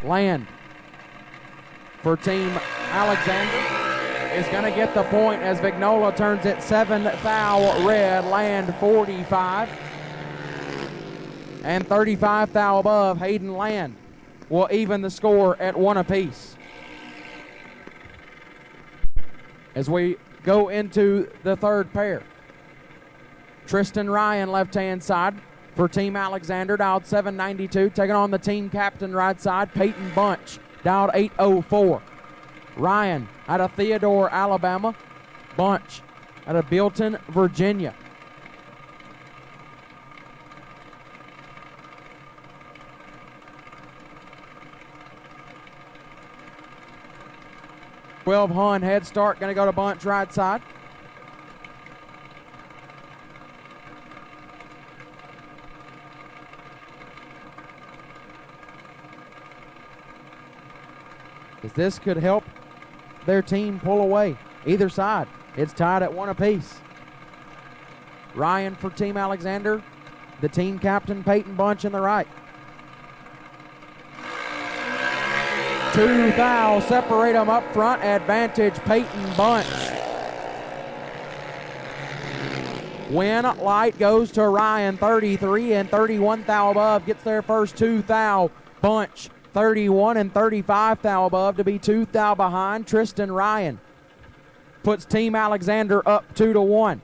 Land for Team Alexander is going to get the point as Vignola turns it 7 thou red. Land 45. And 35 thou above. Hayden Land will even the score at 1 apiece. As we go into the third pair, Tristan Ryan left-hand side for Team Alexander, dialed 792, taking on the team captain right side, Peyton Bunch, dialed 804. Ryan out of Theodore, Alabama. Bunch out of Bilton, Virginia. Hun head start, going to go to Bunch right side. As this could help their team pull away. Either side, it's tied at 1 apiece. Ryan for Team Alexander, the team captain Peyton Bunch in the right. 2 thou separate them up front. Advantage Peyton Bunch. Win light goes to Ryan, 33 and 31 thou above. Gets their first 2 thou. Bunch 31 and 35 thou above to be 2 thou behind. Tristan Ryan puts Team Alexander up 2-1.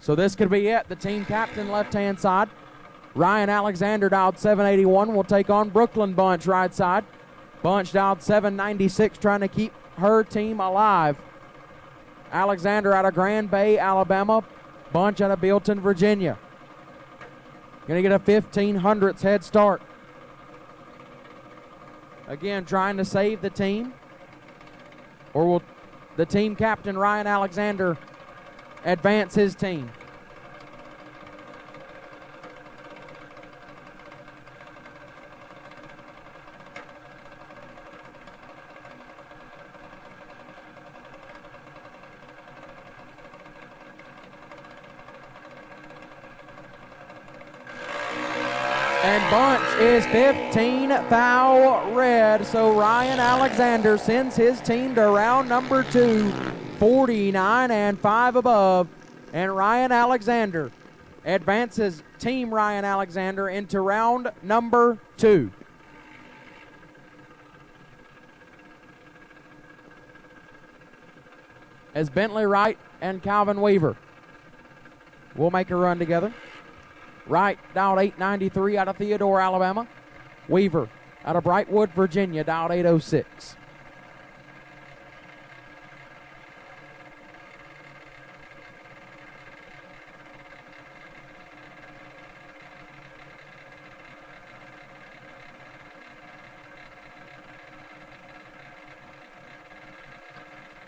So this could be it. The team captain left-hand side, Ryan Alexander, dialed 781, will take on Brooklyn Bunch right side. Bunch dialed 796, trying to keep her team alive. Alexander out of Grand Bay, Alabama. Bunch out of Bilton, Virginia. Going to get a 1500ths head start. Again, trying to save the team. Or will the team captain, Ryan Alexander, advance his team? And Bunch is 15 thou red, so Ryan Alexander sends his team to round number 2, 49 and 5 above, and Ryan Alexander advances Team Ryan Alexander into round number 2. As Bentley Wright and Calvin Weaver will make a run together. Wright dialed 893 out of Theodore, Alabama. Weaver out of Brightwood, Virginia, dialed 806.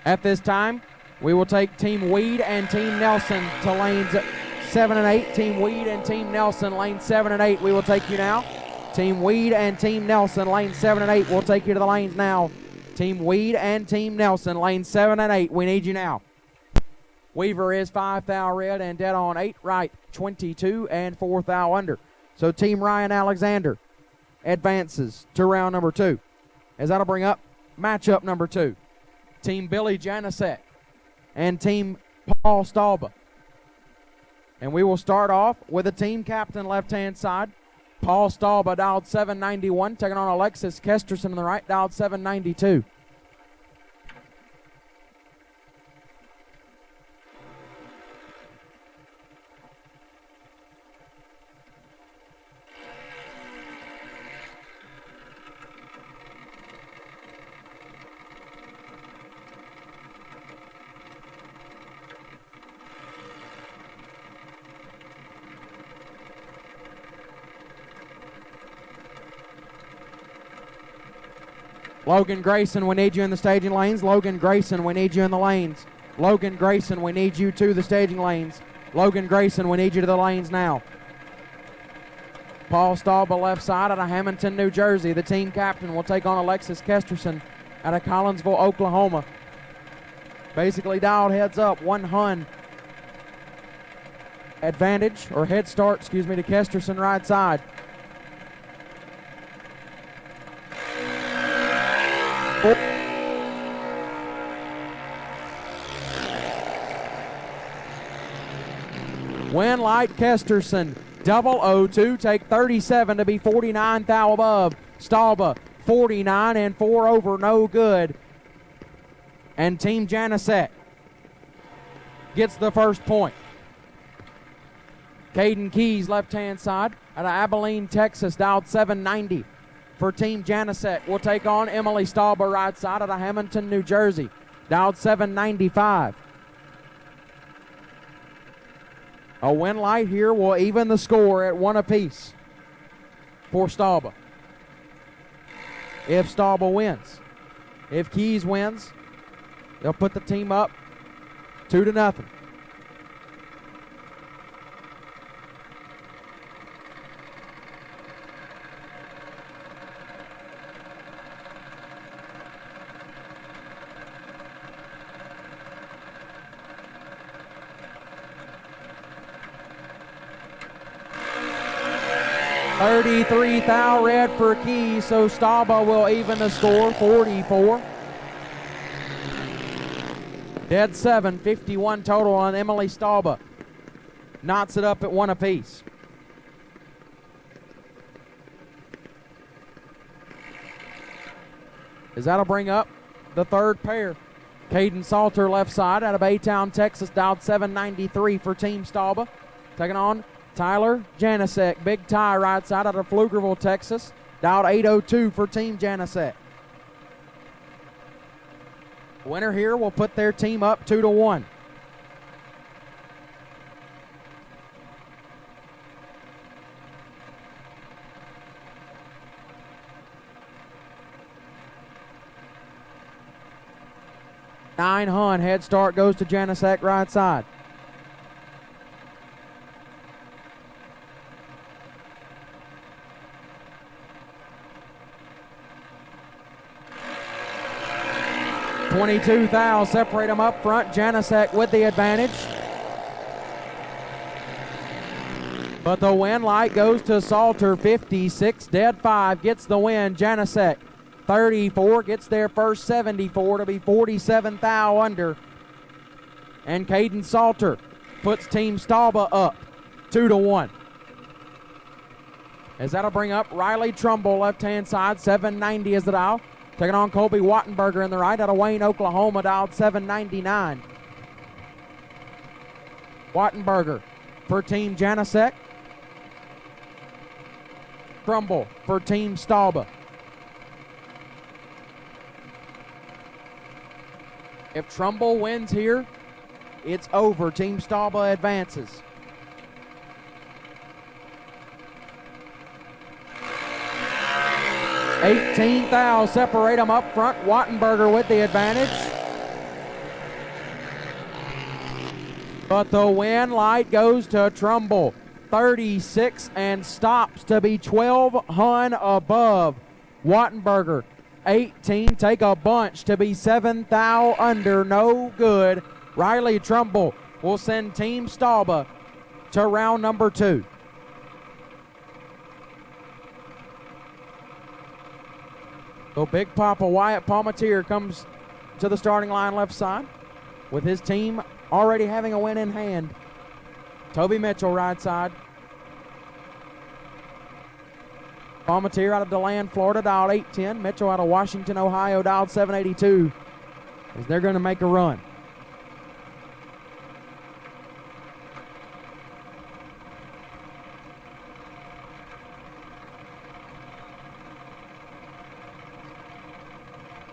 At this time, we will take Team Weed and Team Nelson to lanes 7 and 8. Team Weed and Team Nelson, lane 7 and 8. We will take you now. Team Weed and Team Nelson, lane 7 and 8. We'll take you to the lanes now. Team Weed and Team Nelson, lane 7 and 8. We need you now. Weaver is 5 thou red and dead on 8 right, 22 and 4 thou under. So Team Ryan Alexander advances to round number 2. As that'll bring up matchup number 2. Team Billy Janicek and Team Paul Stalba. And we will start off with the team captain left-hand side. Paul Stalba, dialed 791, taking on Alexis Kesterson on the right, dialed 792. Logan Grayson, we need you in the staging lanes. Logan Grayson, we need you in the lanes. Logan Grayson, we need you to the staging lanes. Logan Grayson, we need you to the lanes now. Paul Stalba left side out of Hamilton, New Jersey. The team captain will take on Alexis Kesterson out of Collinsville, Oklahoma. Basically dialed heads up, 1 Hun advantage, or head start, to Kesterson right side. Winlight Kesterson, double 0-2, take 37 to be 49 thou above. Stalba, 49 and 4 over, no good. And Team Janicek gets the first point. Caden Keys, left-hand side, out of Abilene, Texas, dialed 790 for Team Janicek. Will take on Emily Stalba, right side, out of Hamilton, New Jersey, dialed 795. A win light here will even the score at 1 apiece for Stalba. If Stalba wins. If Keys wins, they'll put the team up 2-0. $33 thou red for Keys, so Stalba will even the score, 44. Dead 7, 51 total on Emily Stalba. Knots it up at 1 apiece. As that'll bring up the third pair. Caden Salter, left side, out of Baytown, Texas, dialed 793 for Team Stalba. Taking on Tyler Janicek, big tie, right side, out of Pflugerville, Texas, dialed 802 for Team Janicek. Winner here will put their team up 2-1. Nine Hun, head start goes to Janicek, right side. $22 thou, separate them up front. Janicek with the advantage. But the win light goes to Salter, 56, dead 5, gets the win. Janicek, 34, gets their first 74 to be 47 thou under. And Caden Salter puts Team Stalba up 2-1. As that'll bring up Riley Trumbull, left-hand side, 790 is the dial. Taking on Colby Wattenberger in the right, out of Wayne, Oklahoma, dialed 799. Wattenberger for Team Janicek. Trumbull for Team Stalba. If Trumbull wins here, it's over. Team Stalba advances. $18 thou, separate them up front. Wattenberger with the advantage. But the win light goes to Trumbull, 36, and stops to be 12 Hun above. Wattenberger, 18, take a bunch to be 7 thou under, no good. Riley Trumbull will send Team Stalba to round number 2. So Big Papa Wyatt Palmeter comes to the starting line left side with his team already having a win in hand. Toby Mitchell right side. Palmeter out of DeLand, Florida, dialed 810. Mitchell out of Washington, Ohio, dialed 782. As they're going to make a run.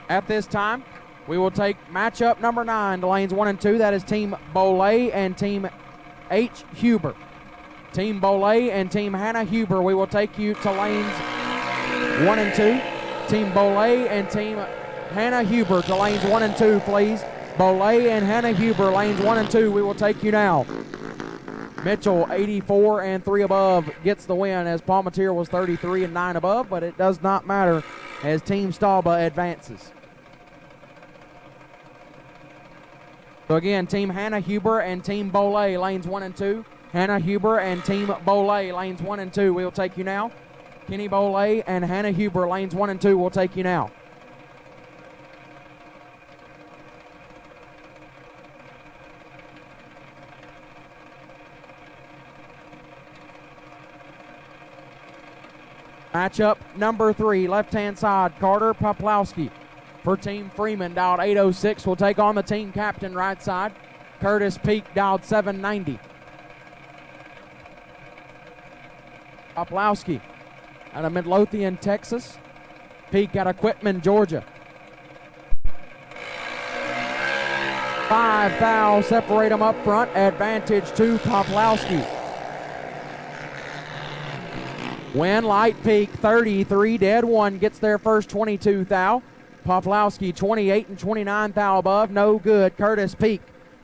At this time, we will take matchup number 9 to lanes 1 and 2. That is Team Bolle and Team H. Huber. Team Bolle and Team Hannah Huber, we will take you to lanes 1 and 2. Team Bolle and Team Hannah Huber to lanes 1 and 2, please. Bolle and Hannah Huber, lanes 1 and 2, we will take you now. Mitchell, 84 and 3 above, gets the win, as Palmeter was 33 and 9 above, but it does not matter as Team Stalba advances. So again, Team Hannah Huber and Team Bolle, lanes 1 and 2. Hannah Huber and Team Bolle, lanes 1 and 2. We'll take you now. Kenny Bolle and Hannah Huber, lanes 1 and 2. We'll take you now. Matchup number 3, left-hand side, Carter Popowski for Team Freeman, dialed 806, will take on the team captain right side, Curtis Peak, dialed 790. Popowski out of Midlothian, Texas. Peak out of Quitman, Georgia. 5 fouls separate them up front. Advantage to Popowski. Win Light Peak 33, dead one gets their first 22 thou. Popowski 28 and 29 thou above, no good. Curtis Peak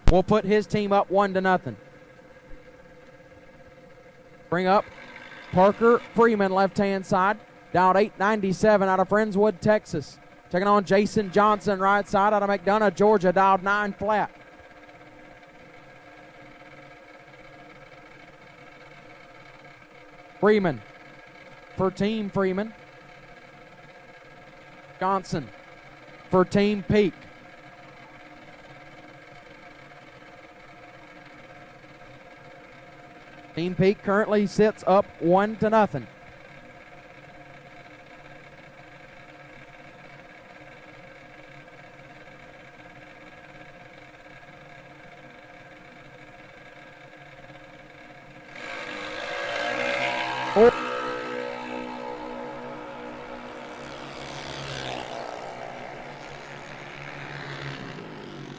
will put his team up 1-0. Bring up Parker Freeman, left-hand side, dialed 897 out of Friendswood, Texas. Taking on Jason Johnson, right side, out of McDonough, Georgia, dialed 9 flat. Freeman for Team Freeman. Johnson for Team Peak. Team Peak currently sits up 1-0.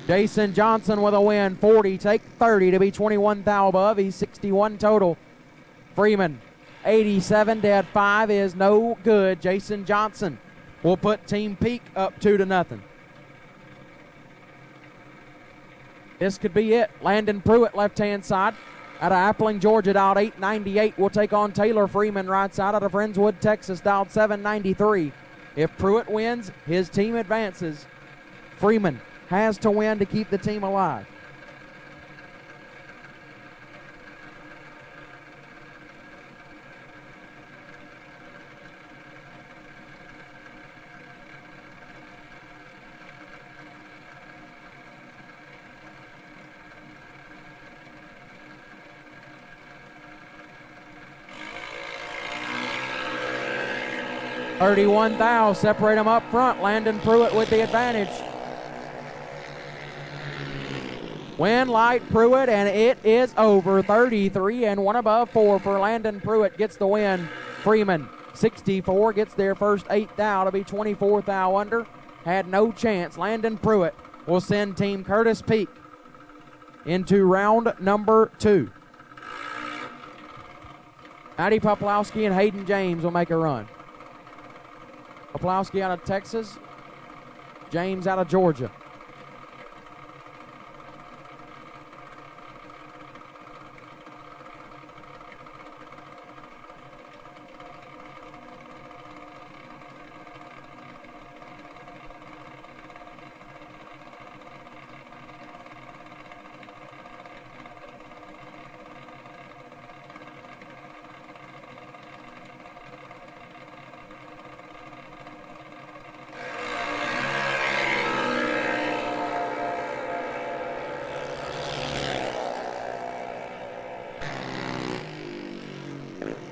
Jason Johnson with a win, 40, take 30 to be 21 thou above. He's 61 total. Freeman, 87, dead 5 is no good. Jason Johnson will put Team Peak up 2-0. This could be it. Landon Pruitt, left-hand side, out of Appling, Georgia, dialed 898. Will take on Taylor Freeman, right side, out of Friendswood, Texas, dialed 793. If Pruitt wins, his team advances. Freeman has to win to keep the team alive. $31 thou, separate them up front. Landon Pruitt with the advantage. Win Light Pruitt, and it is over. 33 and 1 above 4 for Landon Pruitt gets the win. Freeman, 64, gets their first 8 thou to be 24 thou under. Had no chance. Landon Pruitt will send Team Curtis Peak into round number 2. Matty Popowski and Hayden James will make a run. Popowski out of Texas, James out of Georgia.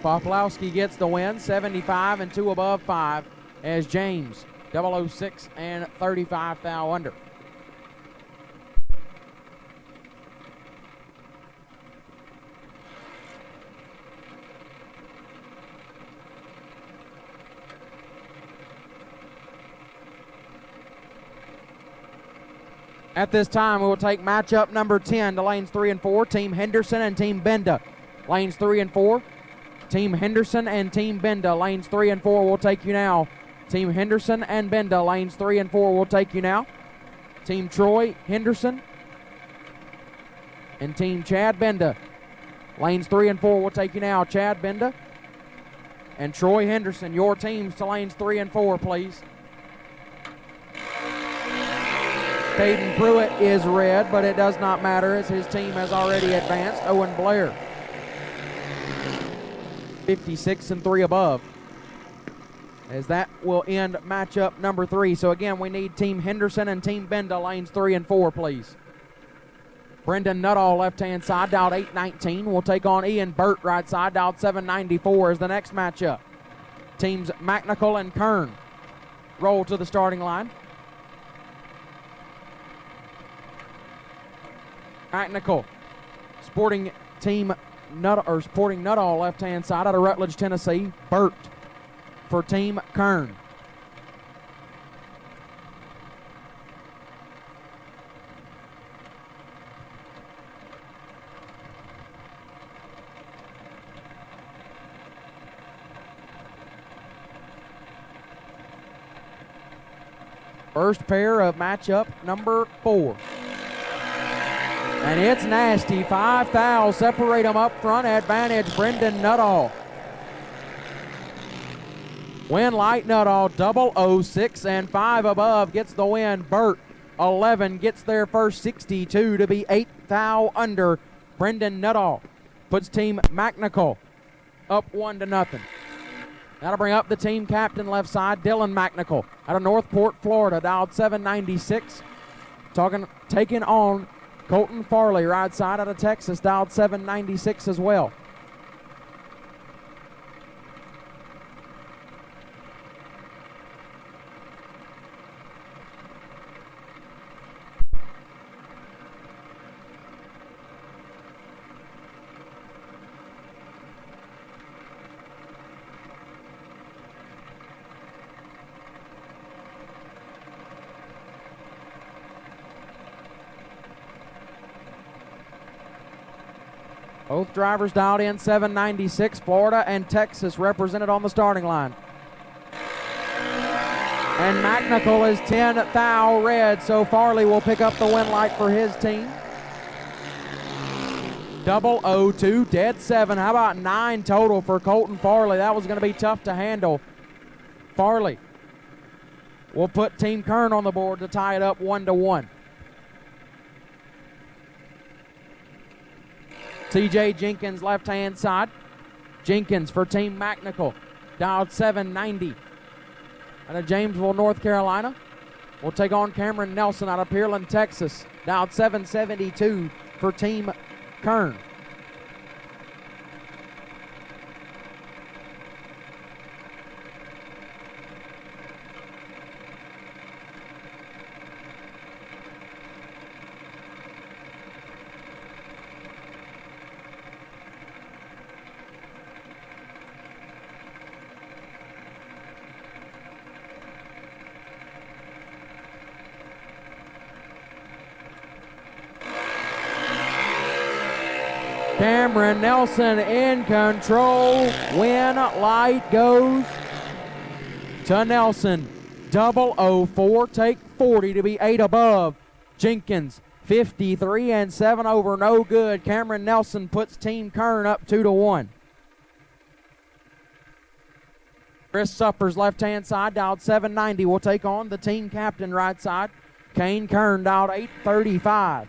Popowski gets the win, 75 and 2 above 5, as James 006 and 35 thou under. At this time, we will take matchup number 10 to lanes 3 and 4, Team Henderson and Team Benda. Lanes 3 and 4. Team Henderson and Team Benda, lanes 3 and 4 will take you now. Team Henderson and Benda, lanes 3 and 4 will take you now. Team Troy Henderson and Team Chad Benda, lanes 3 and 4 will take you now. Chad Benda and Troy Henderson, your teams to lanes 3 and 4, please. Caden Pruitt is red, but it does not matter as his team has already advanced. Owen Blair, 56 and 3 above, as that will end matchup number 3. So again, we need Team Henderson and Team Benda, lanes 3 and 4, please. Brendan Nutall, left-hand side, dialed 819, will take on Ian Burt, right side, dialed 794 is the next matchup. Teams Macknical and Kern roll to the starting line. Macknical, Sporting Nutall left-hand side out of Rutledge, Tennessee. Burt for Team Kern. First pair of matchup number 4. And it's nasty. 5 fouls separate them up front. Advantage Brendan Nutall. Win light Nutall, 006 and 5 above gets the win. Burt, 11, gets their first 62 to be 8 foul under. Brendan Nutall puts Team Macknical up 1-0. That'll bring up the team captain left side, Dylan Macknical, out of Northport, Florida, dialed 796. Taking on Colton Farley, right side out of Texas, dialed 796 as well. Both drivers dialed in 796, Florida and Texas represented on the starting line. And Macknical is 10 foul red, so Farley will pick up the win light for his team. 002, dead 7. How about 9 total for Colton Farley? That was going to be tough to handle. Farley will put Team Kern on the board to tie it up 1-1. TJ Jenkins, left-hand side. Jenkins for Team Macknical, dialed 790. Out of Jamesville, North Carolina. Will take on Cameron Nelson out of Pearland, Texas, dialed 772 for Team Kern. Cameron Nelson in control. Win light goes to Nelson. 004, take 40 to be 8 above. Jenkins, 53 and 7 over, no good. Cameron Nelson puts Team Kern up 2-1. Chris Suppers, left-hand side, dialed 790, will take on the team captain right side. Kane Kern, dialed 835.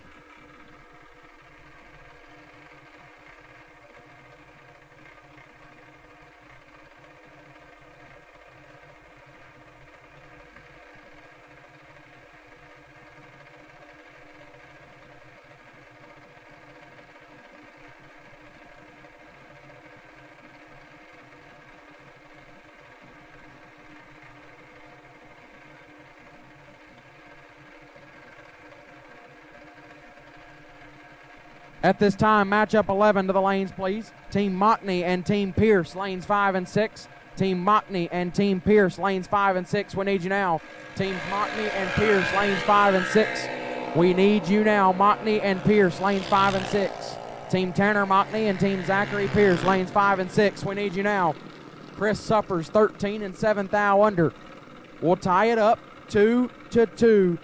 At this time, matchup 11 to the lanes, please. Team Mockney and Team Pierce, lanes 5 and 6. Team Mockney and Team Pierce, lanes 5 and 6. We need you now. Teams Mockney and Pierce, lanes 5 and 6. We need you now. Mockney and Pierce, lanes 5 and 6. Team Tanner Mockney and Team Zachary Pierce, lanes 5 and 6. We need you now. Chris Suppers, 13 and 7 thou under. We'll tie it up 2-2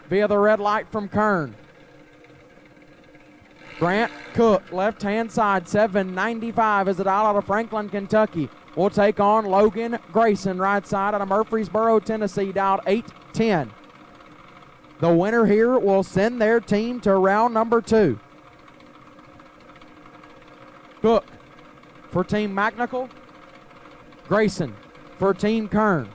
via the red light from Kern. Grant Cook, left-hand side, 795 is the dial out of Franklin, Kentucky. We'll take on Logan Grayson, right side out of Murfreesboro, Tennessee, dialed 810. The winner here will send their team to round number 2. Cook for Team Macknical. Grayson for Team Kern.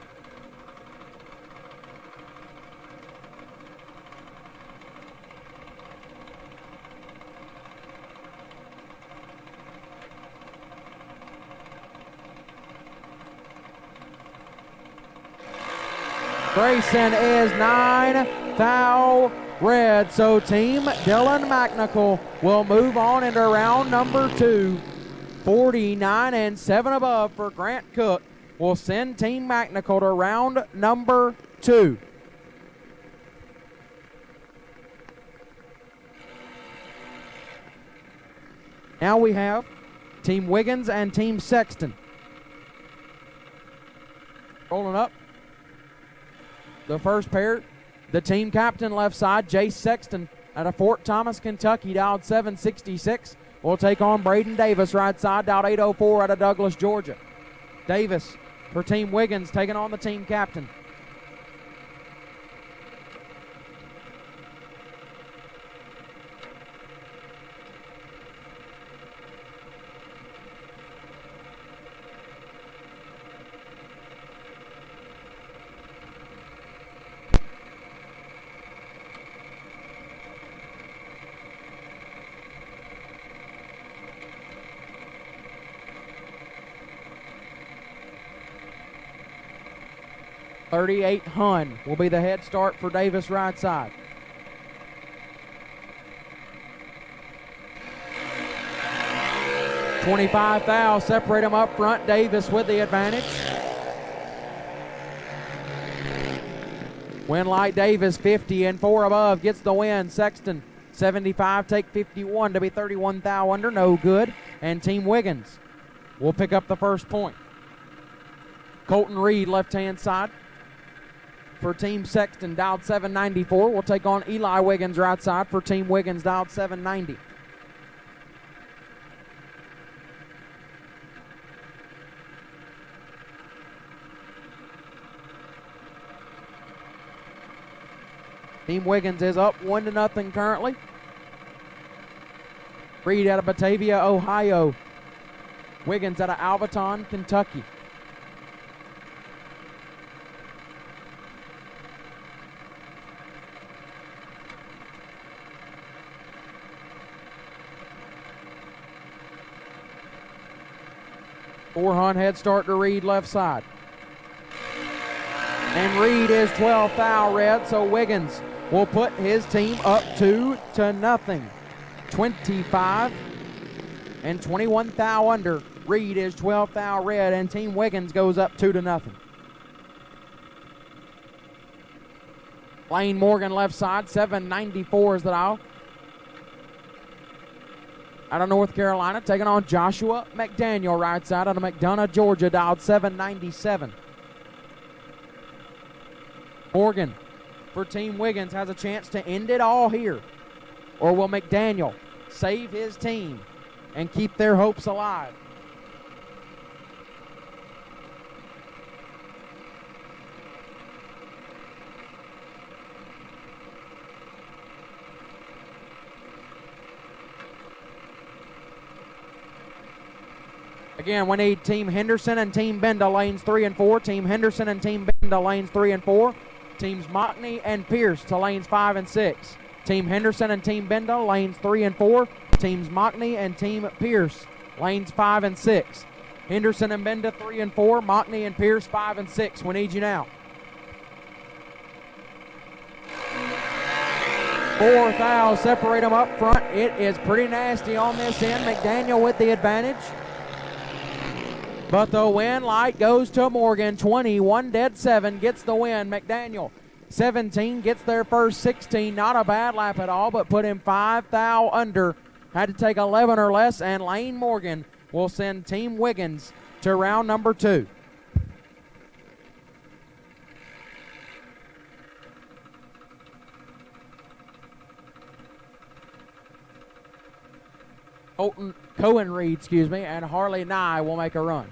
Grayson is 9 thou red. So Team Dylan McNichol will move on into round number 2. 49 and 7 above for Grant Cook will send Team McNichol to round number 2. Now we have Team Wiggins and Team Sexton. Rolling up the first pair, the team captain left side, Jace Sexton out of Fort Thomas, Kentucky, dialed 766. Will take on Braden Davis, right side, dialed 804 out of Douglas, Georgia. Davis for Team Wiggins taking on the team captain. .38 Hun will be the head start for Davis right side. .25 thou separate them up front. Davis with the advantage. Winlight Davis 50 and 4 above gets the win. Sexton 75 take 51 to be 31 thou under, no good. And Team Wiggins will pick up the first point. Colton Reed left hand side for Team Sexton, dialed 794. We'll take on Eli Wiggins right side for Team Wiggins, dialed 790. Team Wiggins is up 1-0 currently. Reed out of Batavia, Ohio. Wiggins out of Alvaton, Kentucky. Four-hun head start to Reed left side. And Reed is 12 thou red, so Wiggins will put his team up 2-0. 25 and 21 thou under. Reed is 12 thou red, and Team Wiggins goes up 2-0. Lane Morgan left side, 794 is the dial. Out of North Carolina, taking on Joshua McDaniel, right side out of McDonough, Georgia, dialed 797. Morgan for Team Wiggins has a chance to end it all here. Or will McDaniel save his team and keep their hopes alive? Again, we need Team Henderson and Team Benda, lanes 3 and 4. Team Henderson and Team Benda, lanes 3 and 4. Teams Mockney and Pierce to lanes 5 and 6. Team Henderson and Team Benda, lanes 3 and 4. Teams Mockney and Team Pierce, lanes 5 and 6. Henderson and Benda 3 and 4. Mockney and Pierce 5 and 6. We need you now. 4 thou separate them up front. It is pretty nasty on this end. McDaniel with the advantage. But the win light goes to Morgan. 21-7 gets the win. McDaniel 17 gets their first 16. Not a bad lap at all, but put him 5 thou under. Had to take 11 or less, and Lane Morgan will send Team Wiggins to round number 2. Cohen Reed, and Harley Nye will make a run.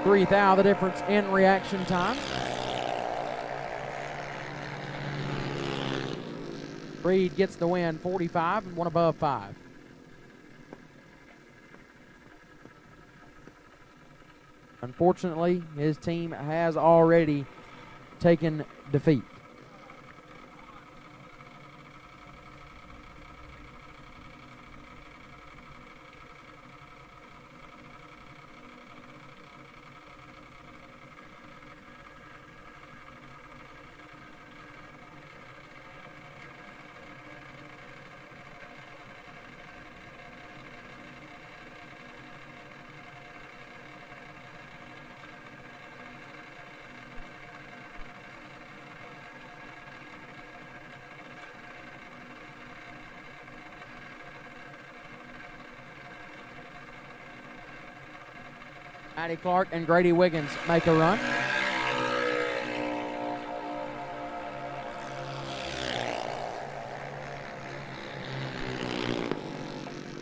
3 thou, the difference in reaction time. Reed gets the win, 45 and 1 above 5. Unfortunately, his team has already taken defeat. Matty Clark and Grady Wiggins make a run.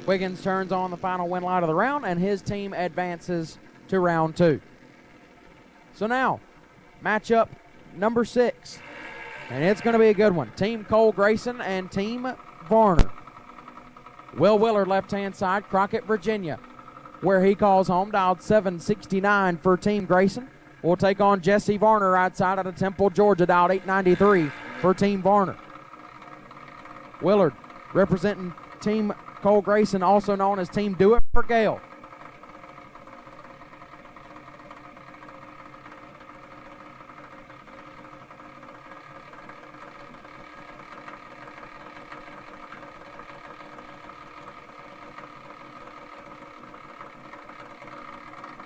Wiggins turns on the final win light of the round, and his team advances to round 2. So now, matchup number 6, and it's going to be a good one. Team Cole Grayson and Team Varner. Will Willard, left-hand side, Crockett, Virginia, where he calls home, dialed 769 for Team Grayson. We'll take on Jesse Varner, right side out of Temple, Georgia, dialed 893 for Team Varner. Willard representing Team Cole Grayson, also known as Team Do It for Gale.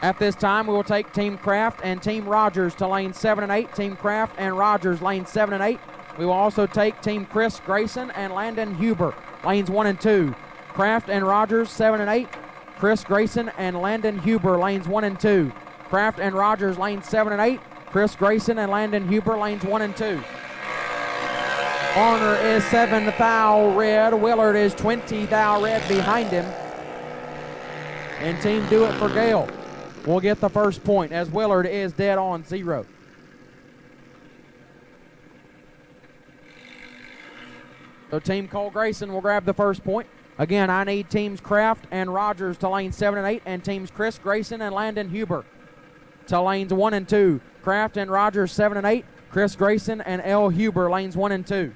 At this time, we will take Team Kraft and Team Rogers to lane 7 and 8. Team Kraft and Rogers, lane 7 and 8. We will also take Team Chris Grayson and Landon Huber, lanes 1 and 2. Kraft and Rogers, 7 and 8. Chris Grayson and Landon Huber, lanes 1 and 2. Kraft and Rogers, lanes 7 and 8. Chris Grayson and Landon Huber, lanes 1 and 2. Varner is 7 thou red. Willard is 20 thou red behind him. And Team Do It for Gale will get the first point, as Willard is dead on 0. So Team Cole Grayson will grab the first point. Again, I need Teams Kraft and Rogers to lane 7 and 8, and Teams Chris Grayson and Landon Huber to lanes 1 and 2. Kraft and Rogers 7 and 8. Chris Grayson and L. Huber, lanes 1 and 2.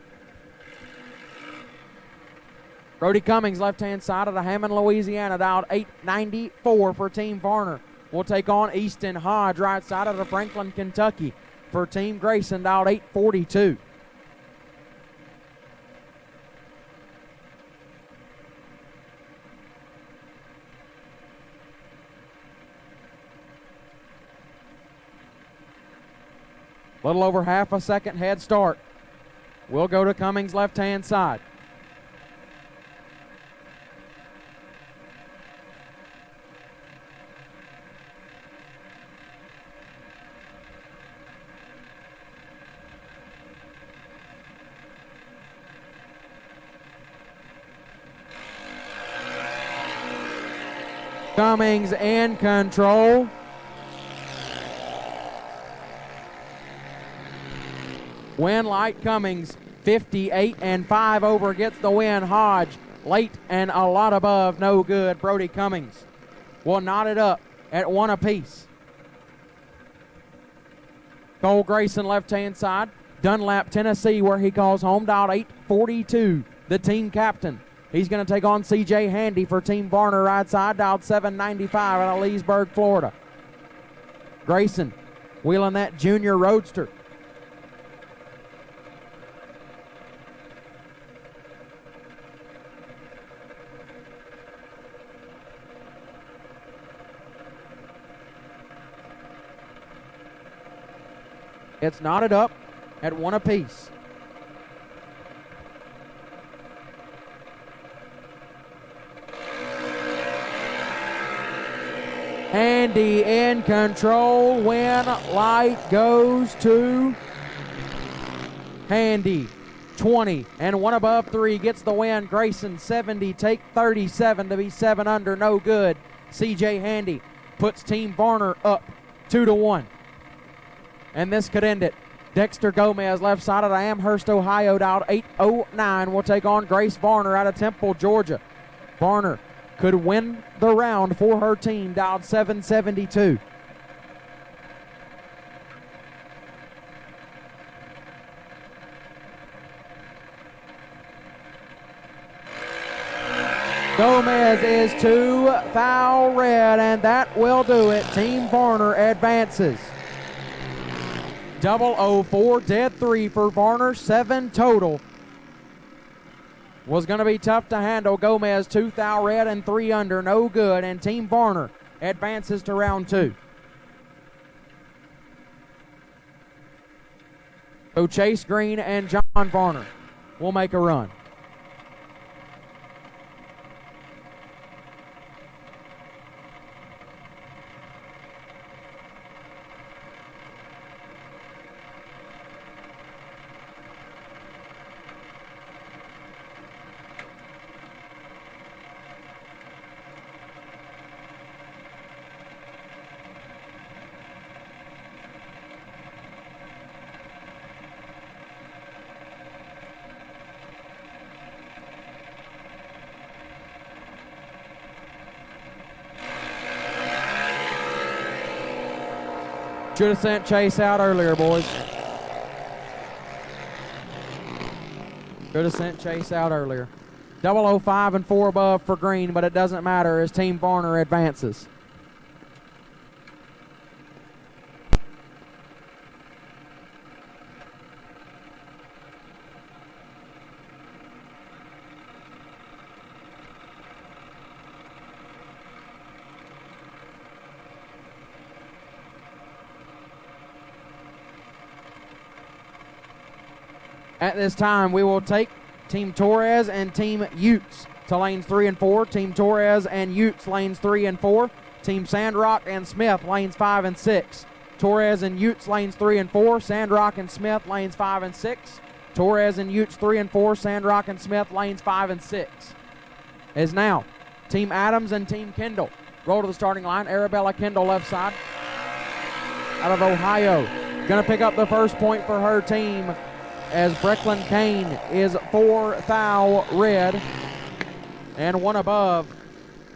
Brody Cummings, left-hand side of the Hammond, Louisiana, dialed 894 for Team Varner. We'll take on Easton Hodge, right side of the Franklin, Kentucky, for Team Grayson, dialed 842. Little over half a second head start. We'll go to Cummings' left-hand side. Cummings in control. Win light Cummings, 58 and 5 over, gets the win. Hodge, late and a lot above, no good. Brody Cummings will knot it up at 1 apiece. Cole Grayson, left-hand side. Dunlap, Tennessee, where he calls home, dialed 842, the team captain. He's going to take on C.J. Handy for Team Varner, right side, dialed 795 out of Leesburg, Florida. Grayson wheeling that junior roadster. It's knotted up at 1 apiece. Handy in control. Win light goes to Handy. 20 and 1 above 3 gets the win. Grayson 70, take 37 to be 7 under, no good. CJ Handy puts Team Varner up 2-1. And this could end it. Dexter Gomez, left side out of Amherst, Ohio, dialed 809, will take on Grace Varner out of Temple, Georgia. Varner could win the round for her team, dialed 772. Gomez is 2 foul red, and that will do it. Team Varner advances. 004, dead 3 for Varner, 7 total. Was going to be tough to handle. Gomez 2 foul red and 3 under, no good, and Team Varner advances to round 2. So Chase Green and John Varner will make a run. Should have sent Chase out earlier, boys. Should have sent Chase out earlier. 005 and 4 above for Green, but it doesn't matter as Team Varner advances. At this time, we will take Team Torres and Team Utes to lanes 3 and 4. Team Torres and Utes lanes 3 and 4. Team Sandrock and Smith lanes 5 and 6. Torres and Utes lanes 3 and 4. Sandrock and Smith lanes 5 and 6. Torres and Utes 3 and 4. Sandrock and Smith lanes 5 and 6. As now, Team Adams and Team Kendall roll to the starting line. Arabella Kendall left side out of Ohio. Going to pick up the first point for her team, as Brecklin Kane is 4 foul red and 1 above.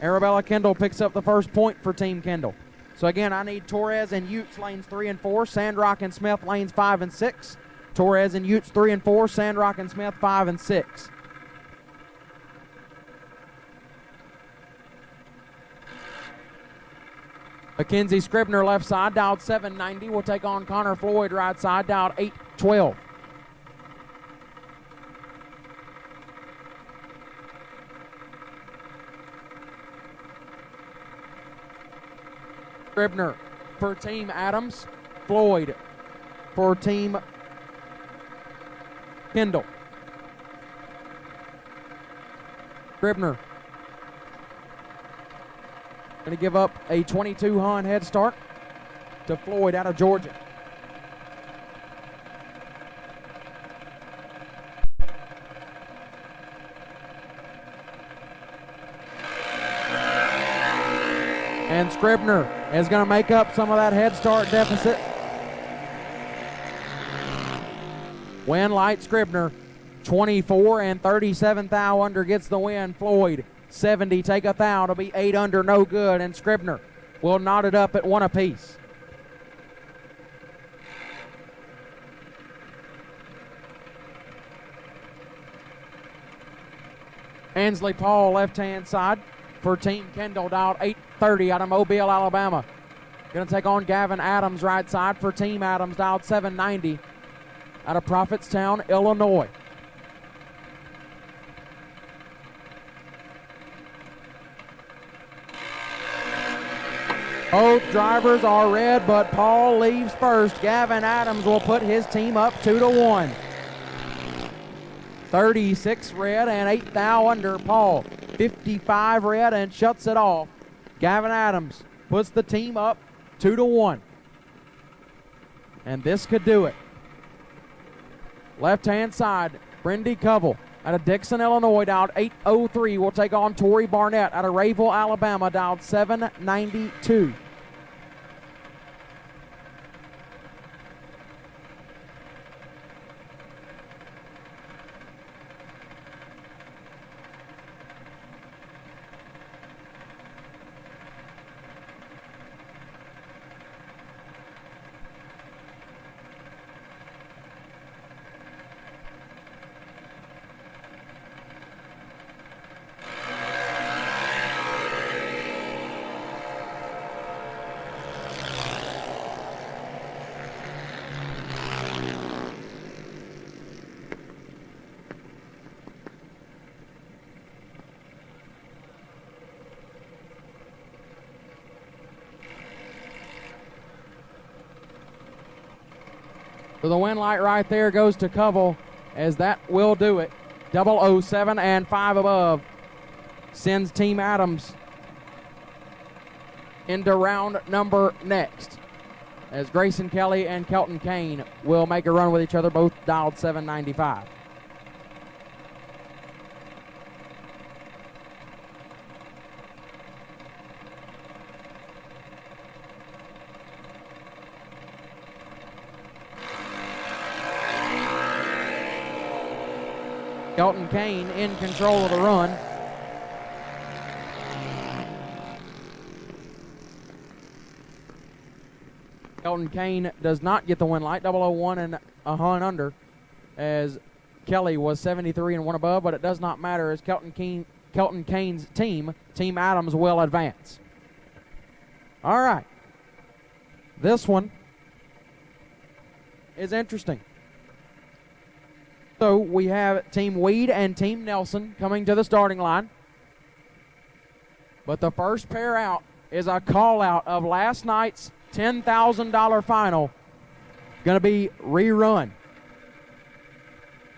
Arabella Kendall picks up the first point for Team Kendall. So again, I need Torres and Utes lanes 3 and 4, Sandrock and Smith lanes 5 and 6. Torres and Utes 3 and 4, Sandrock and Smith 5 and 6. Mackenzie Scribner left side, dialed 790, will take on Connor Floyd right side, dialed 812. Scribner for Team Adams, Floyd for Team Kendall. Scribner going to give up a 22-hun head start to Floyd out of Georgia. And Scribner is going to make up some of that head start deficit. Win light Scribner, 24 and 37 thou under gets the win. Floyd, 70, take a thou to be 8 under, no good. And Scribner will knot it up at 1 apiece. Ansley Paul left-hand side for Team Kendall, dialed 830 out of Mobile, Alabama. Going to take on Gavin Adams right side for Team Adams, dialed 790 out of Prophetstown, Illinois. Both drivers are red, but Paul leaves first. Gavin Adams will put his team up 2-1. 36 red and 8 thou under. Paul 55 red and shuts it off. Gavin Adams puts the team up 2-1. And this could do it. Left-hand side, Brendy Covell out of Dixon, Illinois, dialed 803, will take on Tori Barnett out of Rayville, Alabama, dialed 792. So the win light right there goes to Covell, as that will do it. 007 and 5 above sends Team Adams into round number next, as Grayson Kelly and Kelton Kane will make a run with each other, both dialed 795. Kelton Kane in control of the run. Kelton Kane does not get the win light, 001 and a hun under, as Kelly was 73 and 1 above, but it does not matter, as Kelton Kane's team, Team Adams, will advance. All right. This one is interesting. So we have Team Weed and Team Nelson coming to the starting line. But the first pair out is a call out of last night's $10,000 final. Going to be rerun.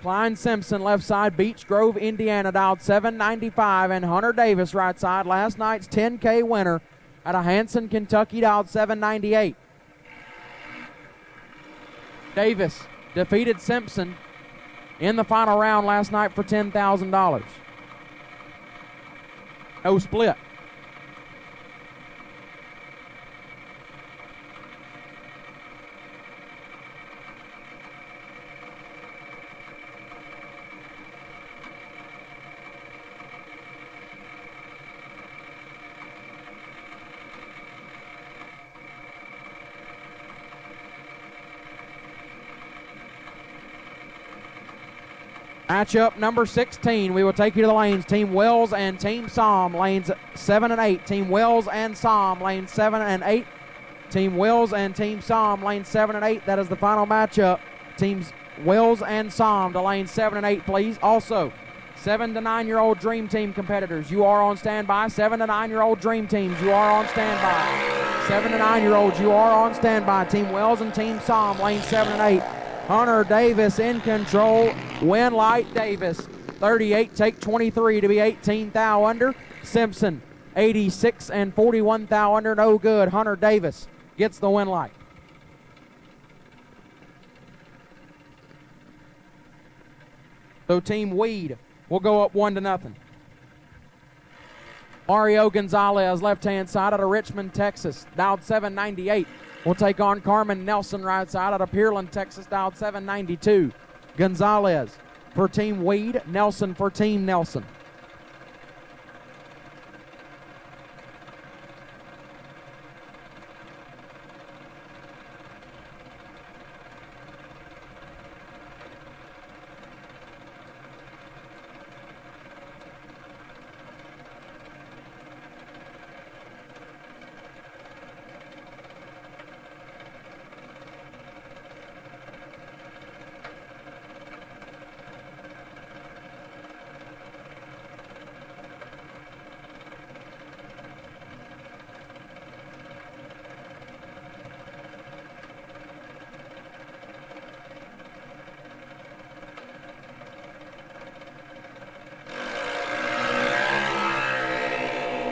Klein Simpson left side, Beach Grove, Indiana, dialed 795, and Hunter Davis right side, last night's 10K winner out of Hanson, Kentucky, dialed 798. Davis defeated Simpson in the final round last night for $10,000. No split. Matchup number 16, we will take you to the lanes. Team Wells and Team Somm, lanes 7 and 8. Team Wells and Somm, lanes 7 and 8. Team Wells and Team Somm, lanes 7 and 8. That is the final matchup. Teams Wells and Somm to lanes 7 and 8, please. Also, 7 to 9-year-old Dream Team competitors, you are on standby. 7 to 9-year-old Dream Teams, you are on standby. 7 to 9-year-olds, you are on standby. Team Wells and Team Somm, lanes 7 and 8. Hunter Davis in control. Win light Davis. 38, take 23 to be 18 thou under. Simpson, 86 and 41 thou under. No good. Hunter Davis gets the win light. So Team Weed will go up 1-0. Mario Gonzalez, left-hand side out of Richmond, Texas, dialed 798. Will take on Carmen Nelson, right side out of Pearland, Texas, dialed 792. Gonzalez for Team Weed, Nelson for Team Nelson.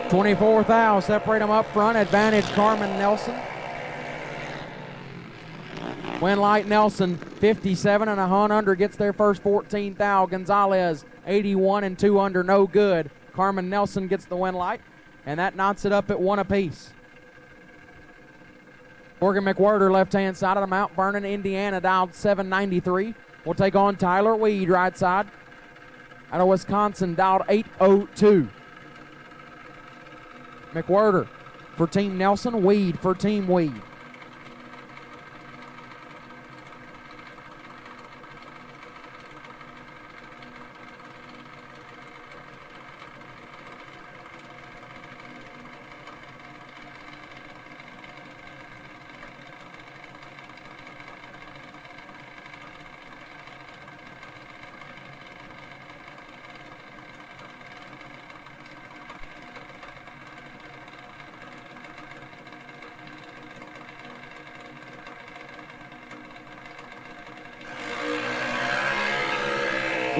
$24 thou, separate them up front, advantage Carmen Nelson. Win light Nelson, 57 and a hun under, gets their first 14 thou. Gonzalez, 81 and 2 under, no good. Carmen Nelson gets the win light, and that knots it up at 1 apiece. Morgan McWhirter, left-hand side of Mount Vernon, Indiana, dialed 793. Will take on Tyler Weed, right side. Out of Wisconsin, dialed 802. McWhirter for Team Nelson, Weed for Team Weed.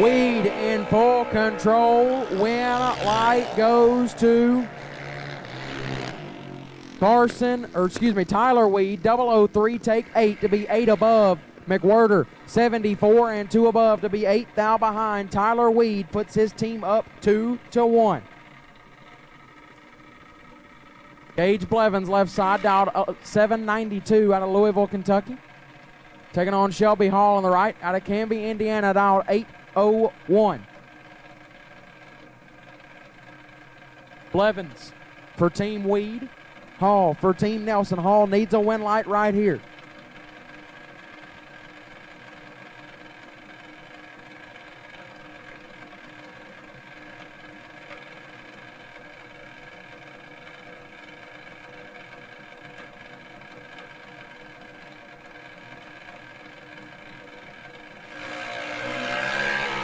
Weed in full control. Win light goes to Tyler Weed, 003, take 8 to be 8 above. McWhirter, 74 and 2 above to be 8 thou behind. Tyler Weed puts his team up 2-1. Gage Blevins left side, dialed 792 out of Louisville, Kentucky. Taking on Shelby Hall on the right out of Canby, Indiana, dialed 801. Blevins for Team Weed. Hall for Team Nelson. Hall needs a win light right here.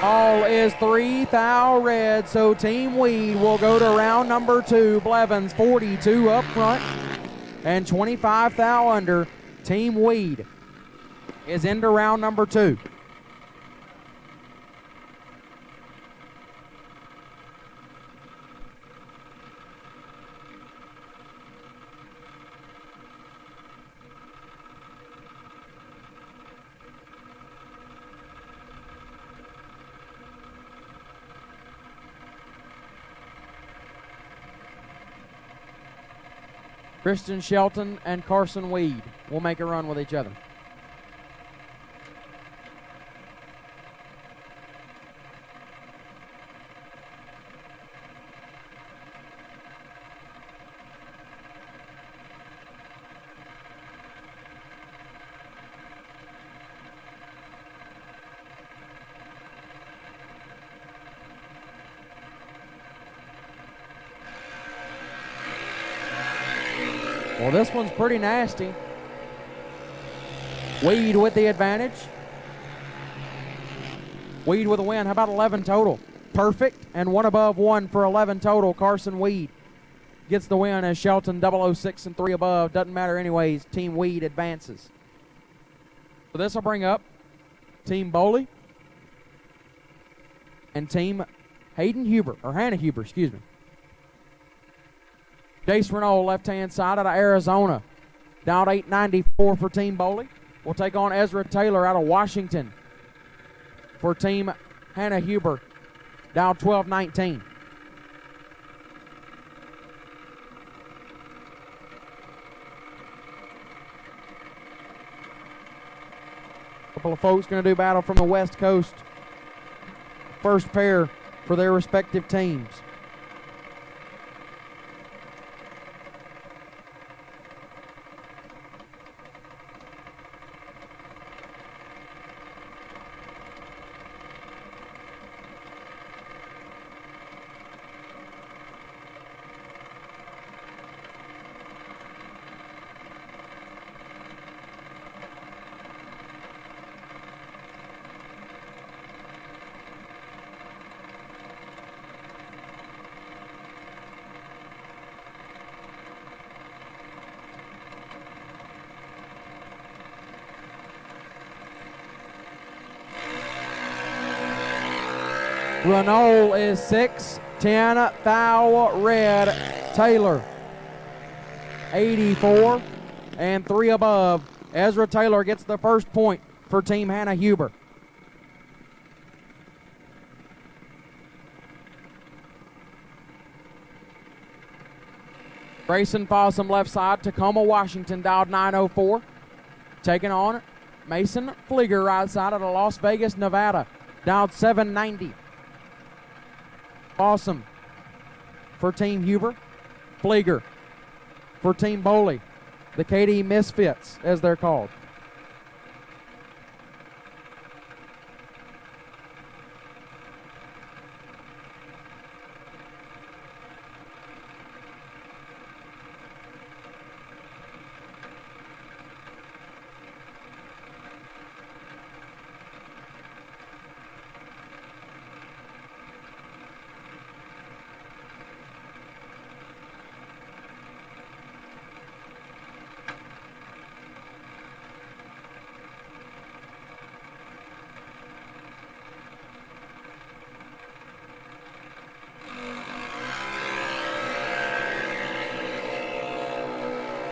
Hall is 3 thou red, so Team Weed will go to round number 2. Blevins 42 up front and 25 thou under. Team Weed is into round number 2. Christian Shelton and Carson Weed will make a run with each other. Well, this one's pretty nasty. Weed with the advantage. Weed with a win. How about 11 total? Perfect, and 1 above 1 for 11 total. Carson Weed gets the win as Shelton 006 and 3 above. Doesn't matter anyways. Team Weed advances. So this will bring up Team Bolle and Team Hannah Huber, excuse me. Jace Renault, left-hand side out of Arizona. Down 894 for Team Bolle. We'll take on Ezra Taylor out of Washington for Team Hannah Huber. Down 1219. Couple of folks going to do battle from the West Coast. First pair for their respective teams. Renault is 6-10 thou red. Taylor 84 and 3 above. Ezra Taylor gets the first point for Team Hannah Huber. Grayson Fossum left side. Tacoma, Washington, dialed 904. Taking on Mason Flieger right side out of Las Vegas, Nevada, dialed 790. Fossum for Team Huber. Flieger for Team Bolle. The KD Misfits, as they're called.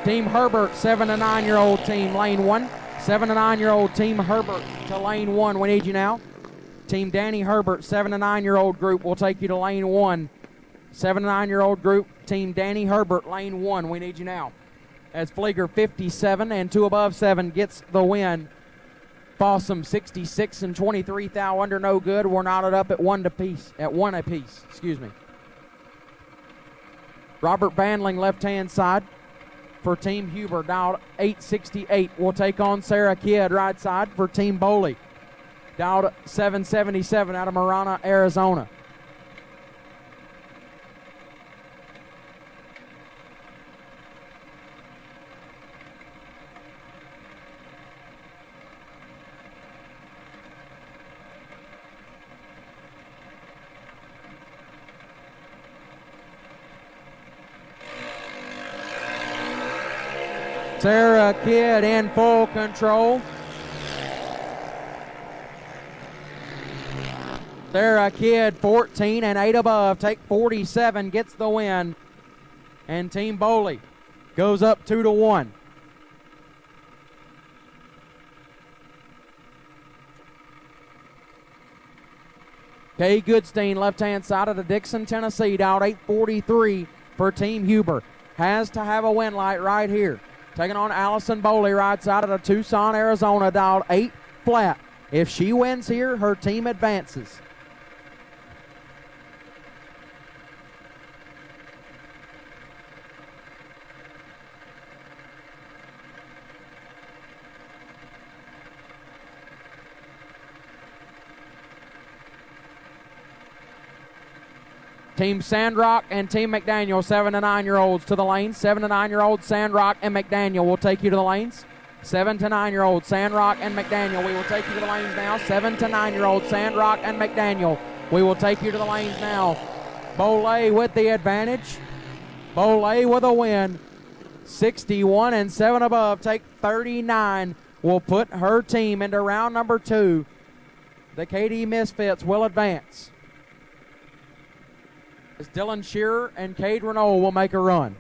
Team Herbert, 7 to 9-year-old team, lane 1. 7 to 9-year-old team Herbert to lane 1. We need you now. Team Danny Herbert, 7 to 9-year-old group, will take you to lane 1. 7 to 9-year-old group, Team Danny Herbert, lane 1. We need you now. As Flieger 57 and 2 above 7 gets the win. Fossum 66 and 23 thou under no good. We're knotted up at one apiece. Excuse me. Robert Bandling left-hand side for Team Huber, dialed 868. Will take on Sarah Kidd right side for Team Bolle, dialed 777 out of Marana, Arizona. Sarah Kidd in full control. Sarah Kidd, 14 and 8 above, take 47, gets the win. And Team Bolle goes up 2 to 1. Kay Goodstein, left-hand side of the Dixon, Tennessee, dialed 843 for Team Huber. Has to have a win light right here. Taking on Allison Bolle, right side of the Tucson, Arizona, dialed 8 flat. If she wins here, her team advances. Team Sandrock and Team McDaniel, 7 to 9-year-olds to the lanes. 7 to 9-year-olds, Sandrock and McDaniel will take you to the lanes. 7 to 9-year-olds, Sandrock and McDaniel. We will take you to the lanes now. 7 to 9-year-olds, Sandrock and McDaniel. We will take you to the lanes now. Bolle with the advantage. Bolle with a win. 61 and 7 above, take 39. Will put her team into round number 2. The KD Misfits will advance, as Dylan Shearer and Cade Renault will make a run.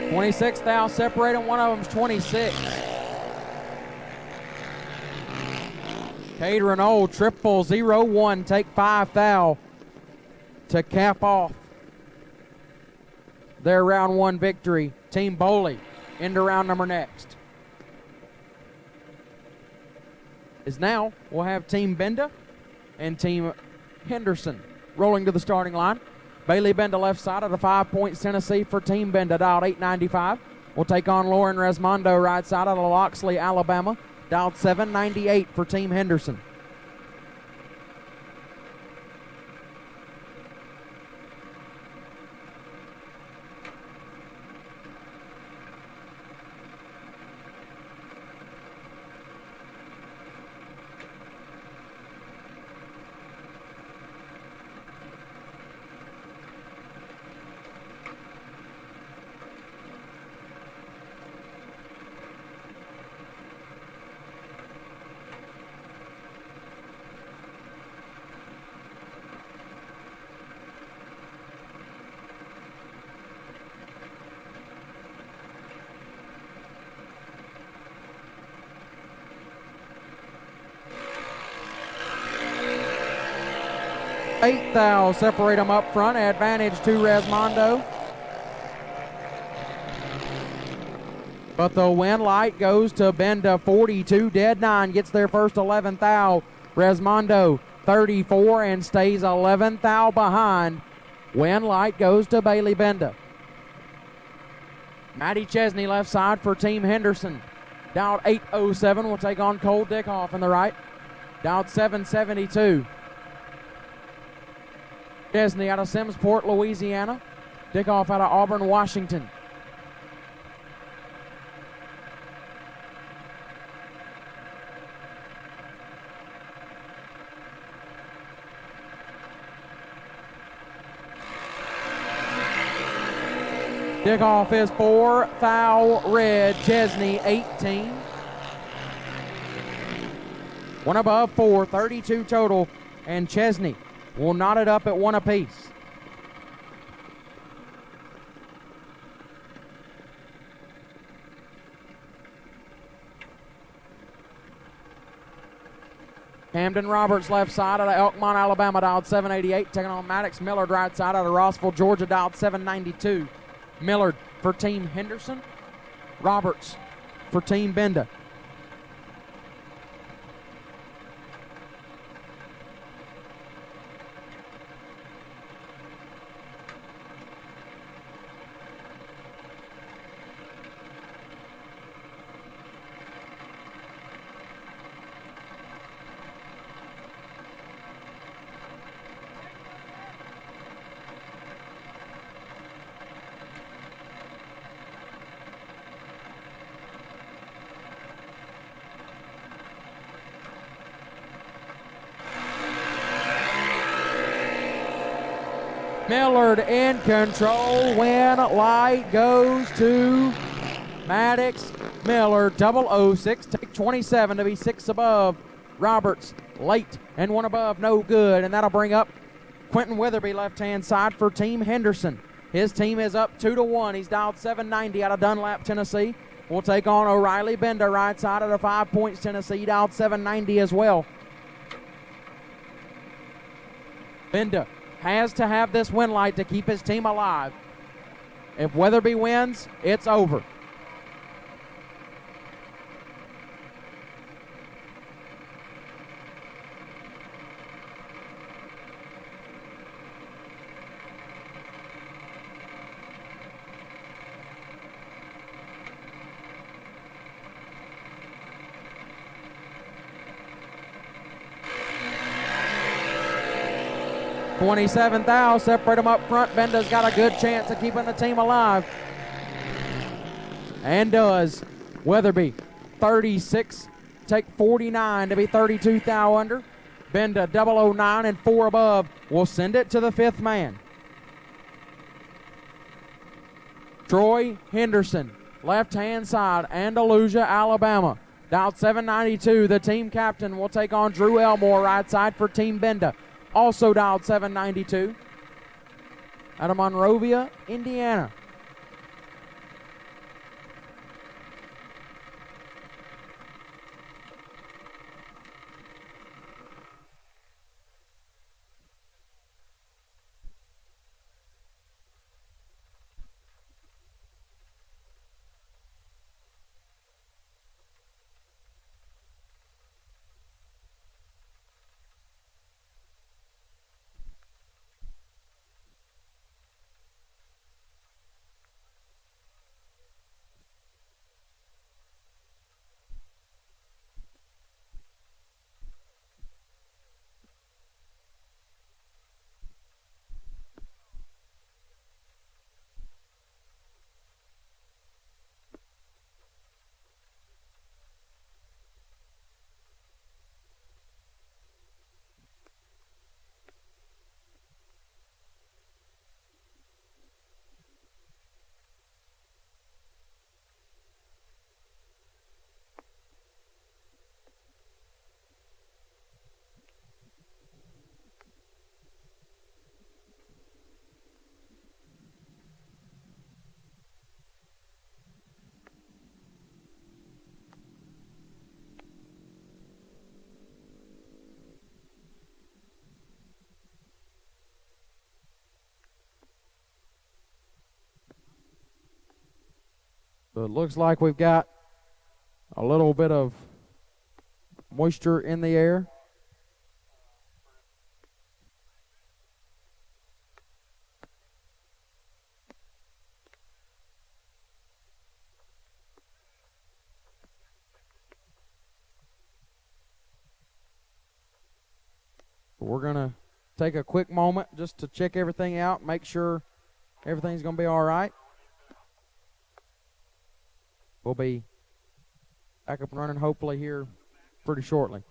$26 thou separating, one of them's 26. Cade Renault, 001, take 5 thou to cap off their round 1 victory. Team Bolle into round number next. Is now we'll have Team Benda and Team Henderson rolling to the starting line. Bailey Benda left side of the 5 Points, Tennessee for Team Benda, dialed 895. We'll take on Lauren Resmondo right side of the Loxley, Alabama, dialed 798 for Team Henderson. Eight thou separate them up front. Advantage to Resmondo. But the win light goes to Benda, 42 dead 9. Gets their first 11 thou. Resmondo 34 and stays 11 thou behind. Win light goes to Bailey Benda. Maddie Chesney left side for Team Henderson. Dowd 8:07 will take on Cole Dickoff in the right. Dowd 7:72. Chesney out of Simmsport, Louisiana. Dickoff out of Auburn, Washington. Dickoff is 4, foul red. Chesney 18. One above 4, 32 total, and Chesney will knot it up at 1 apiece. Camden Roberts left side out of Elkmont, Alabama, dialed 788, taking on Maddox Millard right side out of Rossville, Georgia, dialed 792. Millard for Team Henderson. Roberts for Team Benda. Millard in control. Win light goes to Maddox Millard. 006. Take 27 to be 6 above. Roberts late and 1 above. No good. And that'll bring up Quentin Witherby left-hand side for Team Henderson. His team is up 2-1. He's dialed 790 out of Dunlap, Tennessee. We'll take on O'Reilly Benda right side out of 5 Points, Tennessee. Dialed 790 as well. Benda has to have this win light to keep his team alive. If Witherby wins, it's over. Twenty-seventh out, separate them up front. Benda's got a good chance of keeping the team alive. And does. Witherby, 36, take 49 to be 32 thou under. Benda, 009 and 4 above. Will send it to the 5th man. Troy Henderson, left-hand side, Andalusia, Alabama. Dialed 792, the team captain will take on Drew Elmore, right side for Team Benda. Also dialed 792. Out of Monrovia, Indiana. So it looks like we've got a little bit of moisture in the air. we're going to take a quick moment just to check everything out, make sure everything's going to be all right. We'll be back up and running hopefully here pretty shortly.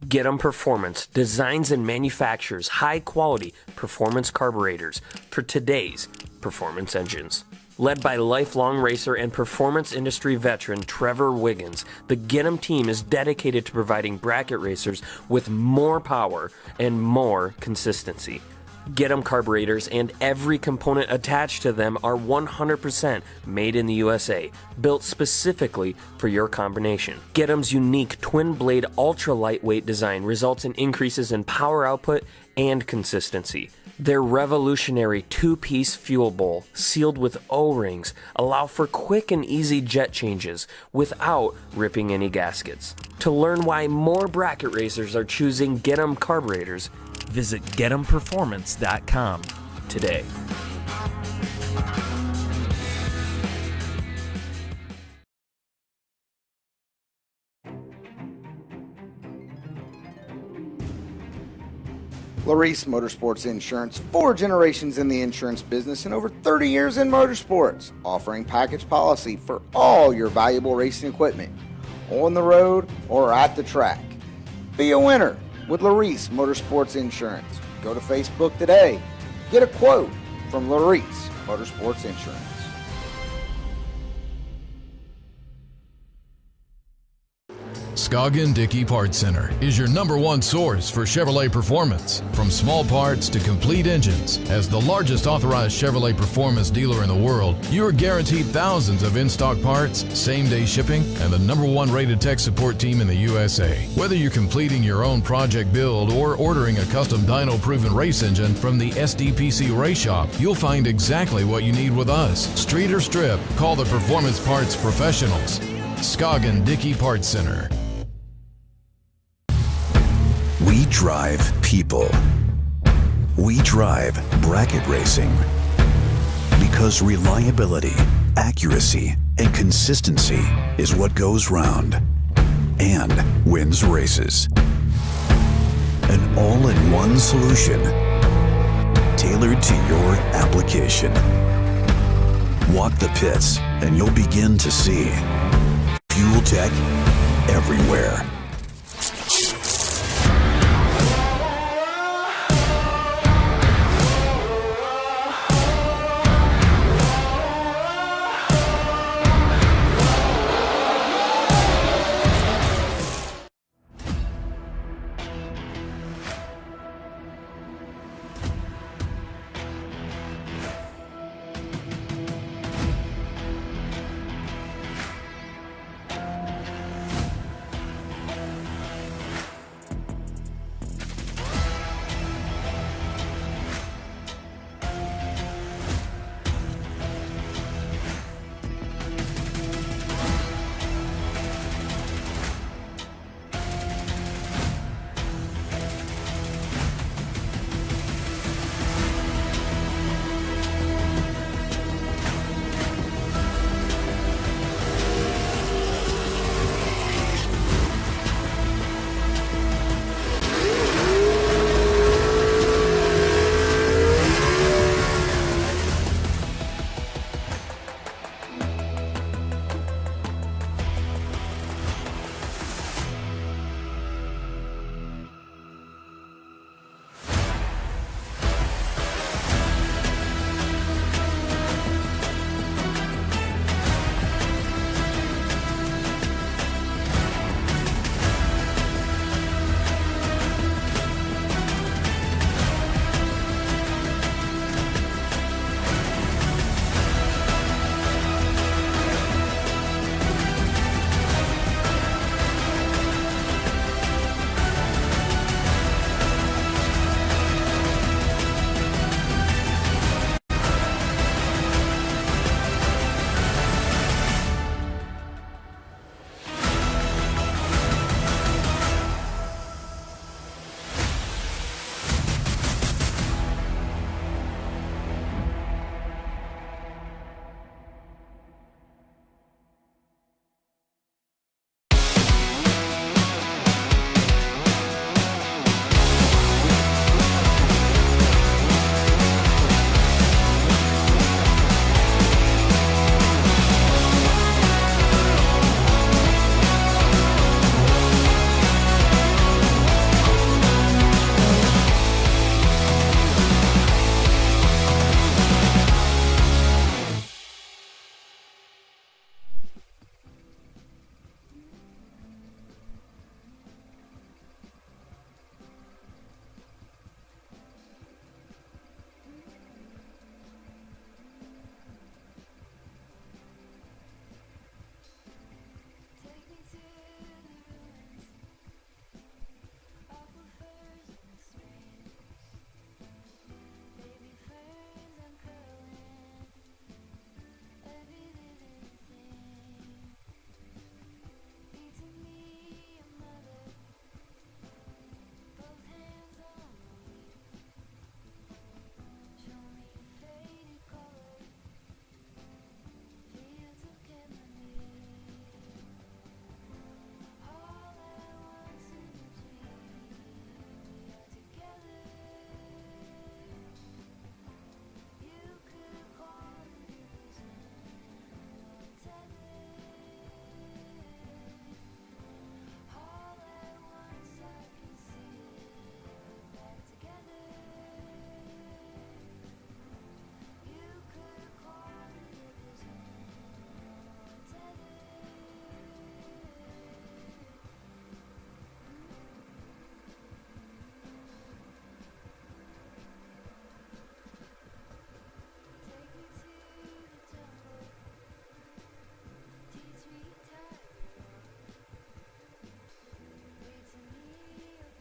Get 'em Performance designs and manufactures high-quality performance carburetors for today's performance engines. Led by lifelong racer and performance industry veteran Trevor Wiggins, the Get 'em team is dedicated to providing bracket racers with more power and more consistency. Get 'em carburetors and every component attached to them are 100% made in the USA, built specifically for your combination. Get 'em's unique twin-blade ultra-lightweight design results in increases in power output and consistency. Their revolutionary two-piece fuel bowl, sealed with O-rings, allow for quick and easy jet changes without ripping any gaskets. To learn why more bracket racers are choosing Get 'em carburetors, visit getemperformance.com today. Larice Motorsports Insurance, 4 generations in the insurance business and over 30 years in motorsports, offering package policy for all your valuable racing equipment, on the road or at the track. Be a winner with Larice Motorsports Insurance. Go to Facebook today. Get a quote from Larice Motorsports Insurance. Scoggin Dickey Parts Center is your #1 source for Chevrolet performance. From small parts to complete engines, as the largest authorized Chevrolet performance dealer in the world, you are guaranteed thousands of in-stock parts, same-day shipping, and the #1 rated tech support team in the USA. Whether you're completing your own project build or ordering a custom dyno-proven race engine from the SDPC Race Shop, you'll find exactly what you need with us. Street or strip, call the Performance Parts Professionals. Scoggin Dickey Parts Center. We drive people. We drive bracket racing. Because reliability, accuracy, and consistency is what goes round and wins races. An all-in-one solution tailored to your application. Walk the pits and you'll begin to see fuel tech everywhere.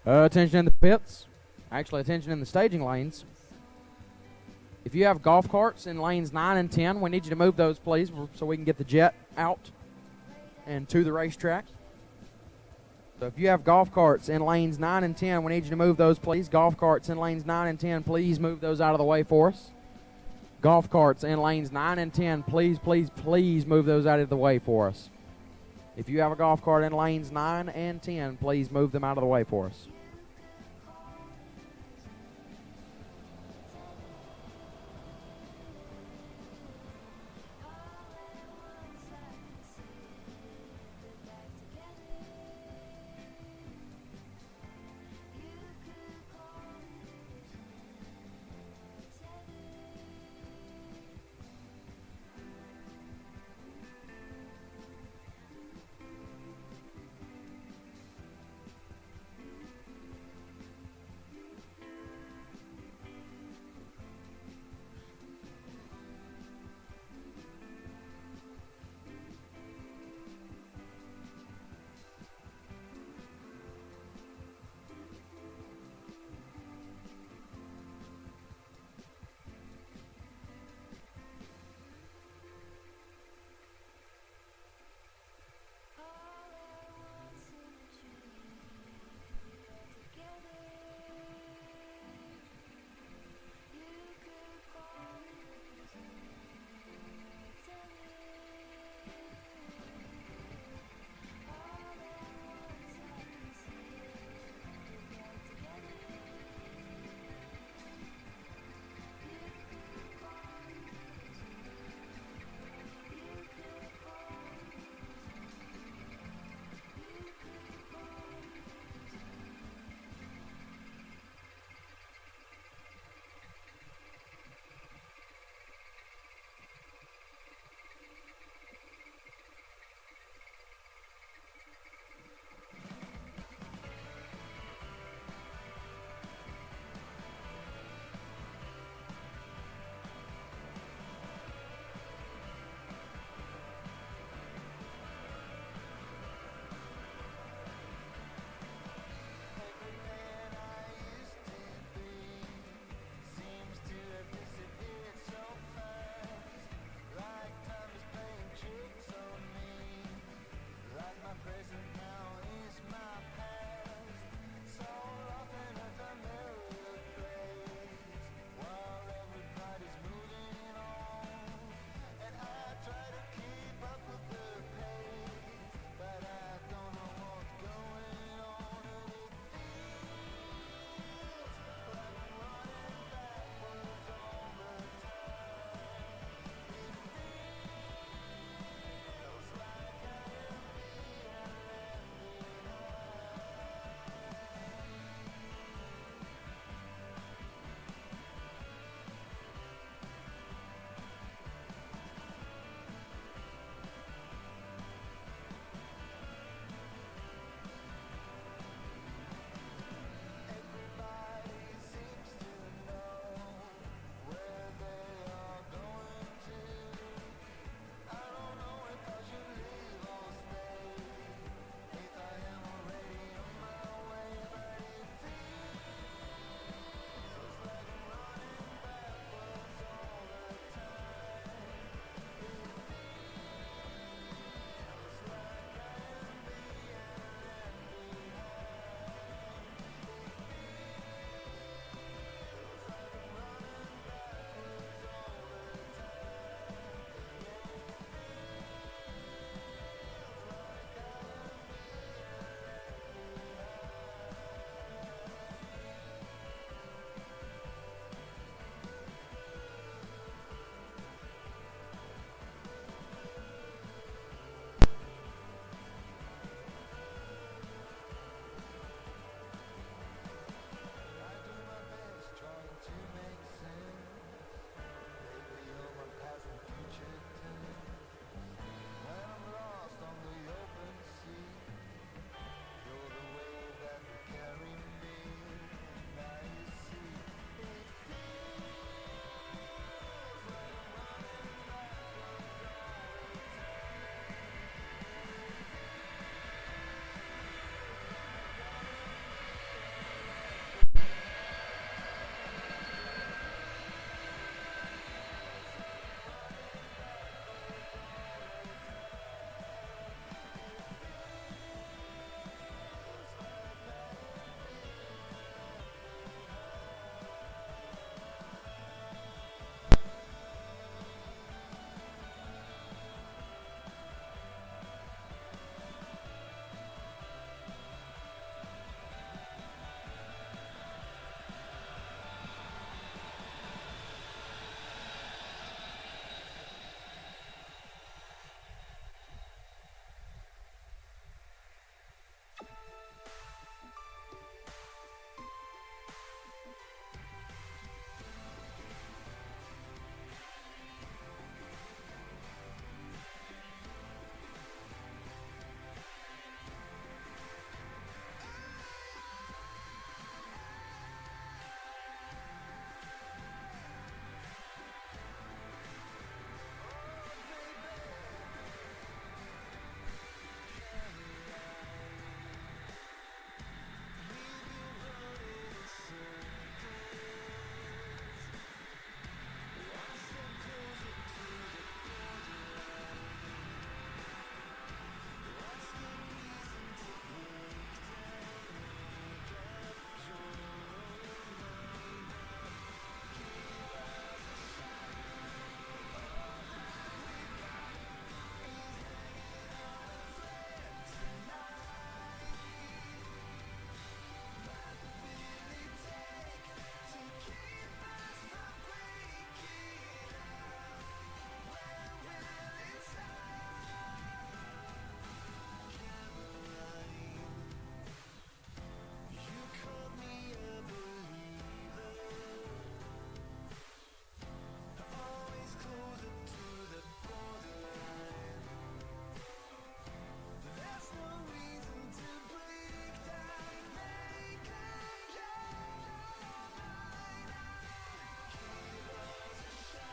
Attention in the pits. Actually, attention in the staging lanes. If you have golf carts in lanes 9 and 10, we need you to move those, please, so we can get the jet out and to the racetrack. So if you have golf carts in lanes 9 and 10, we need you to move those, please. Golf carts in lanes 9 and 10, please move those out of the way for us. Golf carts in lanes 9 and 10, please, please, please move those out of the way for us. If you have a golf cart in lanes 9 and 10, please move them out of the way for us.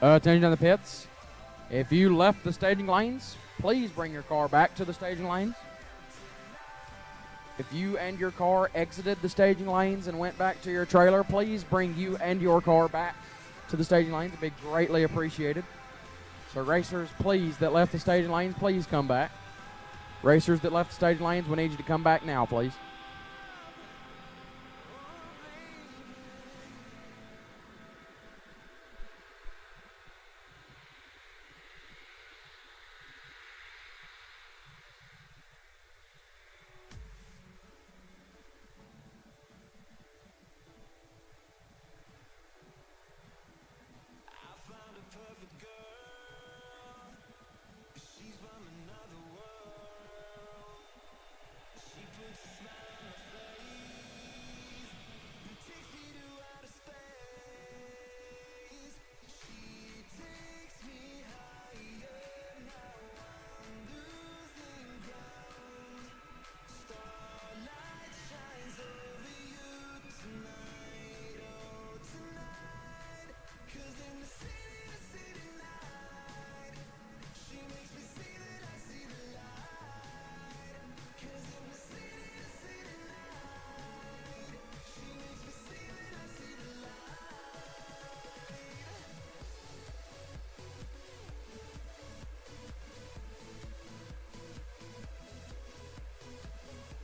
Attention to the pits. If you left the staging lanes, please bring your car back to the staging lanes. If you and your car exited the staging lanes and went back to your trailer, please bring you and your car back to the staging lanes. It'd be greatly appreciated. So racers, please, that left the staging lanes, please come back. Racers that left the staging lanes, we need you to come back now, please.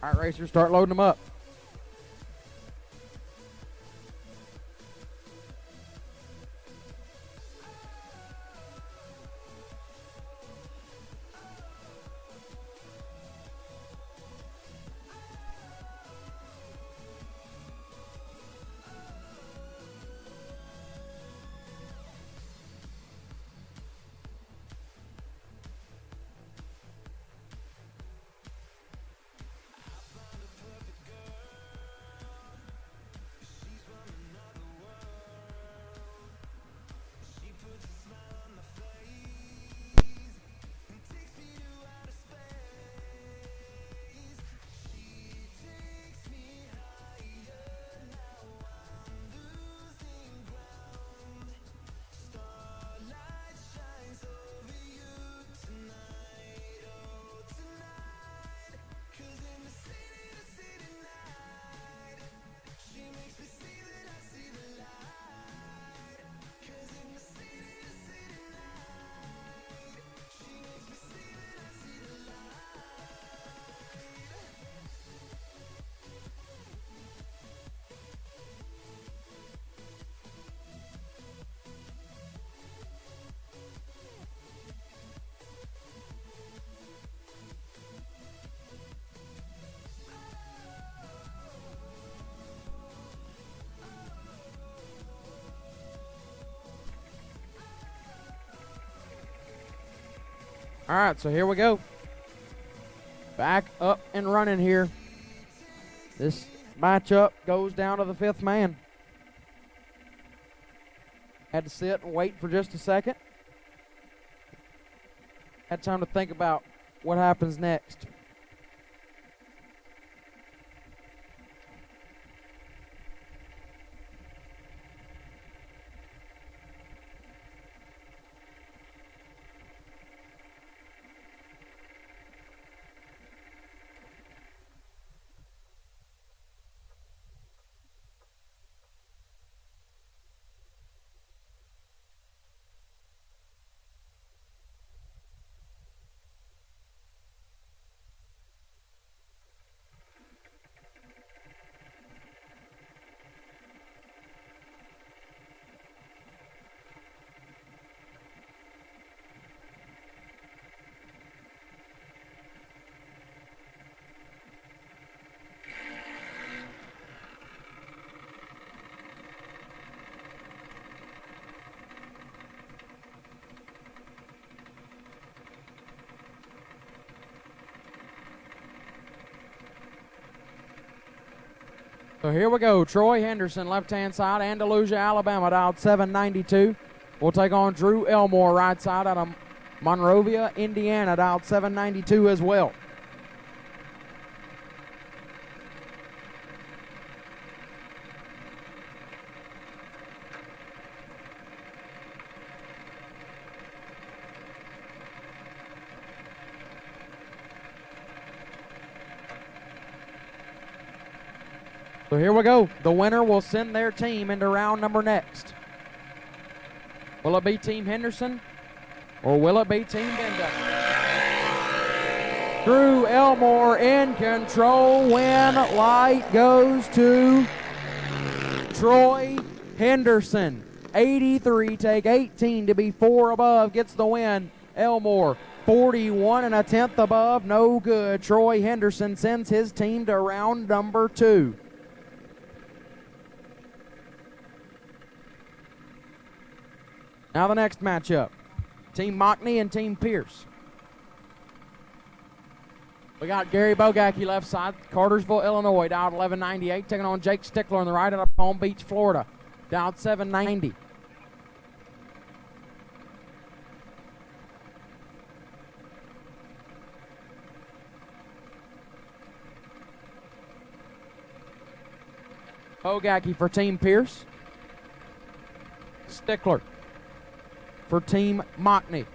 All right, racers, start loading them up. All right, so here we go. Back up and running here. This matchup goes down to the fifth man. Had to sit and wait for just a second. Had time to think about what happens next. So here we go. Troy Henderson, left-hand side, Andalusia, Alabama, dialed 792. We'll take on Drew Elmore, right side, out of Monrovia, Indiana, dialed 792 as well. So here we go. The winner will send their team into round number next. Will it be Team Henderson or will it be Team Benda? Drew Elmore in control. Win light goes to Troy Henderson. 83, take 18 to be 4 above, gets the win. Elmore, 41 and a tenth above, no good. Troy Henderson sends his team to round number 2. Now the next matchup, Team Mockney and Team Pierce. We got Gary Bogacki left side, Cartersville, Illinois, dialed 1198, taking on Jake Stickler on the right out of Palm Beach, Florida, dialed 790. Bogacki for Team Pierce. Stickler for Team Mockney.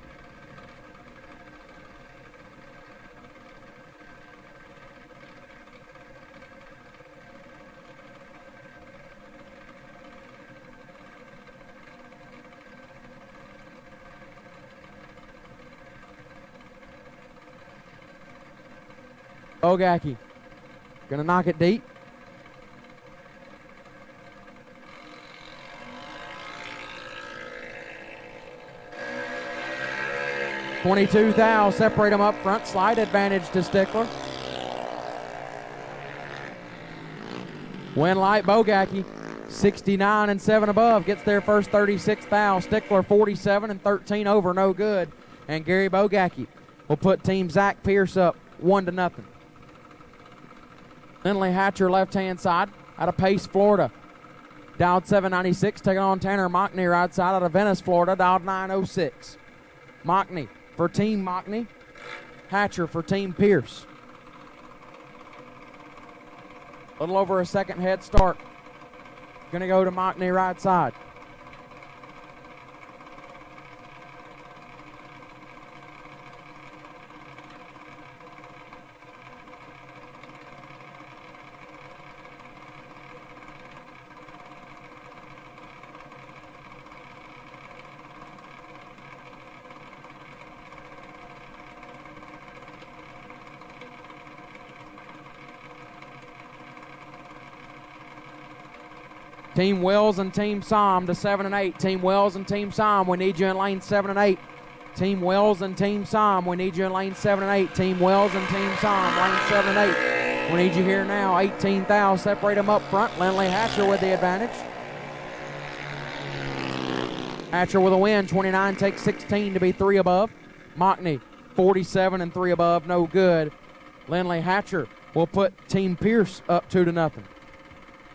Bogacki gonna knock it deep. .22 thou, separate them up front, slight advantage to Stickler. Win light Bogacki, 69 and 7 above, gets their first 36 thou. Stickler 47 and 13 over, no good. And Gary Bogacki will put Team Zach Pierce up 1-0. Lindley Hatcher left-hand side out of Pace, Florida. Dialed 796, taking on Tanner Mockney right side out of Venice, Florida, dialed 906. Mockney for Team Mockney. Hatcher for Team Pierce. A little over a second head start. Gonna go to Mockney right side. Team Wells and Team Som to 7 and 8. Team Wells and Team Som, we need you in lane 7 and 8. Team Wells and Team Som, we need you in lane 7 and 8. Team Wells and Team Som, lane 7 and 8. We need you here now. 18 thou, separate them up front. Lindley Hatcher with the advantage. Hatcher with a win, 29 takes 16 to be 3 above. Mockney, 47 and 3 above, no good. Lindley Hatcher will put Team Pierce up 2-0.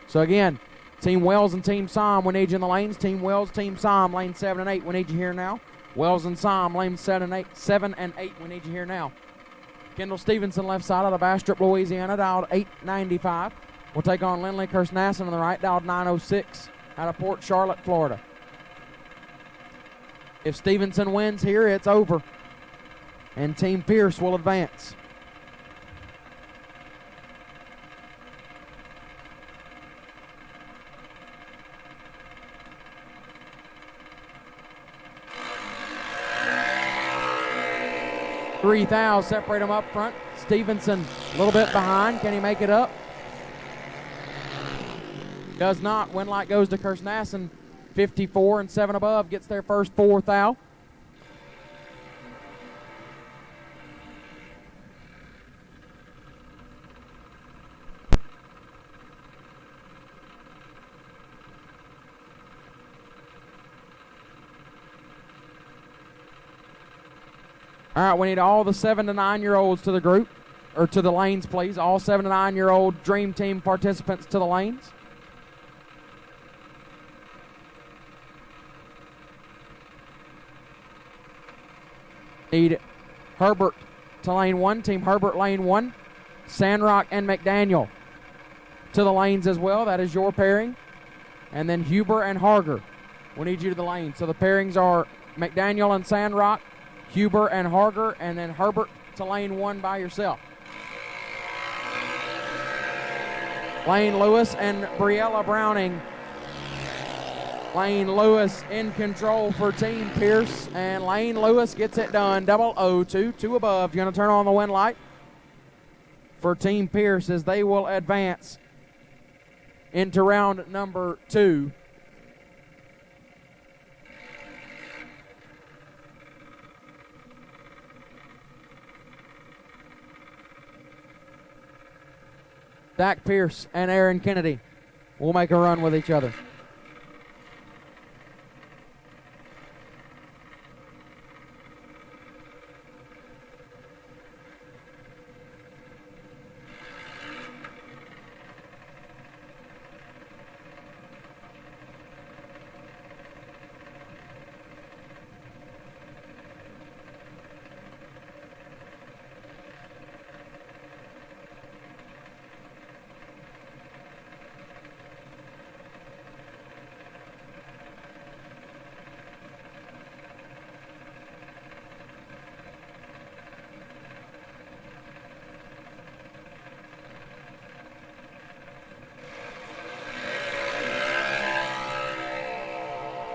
So again, Team Wells and Team Som, we need you in the lanes. Team Wells, Team Som, lane 7 and 8, we need you here now. Wells and Som, lane 7 and 8, we need you here now. Kendall Stevenson left side out of Bastrop, Louisiana, dialed 895. We'll take on Lindley Kersnassen on the right, dialed 906, out of Port Charlotte, Florida. If Stevenson wins here, it's over, and Team Pierce will advance. Three thou, separate them up front. Stevenson a little bit behind. Can he make it up? Does not. Win light goes to Kersnassen. 54 and 7 above. Gets their first 4 thou. All right, we need all the 7 to 9-year-olds to the group, or to the lanes, please. All 7 to 9-year-old Dream Team participants to the lanes. Need Herbert to lane 1, Team Herbert lane 1. Sandrock and McDaniel to the lanes as well. That is your pairing. And then Huber and Harger. We need you to the lane. So the pairings are McDaniel and Sandrock, Huber and Harger, and then Herbert to lane 1 by yourself. Lane Lewis and Briella Browning. Lane Lewis in control for Team Pierce, and Lane Lewis gets it done. 002, 2 above. Going to turn on the win light for Team Pierce as they will advance into round number 2. Zach Pierce and Aaron Kennedy will make a run with each other.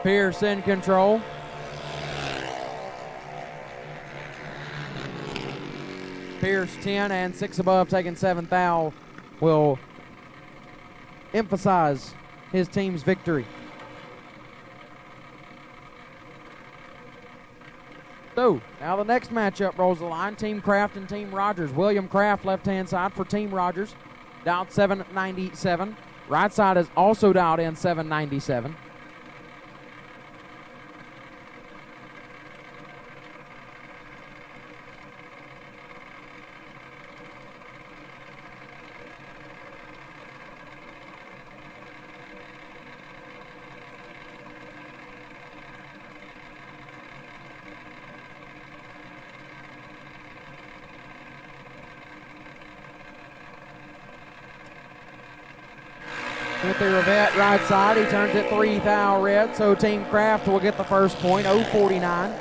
Pierce in control. Pierce 10 and 6 above, taking 7th thou, will emphasize his team's victory. So, now the next matchup rolls the line. Team Kraft and Team Rogers. William Kraft, left-hand side for Team Rogers, dialed 797. Right side is also dialed in 797. With the Revette right side, he turns it 3 thou red, so Team Kraft will get the first point, 049.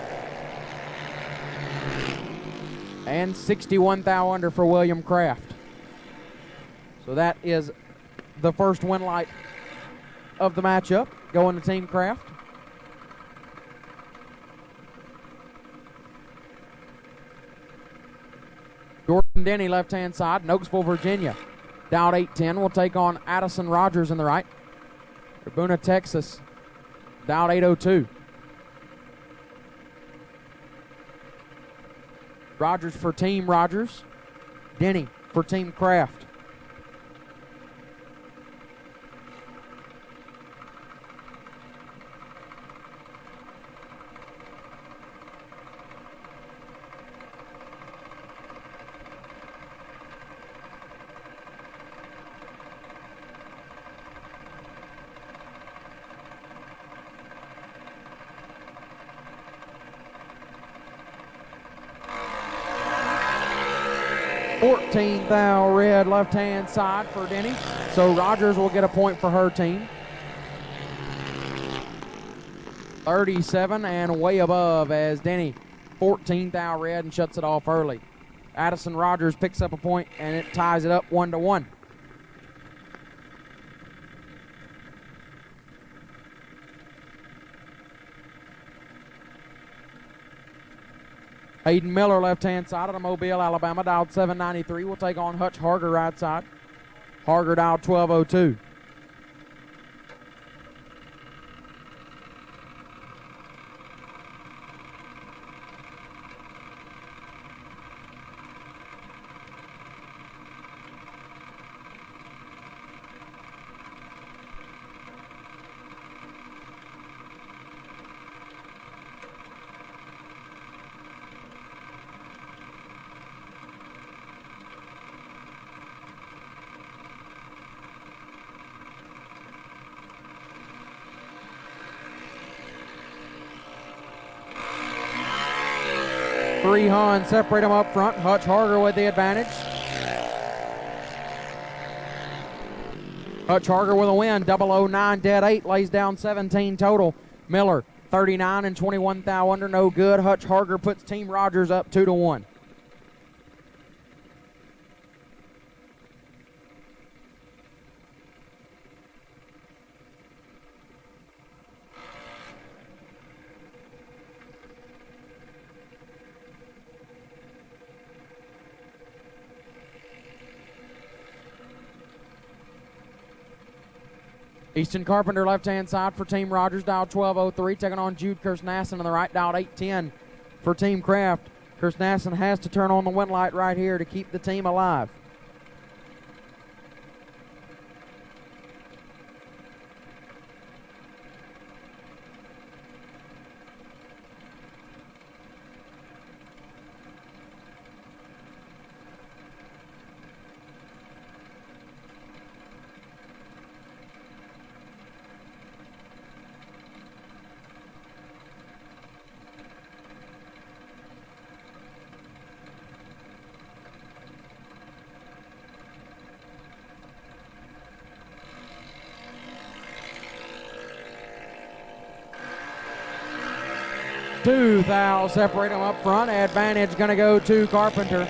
And 61 thou under for William Kraft. So that is the first win light of the matchup, going to Team Kraft. Jordan Denny, left-hand side, Oaksville, Virginia. Dialed 810 will take on Addison Rogers in the right. Rabuna, Texas, dialed 802. Rogers for Team Rogers. Denny for Team Kraft. Thou red, left-hand side for Denny. So Rogers will get a point for her team. 37 and way above as Denny 14 thou red and shuts it off early. Addison Rogers picks up a point and it ties it up 1-1. Hayden Miller, left-hand side of Mobile, Alabama, dialed 793. Will take on Hutch Harger, right side. Harger dialed 1202. Three Hun separate them up front. Hutch Harger with the advantage. Hutch Harger with a win. 009 dead 8 lays down 17 total. Miller 39 and 21 thou under, no good. Hutch Harger puts Team Rogers up 2-1. Easton Carpenter left-hand side for Team Rogers, dialed 1203, taking on Jude Kersnassen on the right, dialed 810 for Team Kraft. Kersnassen has to turn on the wind light right here to keep the team alive. Two fouls separate them up front. Advantage going to go to Carpenter.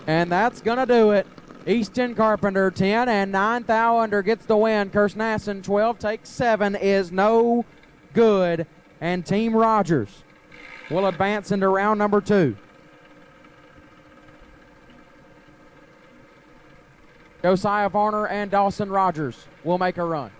And that's going to do it. Easton Carpenter 10 and 9 thou under gets the win. Kersnassen 12 takes 7 is no good. And Team Rogers will advance into round number 2. Josiah Varner and Dawson Rogers will make a run.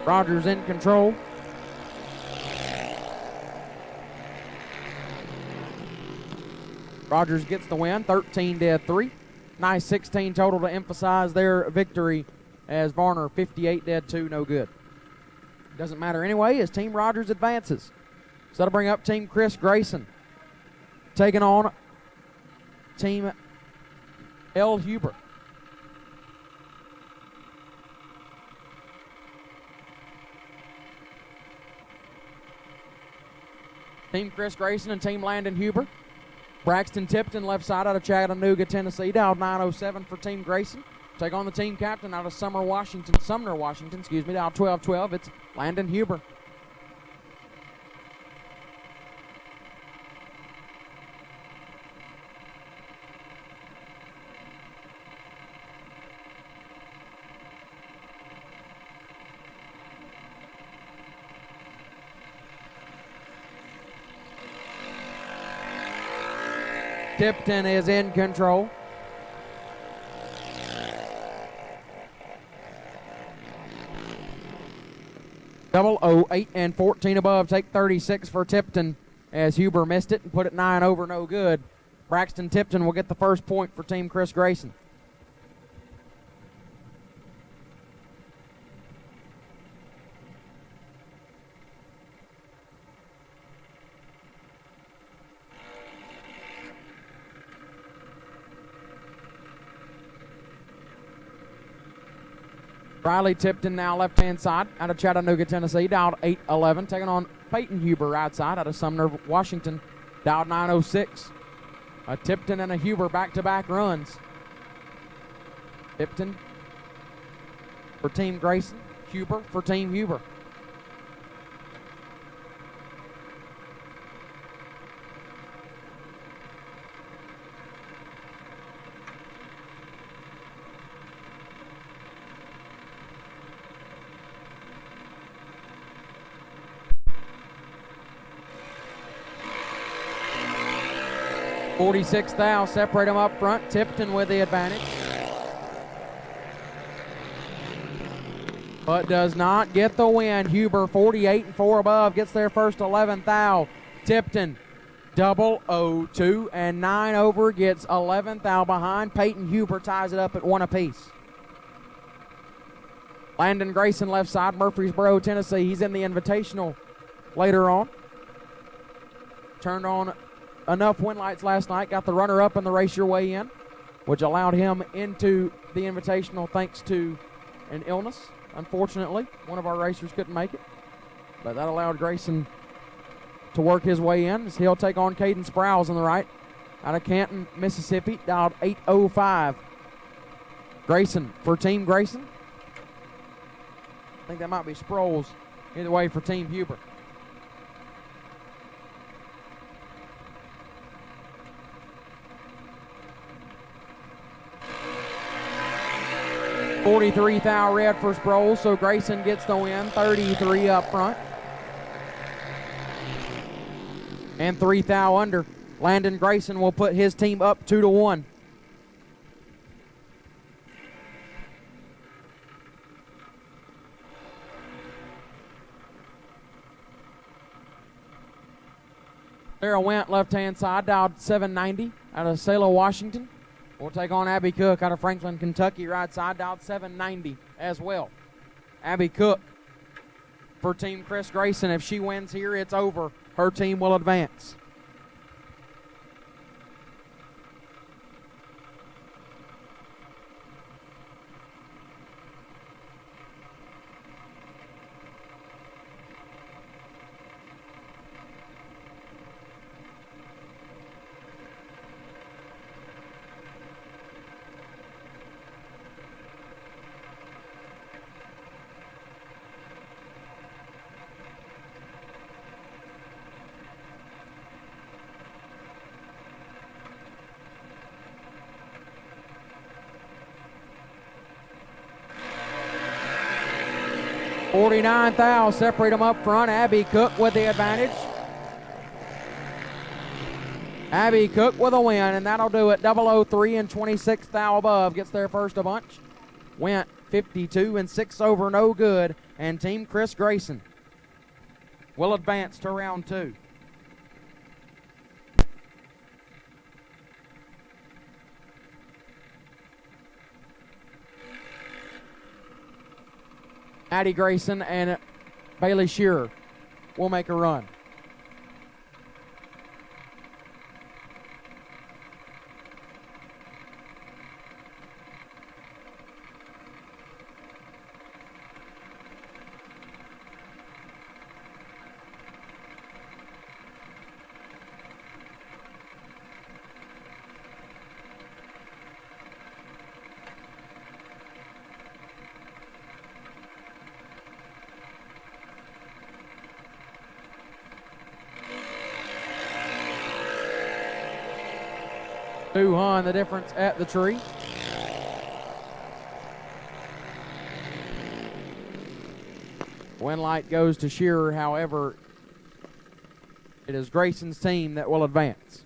Rogers in control. Rogers gets the win, 13-3. Nice 16 total to emphasize their victory as Varner 58-2, no good. Doesn't matter anyway as Team Rogers advances. So that'll bring up Team Chris Grayson taking on Team L. Huber. Team Chris Grayson and Team Landon Huber. Braxton Tipton, left side out of Chattanooga, Tennessee, dialed 907 for Team Grayson. Take on the team captain out of Sumner, Washington, dialed 1212. It's Landon Huber. Tipton is in control. Double 08 and 14 above. Take 36 for Tipton as Huber missed it and put it 9 over, no good. Braxton Tipton will get the first point for Team Chris Grayson. Riley Tipton now left-hand side out of Chattanooga, Tennessee, dialed 811. Taking on Peyton Huber right side out of Sumner, Washington, dialed 906. A Tipton and a Huber back-to-back runs. Tipton for Team Grayson, Huber for Team Huber. .46 thou, separate them up front. Tipton with the advantage. But does not get the win. Huber 48 and 4 above gets their first 11 thou. Tipton double 02 and 9 over gets 11 thou behind. Peyton Huber ties it up at 1 apiece. Landon Grayson left side, Murfreesboro, Tennessee. He's in the Invitational later on. Turned on enough wind lights last night, got the runner up in the race your way in, which allowed him into the Invitational thanks to an illness. Unfortunately, one of our racers couldn't make it, but that allowed Grayson to work his way in as he'll take on Caden Sprouse on the right out of Canton, Mississippi, dialed 805. Grayson for Team Grayson. I think that might be Sproles. Either way for Team Huber. .43 thou red for Sproles, so Grayson gets the win. 33 up front. And 3 thou under. Landon Grayson will put his team up 2-1. Sarah Went, left-hand side, dialed 790 out of Salo, Washington. We'll take on Abby Cook out of Franklin, Kentucky, right side, dialed 790 as well. Abby Cook for Team Chris Grayson. If she wins here, it's over. Her team will advance. .49 thou, separate them up front. Abby Cook with the advantage. Abby Cook with a win, and that'll do it. 003 and 26 thou above gets their first a bunch. Went 52 and 6 over, no good. And Team Chris Grayson will advance to round 2. Addie Grayson and Bailey Shearer will make a run. Hun, the difference at the tree. Win light goes to Shearer, however, it is Grayson's team that will advance.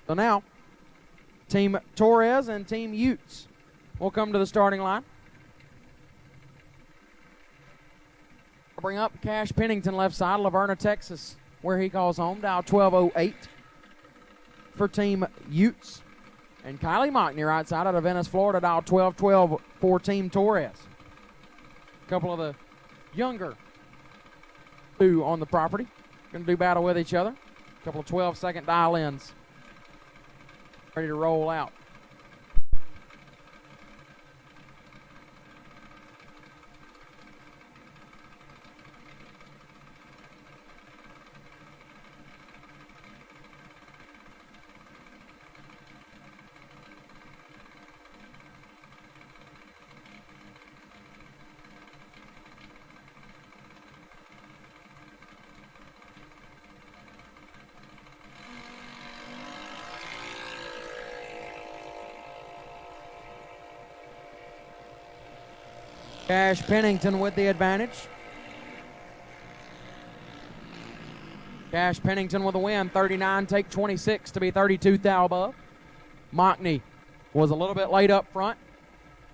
So now, Team Torres and Team Utes will come to the starting line. I'll bring up Cash Pennington, left side, Laverna, Texas, where he calls home, dial 1208 for Team Utes. And Kylie Mockney, right side, out of Venice, Florida, dial 1212 for Team Torres. A couple of the younger two on the property. Going to do battle with each other. A couple of 12-second dial-ins ready to roll out. Cash Pennington with the advantage. Cash Pennington with a win. 39, take 26 to be 32 thou above. Mockney was a little bit late up front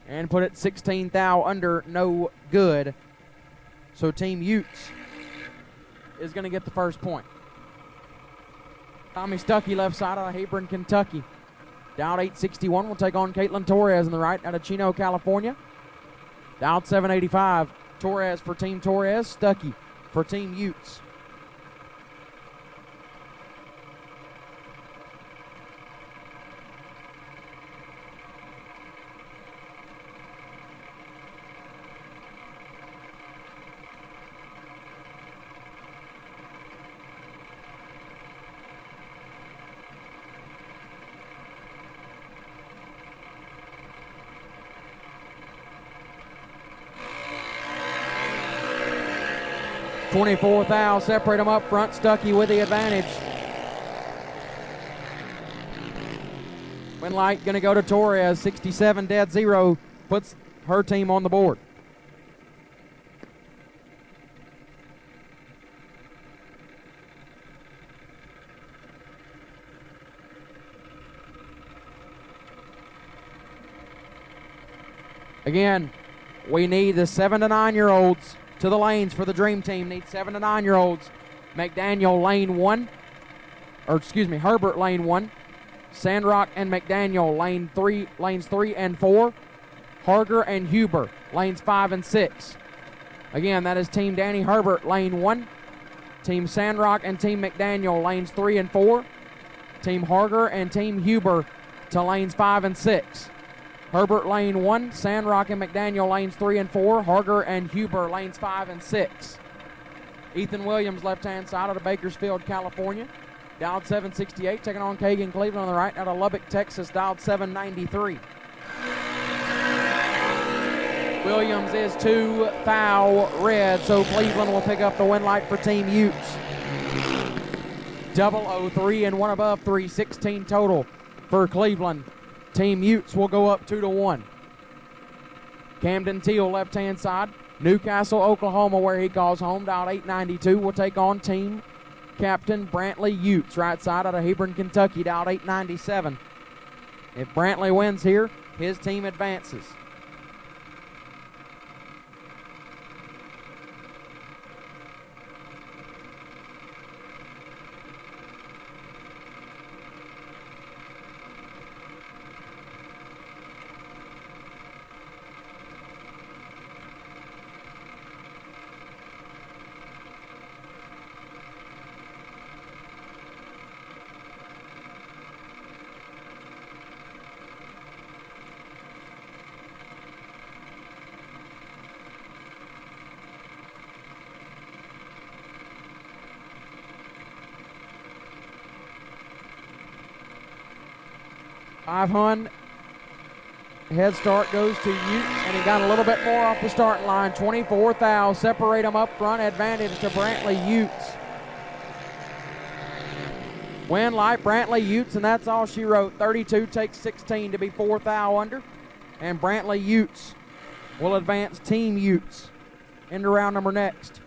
and put it 16 thou under, no good. So Team Utes is going to get the first point. Tommy Stuckey, left side out of Hebron, Kentucky. Down 861 will take on Caitlin Torres in the right out of Chino, California. Down 785, Torres for Team Torres, Stuckey for Team Utes. 24 thou, separate them up front. Stuckey with the advantage. Win light going to go to Torres. 67-0 puts her team on the board. Again, we need the 7 to 9-year-olds to the lanes for the Dream Team. Need 7 to 9-year-olds. McDaniel lane 1, or excuse me, Herbert lane 1. Sandrock and McDaniel lanes 3 and 4. Harger and Huber lanes 5 and 6. Again, that is Team Danny Herbert lane 1. Team Sandrock and Team McDaniel lanes 3 and 4. Team Harger and Team Huber to lanes 5 and 6. Herbert lane 1, Sandrock and McDaniel lanes 3 and 4, Harger and Huber lanes 5 and 6. Ethan Williams, left-hand side out of Bakersfield, California, dialed 768, taking on Kagan Cleveland on the right, out of Lubbock, Texas, dialed 793. Williams is 2 thou red, so Cleveland will pick up the win light for Team Utes. 003 and one above 316 total for Cleveland. Team Utes will go up 2-1. Camden Teal, left-hand side. Newcastle, Oklahoma, where he calls home, dialed 892, will take on Team Captain Brantley Utes, right side out of Hebron, Kentucky, dialed 897. If Brantley wins here, his team advances. $500 head start goes to Utes, and he got a little bit more off the starting line. 24 thou, separate them up front, advantage to Brantley Utes. Win light, Brantley Utes, and that's all she wrote. 32 takes 16 to be 4 thou under, and Brantley Utes will advance Team Utes into round number next.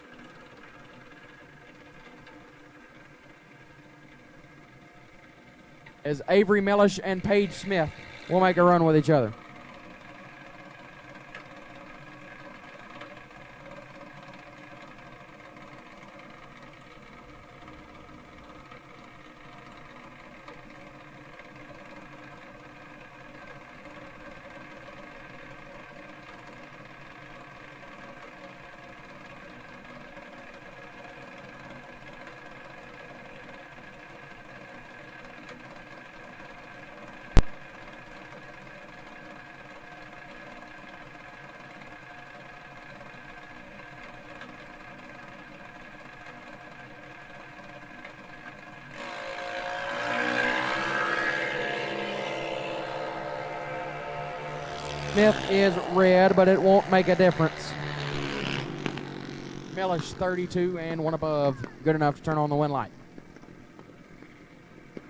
As Avery Millish and Paige Smith will make a run with each other. Smith is red, but it won't make a difference. Millish 32 and one above, good enough to turn on the win light.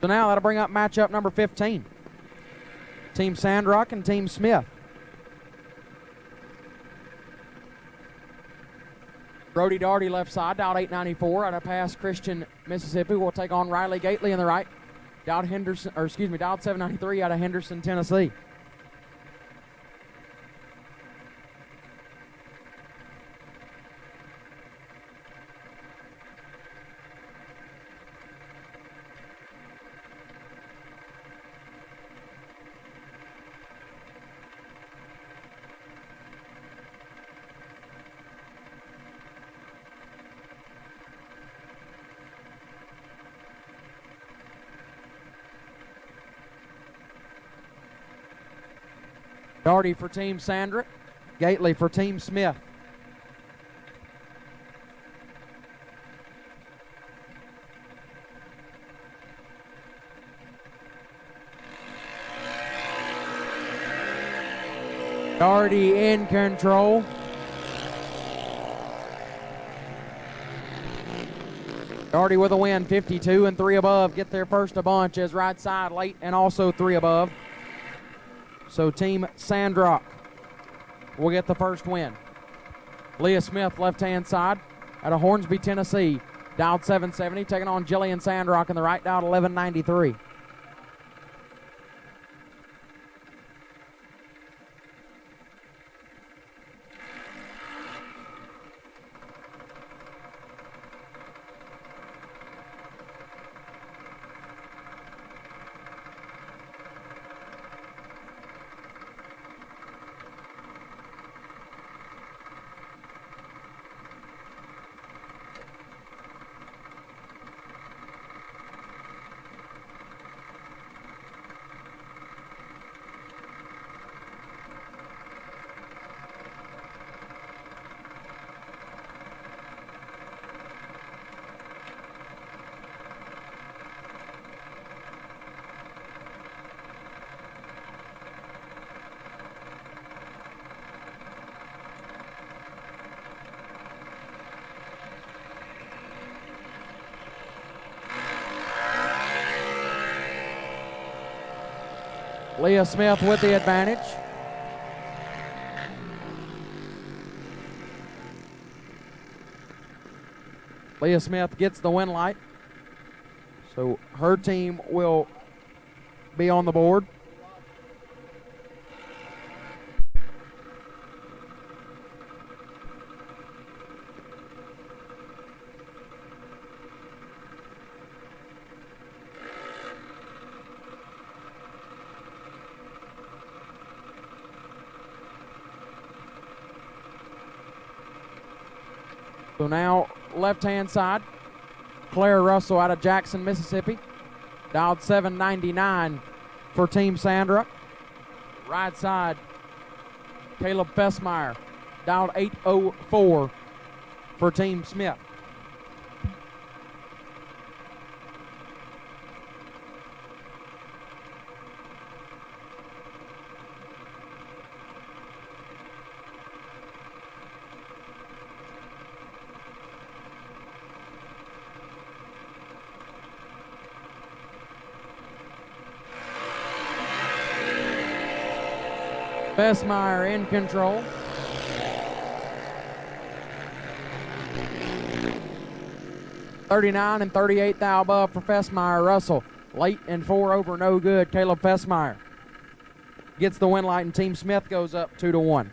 So now that'll bring up matchup number 15. Team Sandrock and Team Smith. Brody Darty left side, dialed 894 out of Pass Christian, Mississippi. Will take on Riley Gately in the right. Dialed 793 out of Henderson, Tennessee. Darty for Team Sandra, Gately for Team Smith. Darty in control. Darty with a win, 52 and 3 above. Get there first a bunch as right side late and also 3 above. So Team Sandrock will get the first win. Leah Smith, left-hand side, out of Hornsby, Tennessee. Dialed 770, taking on Jillian Sandrock in the right, dialed 1193. Leah Smith with the advantage. Leah Smith gets the win light. So her team will be on the board. So now left-hand side, Claire Russell out of Jackson, Mississippi. Dialed 799 for Team Sandrock. Right side, Caleb Fessmeyer. Dialed 804 for Team Smith. Fessmeyer in control. $39 and $38 thou above for Fessmeyer. Russell late and 4 over, no good. Caleb Fessmeyer gets the win light, and Team Smith goes up 2-1.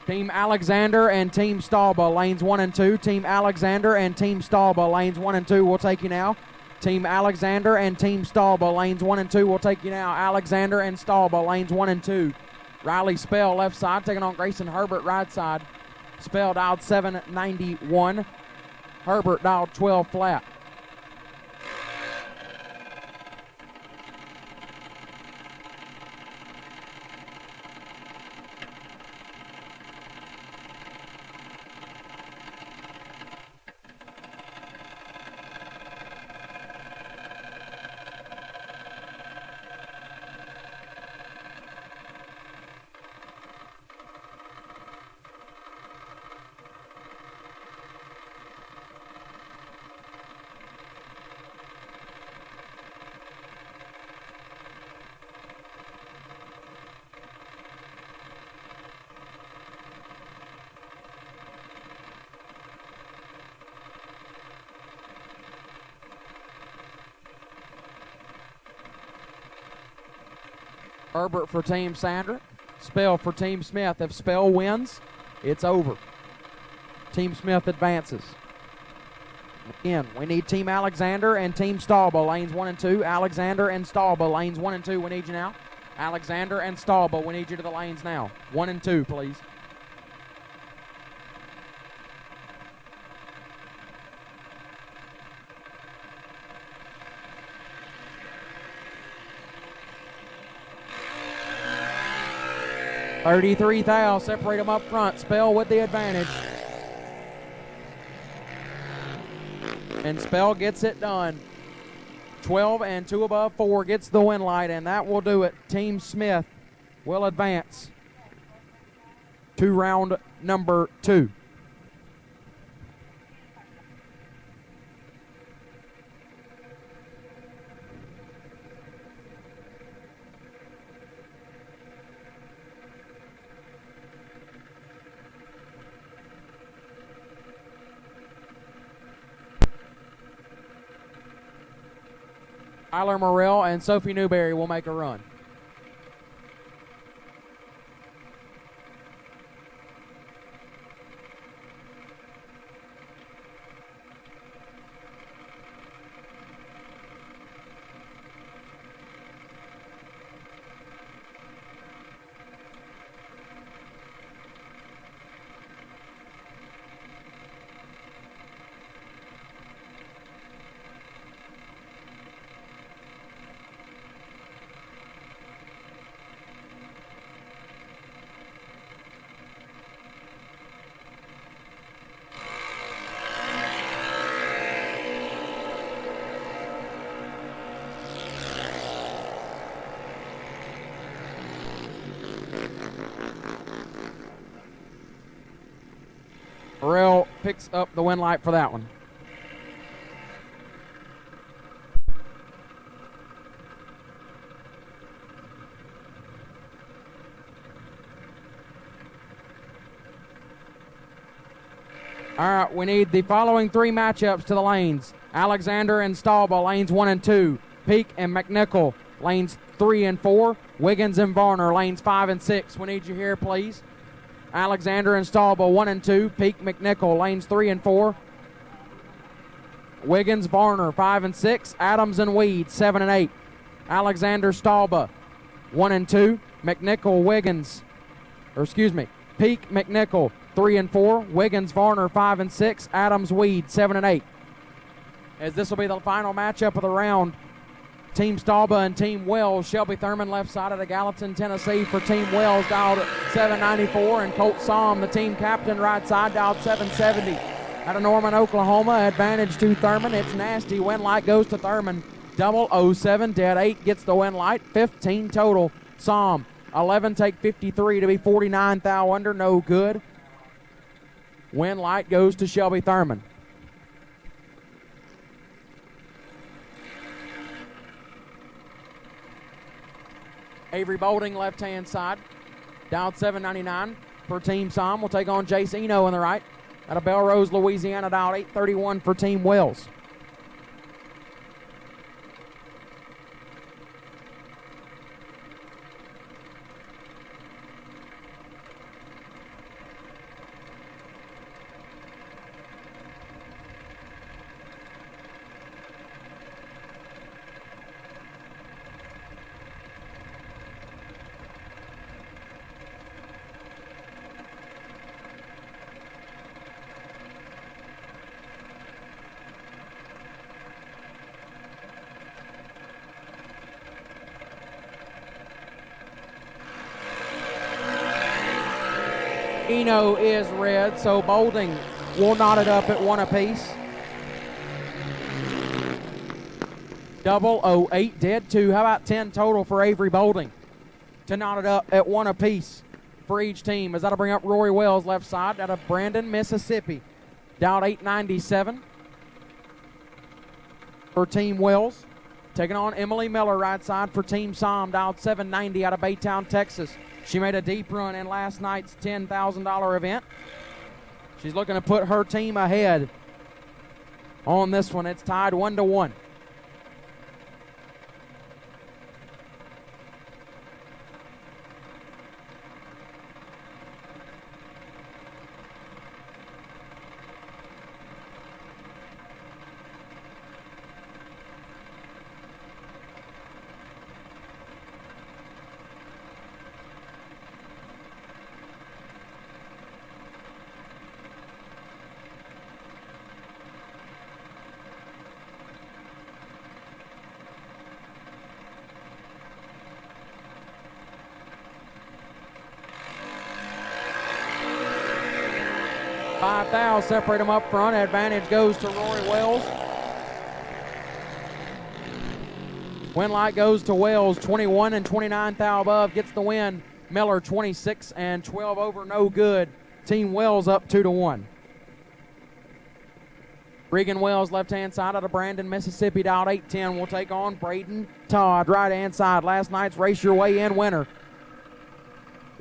Team Alexander and Team Stalba, lanes 1 and 2. Team Alexander and Team Stalba, lanes 1 and 2. We'll take you now. Team Alexander and Team Stalba, lanes 1 and 2. We'll take you now. Alexander and Stalba, lanes 1 and 2. Riley Spell, left side, taking on Grayson Herbert, right side. Spell dialed 791. Herbert dialed 12 flat. Herbert for Team Sandra. Spell for Team Smith. If Spell wins, it's over. Team Smith advances. Again, we need Team Alexander and Team Stalba, lanes 1 and 2. Alexander and Stalba, lanes 1 and 2. We need you now. Alexander and Stalba, we need you to the lanes now. 1 and 2, please. 33 thou, separate them up front. Spell with the advantage. And Spell gets it done. 12 and 2 above 4 gets the win light, and that will do it. Team Smith will advance to round number 2. Tyler Morrell and Sophie Newberry will make a run. Morrell picks up the win light for that one. All right, we need the following 3 matchups to the lanes. Alexander and Stalba, lanes 1 and 2. Peak and McNichol, lanes 3 and 4. Wiggins and Varner, lanes 5 and 6. We need you here, please. Alexander and Stalba, 1 and 2. Peak McNichol, lanes 3 and 4. Wiggins, Varner, 5 and 6. Adams and Weed, 7 and 8. Alexander, Stalba, 1 and 2. McNichol, Wiggins, Peak McNichol, 3 and 4. Wiggins, Varner, 5 and 6. Adams, Weed, 7 and 8. As this will be the final matchup of the round. Team Stalba and Team Wells. Shelby Thurman left side of the Gallatin, Tennessee for Team Wells, dialed at 794. And Colt Somm, the team captain, right side, dialed 770. Out of Norman, Oklahoma, advantage to Thurman. It's nasty. Win light goes to Thurman. 007, dead 8 gets the win light. 15 total. Somm, 11 take 53 to be 49 thou under. No good. Win light goes to Shelby Thurman. Avery Bolding, left-hand side. Down 799 for Team Somm. Will take on Jace Eno on the right. Out of Belrose, Louisiana, down 831 for Team Wells. Eno is red, so Bolding will knot it up at 1 apiece. 008, dead 2. How about 10 total for Avery Bolding to knot it up at 1 apiece for each team? As that'll bring up Rory Wells, left side, out of Brandon, Mississippi. Down 897 for Team Wells. Taking on Emily Miller, right side for Team Somm, dialed 790 out of Baytown, Texas. She made a deep run in last night's $10,000 event. She's looking to put her team ahead on this one. It's tied 1-1. 5 thou separate them up front. Advantage goes to Rory Wells. Win light goes to Wells. 21 and 29 thou above gets the win. Miller 26 and 12 over, no good. Team Wells up 2-1. Regan Wells, left-hand side out of Brandon, Mississippi, dialed 8-10, will take on Braden Todd, right-hand side. Last night's Race Your Way In winner.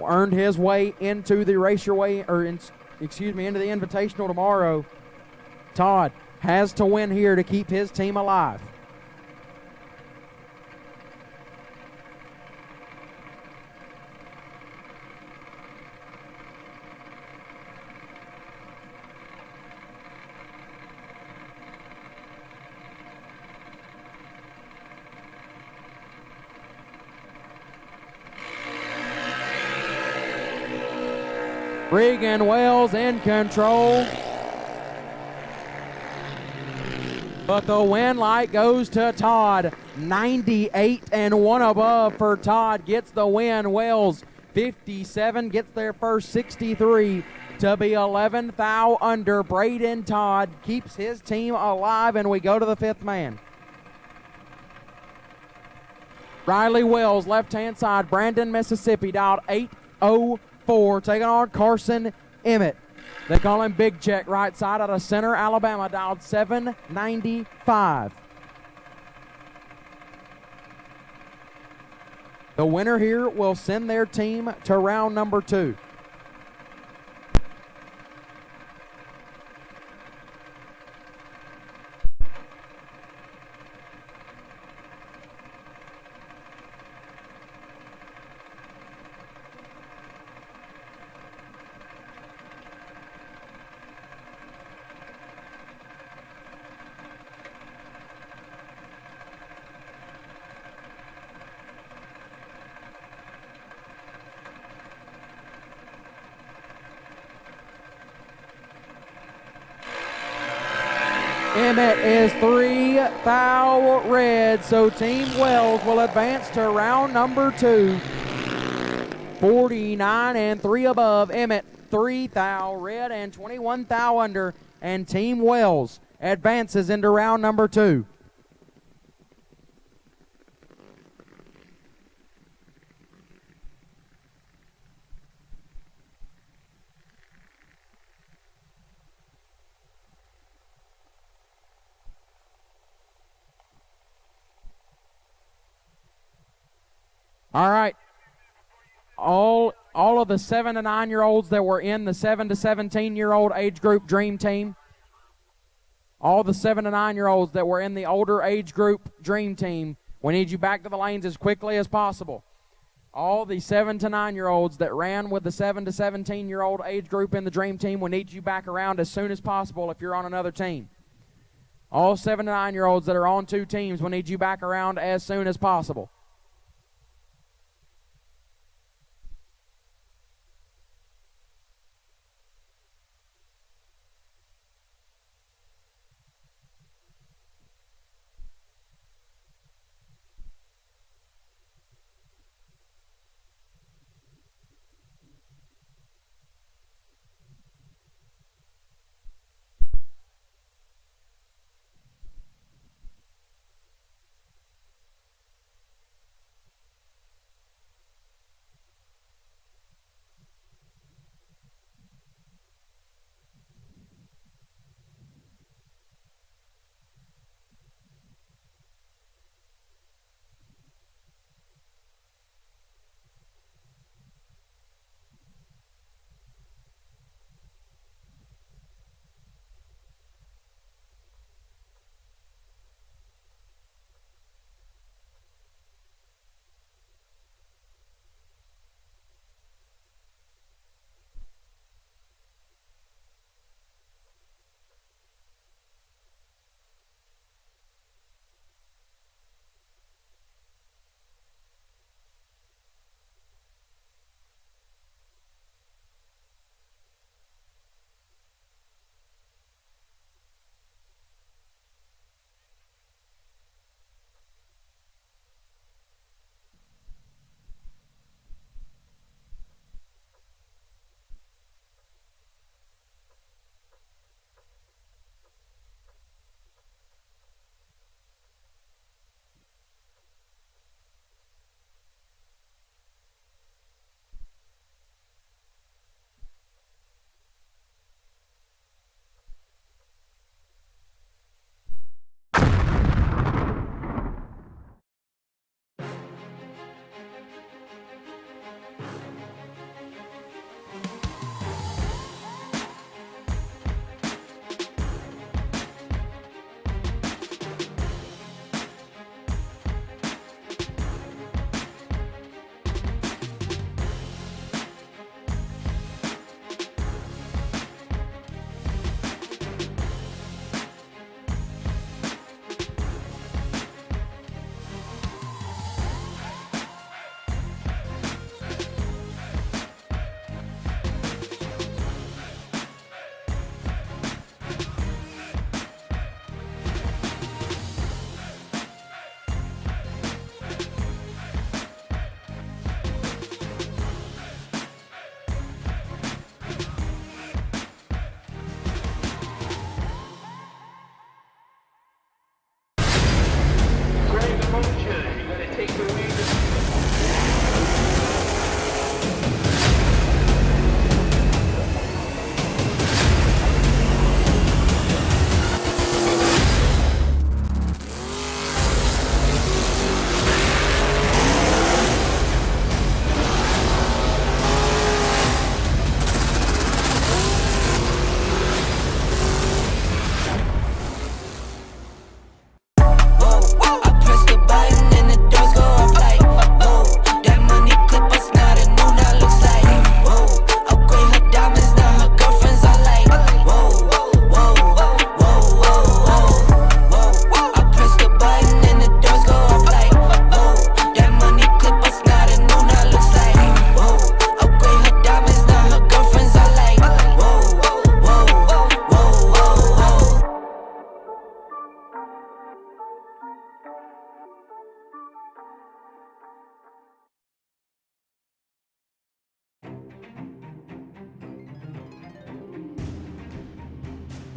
Earned his way into the Race Your Way, into the Invitational tomorrow. Todd has to win here to keep his team alive. Regan Wells in control. But the win light goes to Todd. 98 and 1 above for Todd. Gets the win. Wells 57 gets their first 63 to be 11 thou under. Braden Todd keeps his team alive, and we go to the fifth man. Riley Wells, left-hand side, Brandon, Mississippi, dialed 804, taking on Carson Emmett. They call him Big Check, right side out of Center, Alabama, dialed 795. The winner here will send their team to round number 2. Emmett is 3 thou red, so Team Wells will advance to round number 2. 49 and 3 above. Emmett 3 thou red and 21 thou under, and Team Wells advances into round number 2. All right, all of the 7 to 9-year-olds that were in the 7 to 17-year-old age group Dream Team, all the 7 to 9-year-olds that were in the older age group Dream Team, we need you back to the lanes as quickly as possible. All the 7 to 9-year-olds that ran with the 7 to 17-year-old age group in the Dream Team, we need you back around as soon as possible if you're on another team. All 7 to 9-year-olds that are on 2 teams, we need you back around as soon as possible.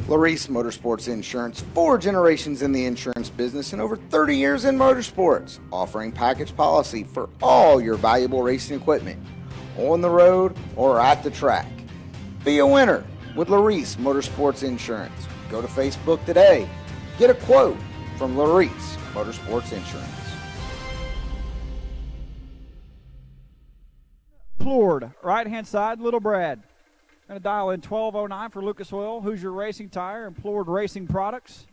Larice Motorsports Insurance, 4 generations in the insurance business and over 30 years in motorsports, offering package policy for all your valuable racing equipment, on the road or at the track. Be a winner with Larice Motorsports Insurance. Go to Facebook today. Get a quote from Larice Motorsports Insurance. Plord, right-hand side, Little Brad. Going to dial in 1209 for Lucas Oil, Hoosier Racing Tire, and Plord Racing Products.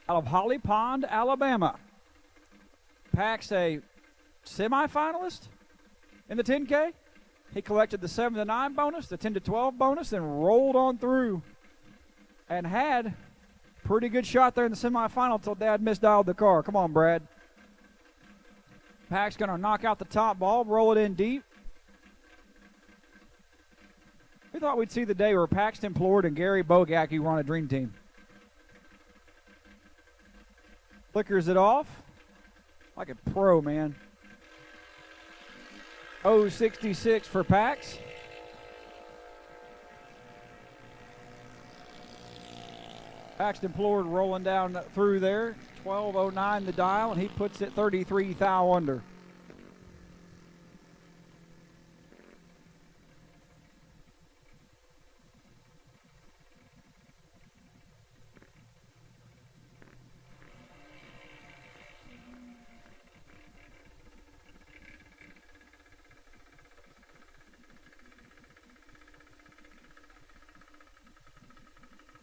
Out of Holly Pond, Alabama. Pack's a semifinalist in the 10K. He collected the 7-9 bonus, the 10-12 bonus, then rolled on through and had pretty good shot there in the semifinal until Dad misdialed the car. Come on, Brad. Pack's going to knock out the top ball, roll it in deep. We thought we'd see the day where Paxton Plord and Gary Bogacki were on a dream team. Flickers it off like a pro, man. 0.66 for Pax. Paxton Plord rolling down through there. 12.09 the dial, and he puts it 33 thou under.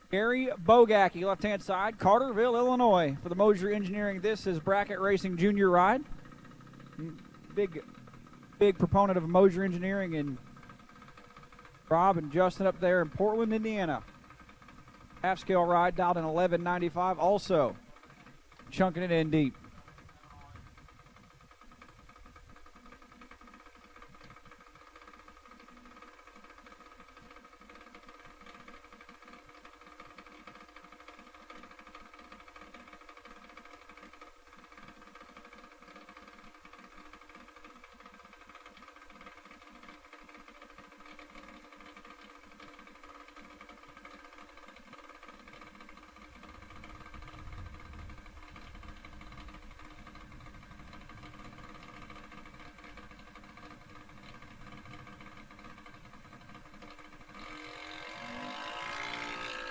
Gary Bogacki, left-hand side, Carterville, Illinois. For the Mosier Engineering, this is Bracket Racing Junior Ride. Big proponent of Mosier Engineering, and Rob and Justin up there in Portland, Indiana. Half-scale ride, dialed in 1195, also chunking it in deep.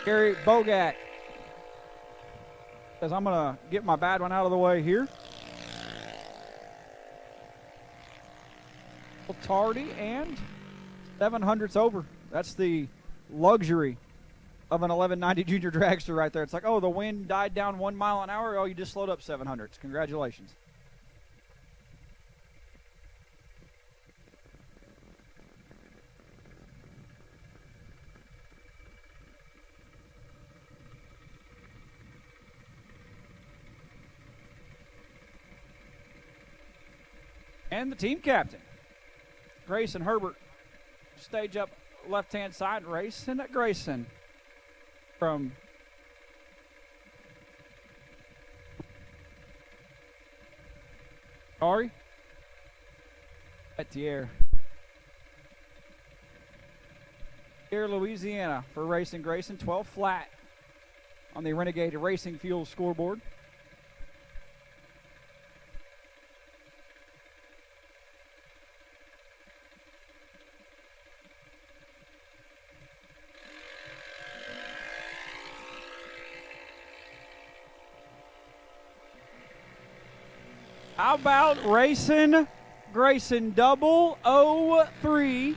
Gary Bogak says, I'm going to get my bad one out of the way here. Tardy and 700's over. That's the luxury of an 1190 Junior Dragster right there. It's like, oh, the wind died down 1 mile an hour. Oh, you just slowed up 700s. Congratulations. And the team captain, Grayson Herbert, stage up left-hand side race, and Grayson from Ari Etier. Here, Louisiana for racing Grayson, 12 flat on the Renegade Racing Fuel scoreboard. How about racing Grayson, 003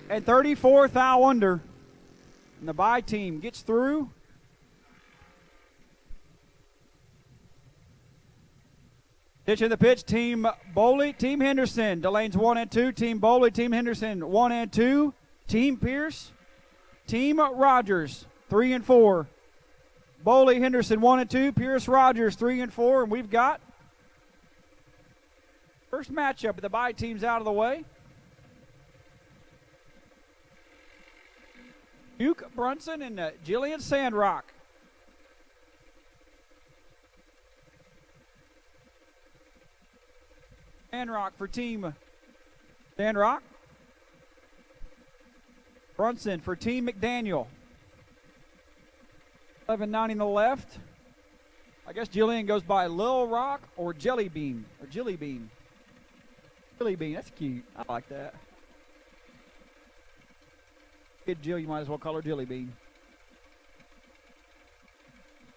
and 34 thou under. And the bye team gets through. Ditching the pitch, Team Bolle, Team Henderson. Delane's 1 and 2. Team Bolle, Team Henderson, 1 and 2. Team Pierce, Team Rogers, 3 and 4. Bolle, Henderson, 1 and 2. Pierce, Rogers, 3 and 4. And we've got first matchup, the bye team's out of the way. Duke Brunson and Jillian Sandrock. Sandrock for Team Sandrock. Brunson for Team McDaniel. 11.90 on the left. I guess Jillian goes by Lil Rock or Jelly Bean. Or Jilly Bean. Jilly Bean, that's cute. I like that. Kid Jill, you might as well call her Jilly Bean.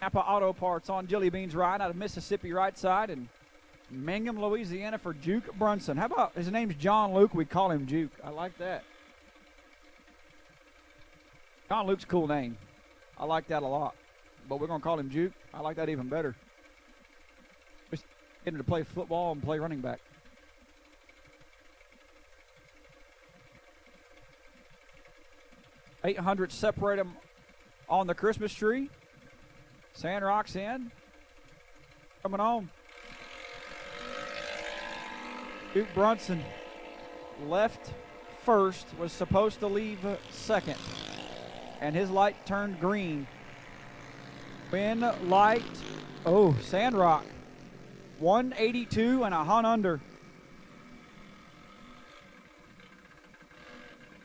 Napa Auto Parts on Jilly Bean's right out of Mississippi right side. And Mangum, Louisiana for Juke Brunson. How about, his name's John Luke, we call him Juke. I like that. John Luke's a cool name. I like that a lot. But we're going to call him Juke. I like that even better. Just get him to play football and play running back. $800 separate them on the Christmas tree. Sandrock's in. Coming on. Duke Brunson left first, was supposed to leave second. And his light turned green. Win light. Oh, Sandrock. 182 and a hunt under.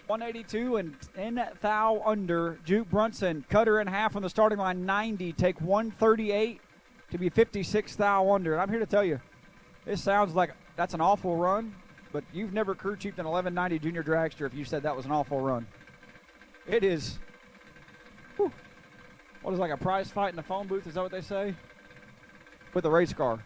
182 and 10 thou under. Juke Brunson, cutter in half on the starting line, 90. Take 138 to be 56 thou under. And I'm here to tell you, this sounds like that's an awful run, but you've never crew chiefed an 1190 junior dragster if you said that was an awful run. It is. Whew, what is like a prize fight in the phone booth? Is that what they say? With a race car.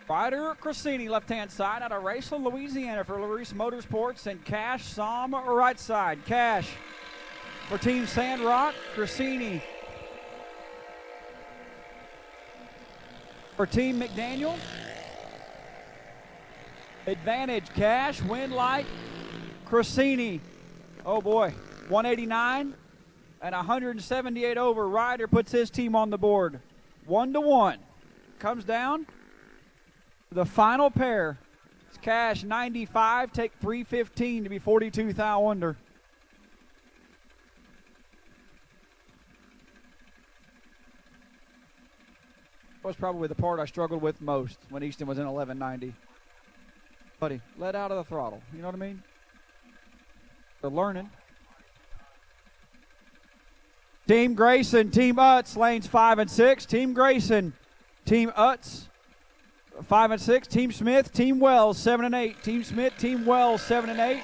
Ryder Cressini, left-hand side, out of Raceland, Louisiana for Larice Motorsports, and Cash Som, right side. Cash for Team Sandrock, Cressini for Team McDaniel. Advantage, Cash, win light, Cressini. Oh boy, 189 and 178 over. Ryder puts his team on the board. 1-1. Comes down. The final pair is Cash 95, take 315 to be 42 thou under. That was probably the part I struggled with most when Easton was in 1190. Buddy, let out of the throttle. You know what I mean? They're learning. Team Grayson, Team Utes, lanes 5 and 6. Team Grayson, Team Utes, 5 and 6. Team Smith, Team Wells, 7 and 8. Team Smith, Team Wells, 7 and 8.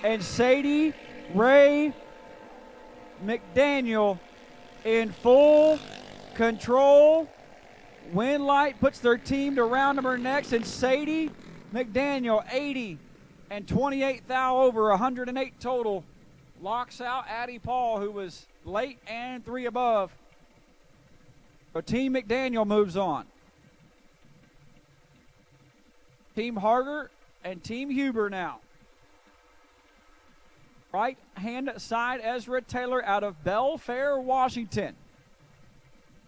And Sadie Ray McDaniel in full control. Win light puts their team to round number next. And Sadie McDaniel, 80 and 28 thou over, 108 total. Locks out Addie Paul, who was late and 3 above. So Team McDaniel moves on. Team Harger and Team Huber now. Right hand side, Ezra Taylor out of Belfair, Washington.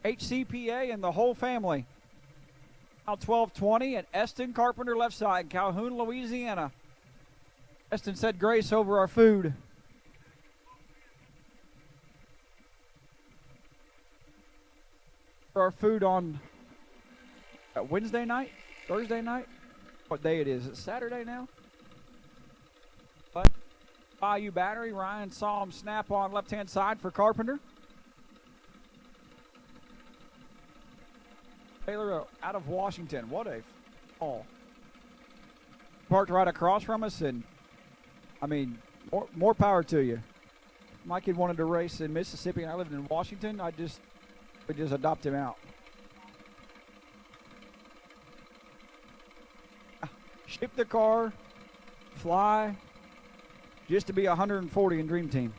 HCPA and the whole family. Now 12-20, and Eston Carpenter left side, Calhoun, Louisiana. Eston said grace over our food. For our food on Wednesday night, Thursday night. What day it is? It's Saturday now? But Bayou Battery, Ryan saw him snap on left-hand side for Carpenter. Taylor out of Washington. What a fall. Parked right across from us, and I mean, more power to you. My kid wanted to race in Mississippi, and I lived in Washington. We just adopt him out. Ship the car, fly, just to be 140 in Dream Team.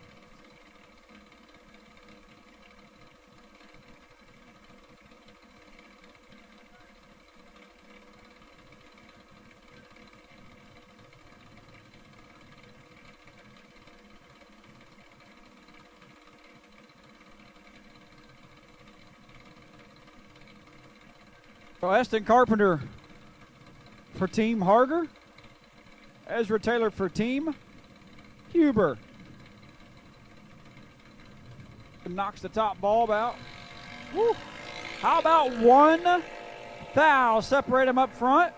So Eston Carpenter for Team Harger. Ezra Taylor for Team Huber. Knocks the top ball out. Woo. How about one foul? Separate them up front.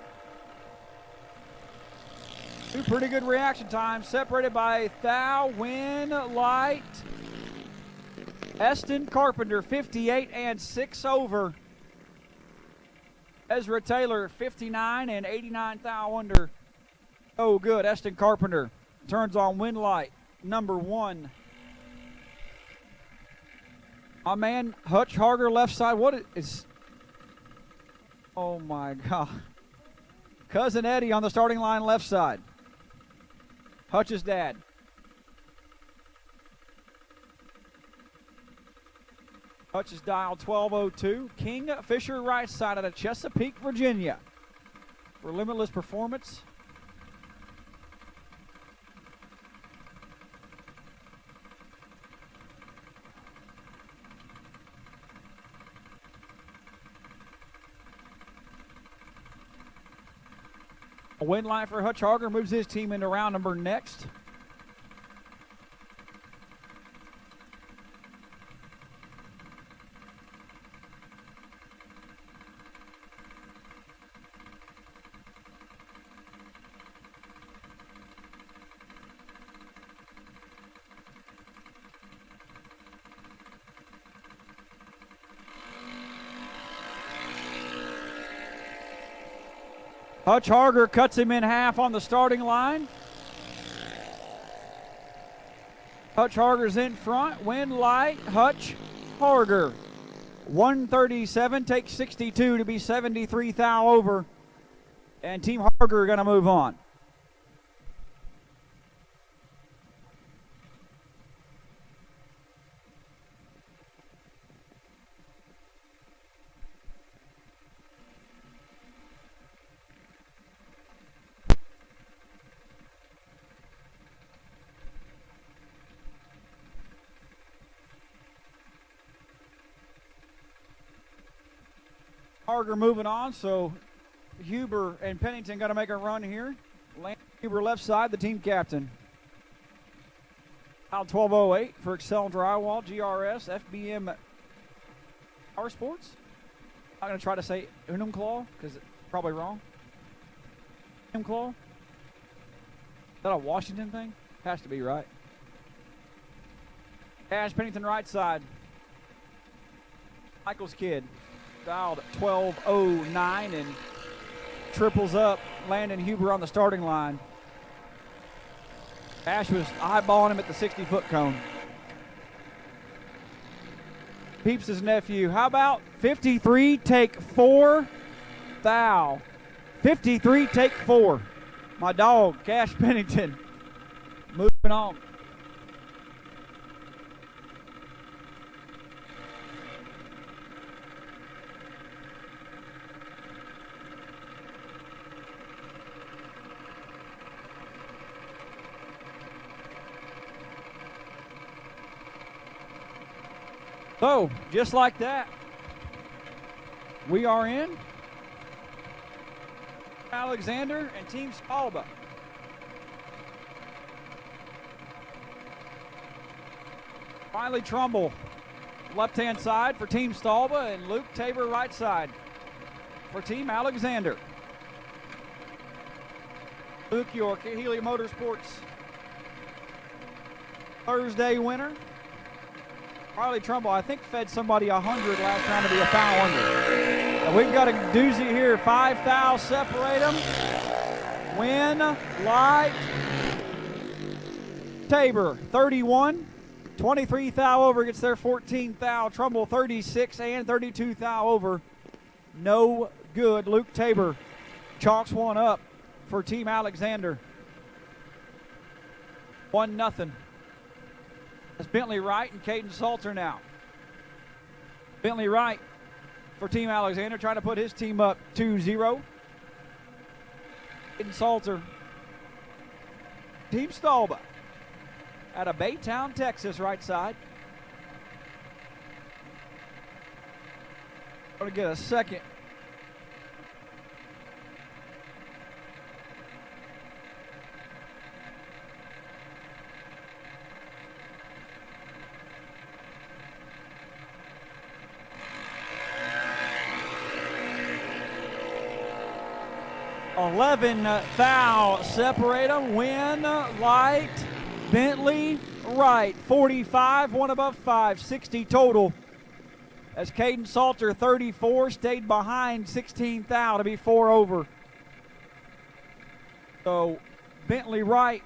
Two pretty good reaction times. Separated by foul, win, light. Eston Carpenter, 58 and 6 over. Ezra Taylor, 59 and 89 thou under. Oh, good. Eston Carpenter turns on win light, number 1. My man, Hutch Harger, left side. What is... Oh, my God. Cousin Eddie on the starting line, left side. Hutch's dad. Hutch is dial 1202. King Fisher, right side out of Chesapeake, Virginia. For Limitless Performance. A win line for Hutch Harger moves his team into round number next. Hutch Harger cuts him in half on the starting line. Hutch Harger's in front. Win light. Hutch Harger. 137 takes 62 to be 73 thou over. And Team Harger are going to move on. Harger moving on, so Huber and Pennington got to make a run here. Lance Huber left side, the team captain. Out 1208 for Excel Drywall, GRS, FBM Power Sports. I'm going to try to say Unum Claw because it's probably wrong. Unum Claw? Is that a Washington thing? Has to be, right? Ash Pennington right side. Michael's kid. Dialed 1209 and triples up. Landon Huber on the starting line. Ash was eyeballing him at the 60-foot cone. Peeps his nephew. How about 53, take 4, thou. 53, take 4. My dog, Cash Pennington. Moving on. So, just like that, we are in. Alexander and Team Stalba. Riley Trumbull, left-hand side for Team Stalba, and Luke Tabor, right side for Team Alexander. Luke York, Healy Motorsports Thursday winner. Riley Trumbull, I think, fed somebody 100 last round to be a foul under. And we've got a doozy here. 5 thou, separate them. Win, light. Tabor, 31. 23 thou over, gets their 14 thou. Trumbull, 36 and 32 thou over. No good. Luke Tabor chalks one up for Team Alexander. 1-0. It's Bentley Wright and Caden Salter now. Bentley Wright for Team Alexander, trying to put his team up 2-0. Caden Salter. Team Stalba out of Baytown, Texas, right side. Going to get a second. 11 thou separate them. Win, Light, Bentley, Wright. 45, one above 5, 60 total. As Caden Salter, 34, stayed behind 16 thou to be 4 over. So Bentley Wright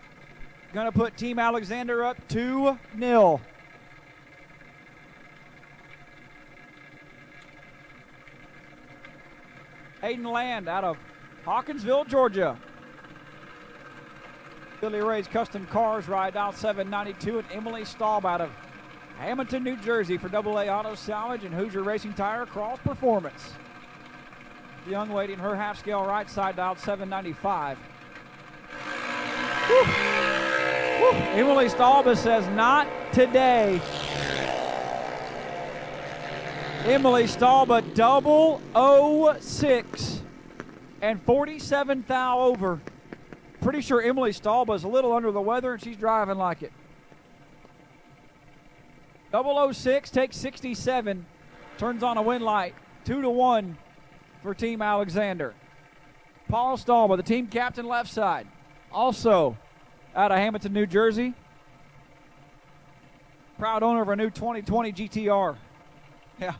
going to put Team Alexander up 2-0. Hayden Land out of Hawkinsville, Georgia. Billy Ray's Custom Cars ride out 792, and Emily Stalba out of Hamilton, New Jersey for AA Auto Salvage and Hoosier Racing Tire Cross Performance. The young lady in her half scale right side dialed 795. Woo. Woo. Emily Stalba says, not today. Emily Stalba 006 and 47 thou over. Pretty sure Emily Stalba is a little under the weather and she's driving like it. 006 takes 67, turns on a win light. 2-1 for Team Alexander. Paul Stalba, the team captain left side, also out of Hamilton, New Jersey. Proud owner of a new 2020 GTR. Yeah.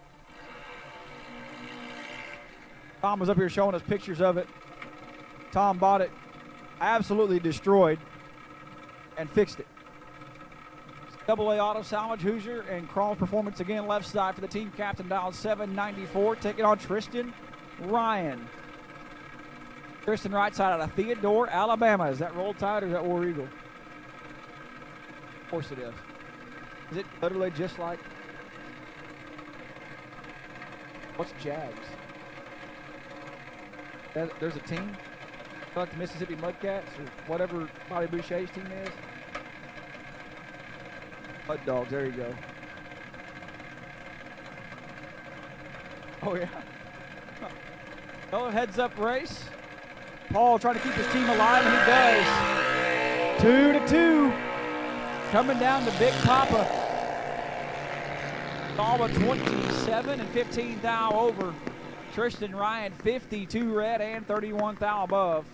Tom was up here showing us pictures of it. Tom bought it, absolutely destroyed, and fixed it. AA Auto Salvage, Hoosier, and Crawl Performance again left side for the team captain, dialed 794, taking on Tristan Ryan. Tristan right side out of Theodore, Alabama. Is that Roll Tide or is that War Eagle? Of course it is. Is it literally just like, what's Jags? There's a team, like the Mississippi Mudcats or whatever Bobby Boucher's team is. Mud Dogs, there you go. Oh, yeah. Another heads-up race. Paul trying to keep his team alive, and he does. 2-2. Coming down to Big Papa. Stalba 27 and 15 thou over. Tristan Ryan 52 red and 31 thou above.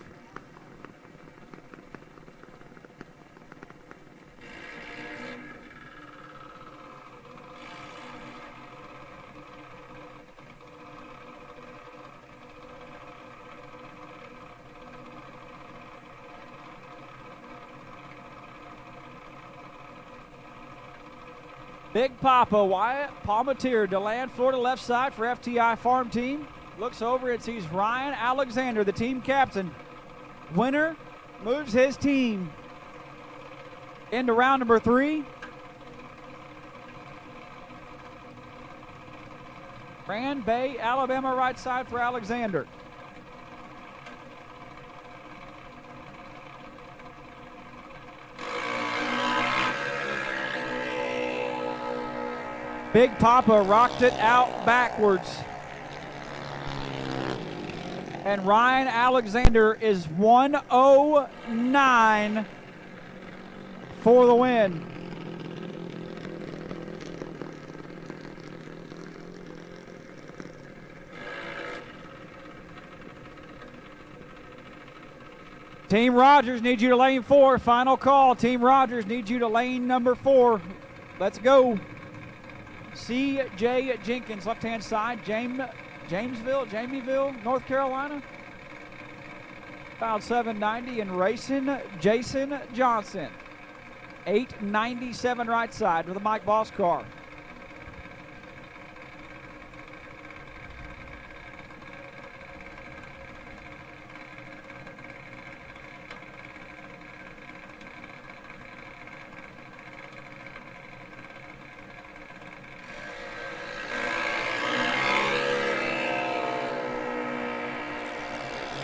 Big Papa, Wyatt, Palmeter, DeLand, Florida left side for FTI Farm Team. Looks over and sees Ryan Alexander, the team captain. Winner moves his team into round number 3. Grand Bay, Alabama right side for Alexander. Big Papa rocked it out backwards. And Ryan Alexander is 109 for the win. Team Rogers needs you to lane 4. Final call. Team Rogers needs you to lane number 4. Let's go. C.J. Jenkins, left-hand side. Jamieville, North Carolina. Fouled 790. And Jason Johnson. 897 right side with a Mike Boss car.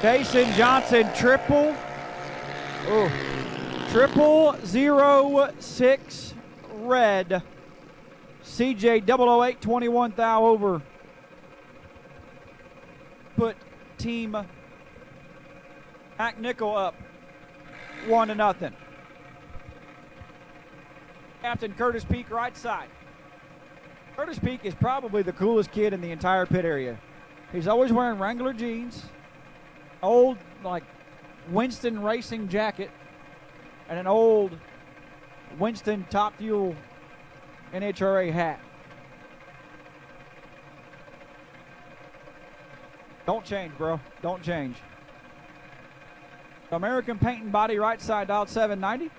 Jason Johnson triple 06 red. CJ 008 21 thou over. Put Team McNichol up 1-0. Captain Curtis Peak right side. Curtis Peak is probably the coolest kid in the entire pit area. He's always wearing Wrangler jeans, old, like, Winston racing jacket and an old Winston Top Fuel NHRA hat. Don't change, bro. Don't change. American Paint and Body right side, dialed 790.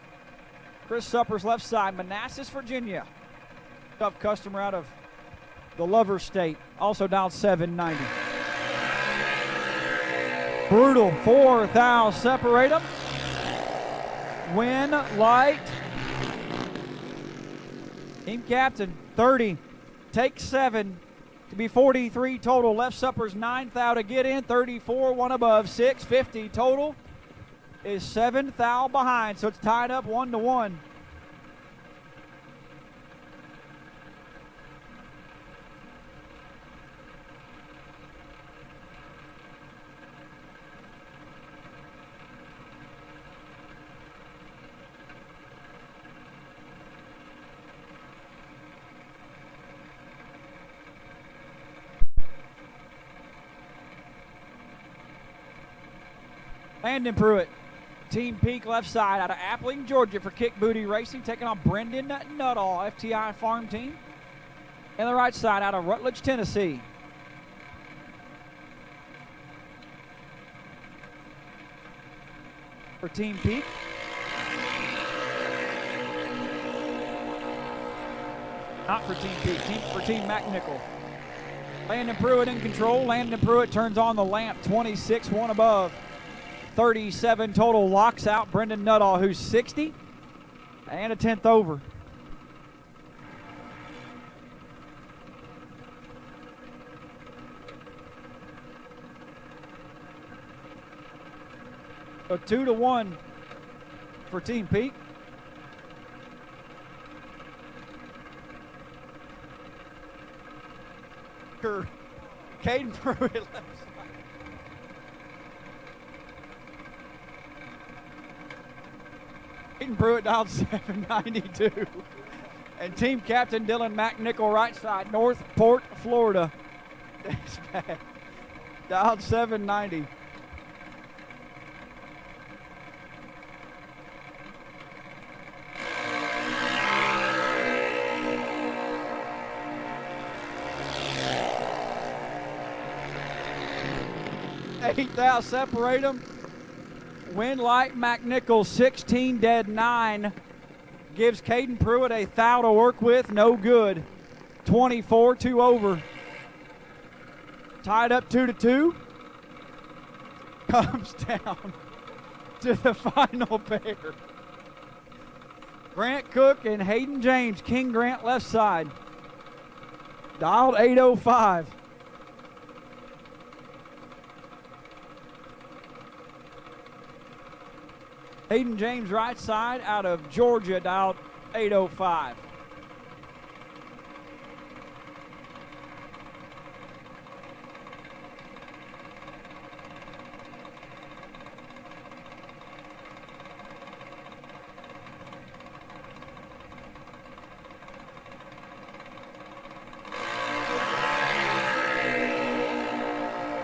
Chris Supper's left side, Manassas, Virginia. Tough customer out of the Lover State, also dialed 790. Brutal, 4 thou separate them. Win, light. Team captain, 30, take 7 to be 43 total. Left Supper's 9 thou to get in, 34, one above, 650 total. Is 7 thou behind, so it's tied up 1-1. Landon Pruitt, Team Peak left side out of Appling, Georgia for Kick Booty Racing, taking on Brendan Nutall, FTI Farm Team. And the right side out of Rutledge, Tennessee. For Team Peak. Not for Team Peak, for Team McNichol. Landon Pruitt in control. Landon Pruitt turns on the lamp, 26, one above. 37 total, locks out Brendan Nutall, who's 60 and a 10th over. So 2-1 for Team Peak. Caden Pruitt left side. Caden Pruitt dialed 792. And team captain Dylan McNichol right side, Northport, Florida. That's bad. Dialed 790. Eight thou separate them. Win light McNichol 16 dead 9. Gives Caden Pruitt a thou to work with. No good. 24, 2 over. Tied up 2-2. Comes down to the final pair. Grant Cook and Hayden James. King Grant left side. Dialed 805. Hayden James right side out of Georgia, dialed 805.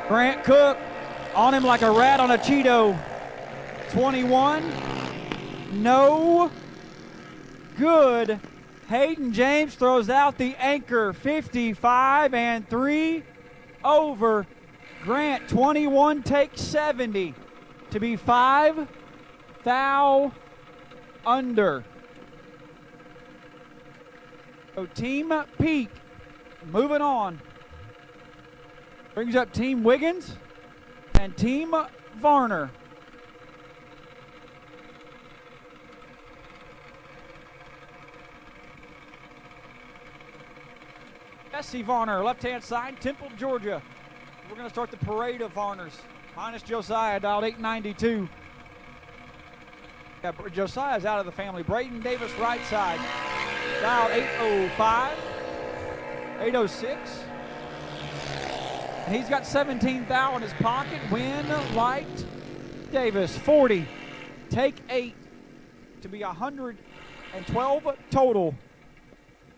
Grant Cook on him like a rat on a Cheeto. 21, no good. Hayden James throws out the anchor, 55 and 3 over. Grant 21 takes 70 to be 5 thou under. So Team Peak moving on. Brings up Team Wiggins and Team Varner. Jesse Varner, left-hand side, Temple, Georgia. We're going to start the parade of Varners. Minus Josiah, dialed 892. Yeah, Josiah's out of the family. Braden Davis, right side, dialed 805, 806. And he's got 17 thou in his pocket. Win, light, Davis, 40. Take 8 to be 112 total.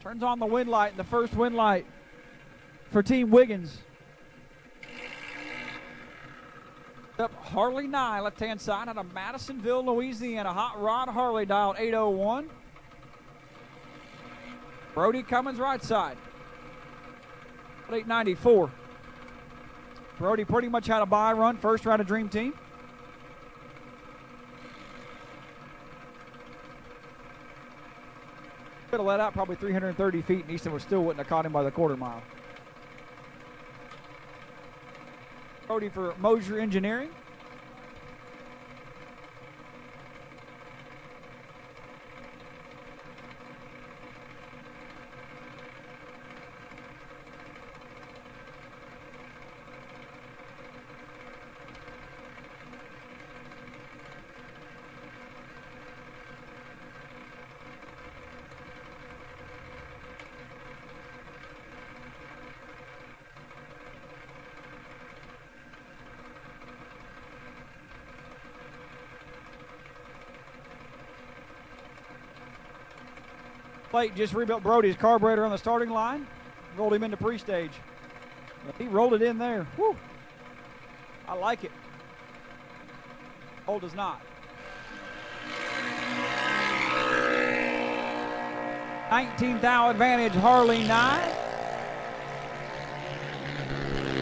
Turns on the wind light, the first wind light for Team Wiggins. Up Harley 9, left-hand side out of Madisonville, Louisiana. Hot Rod Harley dialed 801. Brody Cummins right side. 894. Brody pretty much had a bye run, first round of Dream Team. Could have let out probably 330 feet, and Easton still wouldn't have caught him by the quarter mile. Brody for Mosier Engineering. Bley just rebuilt Brody's carburetor on the starting line. Rolled him into pre-stage. He rolled it in there. Woo. I like it. Old does not. 19th thou advantage, Harley 9.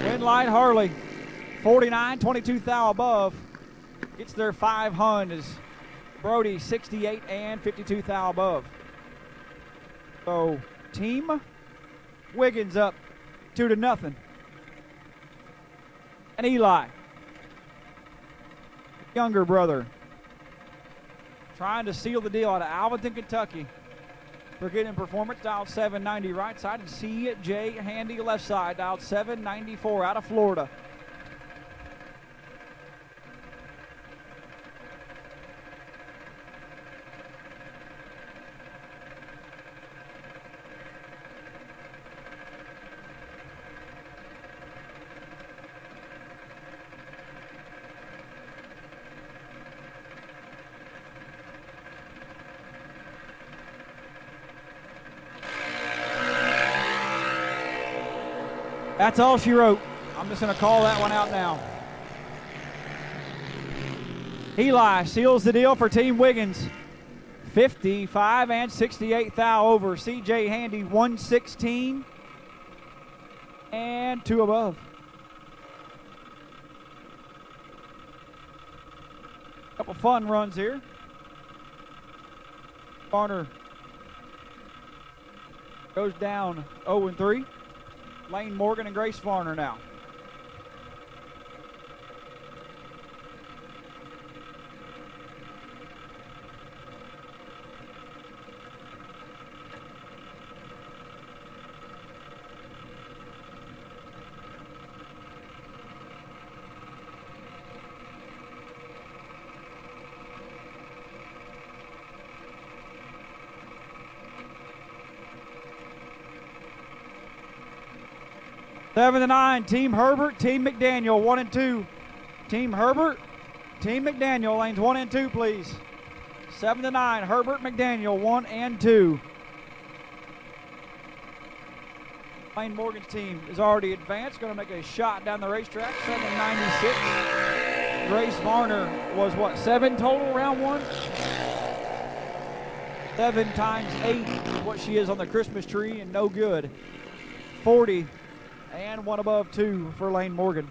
Win line Harley. 49, 22 thou above. Gets their 500 as Brody 68 and 52 thou above. So Team Wiggins up 2-0. And Eli, younger brother, trying to seal the deal out of Alvaton, Kentucky. For getting performance, dialed 790 right side, and C.J. Handy left side, dialed 794 out of Florida. That's all she wrote. I'm just going to call that one out now. Eli seals the deal for Team Wiggins. 55 and 68 thou over. C.J. Handy 116 and 2 above. Couple fun runs here. Varner goes down 0-3. Lane Morgan and Grace Varner now. Seven to 9, Team Herbert, Team McDaniel, 1 and 2. Team Herbert, Team McDaniel, lanes 1 and 2, please. 7 to 9, Herbert, McDaniel, 1 and 2. Lane Morgan's team is already advanced, going to make a shot down the racetrack, 796. Grace Varner was what, 7 total, round 1? 7 times 8 is what she is on the Christmas tree, and no good. 40. And 1 above 2 for Lane Morgan.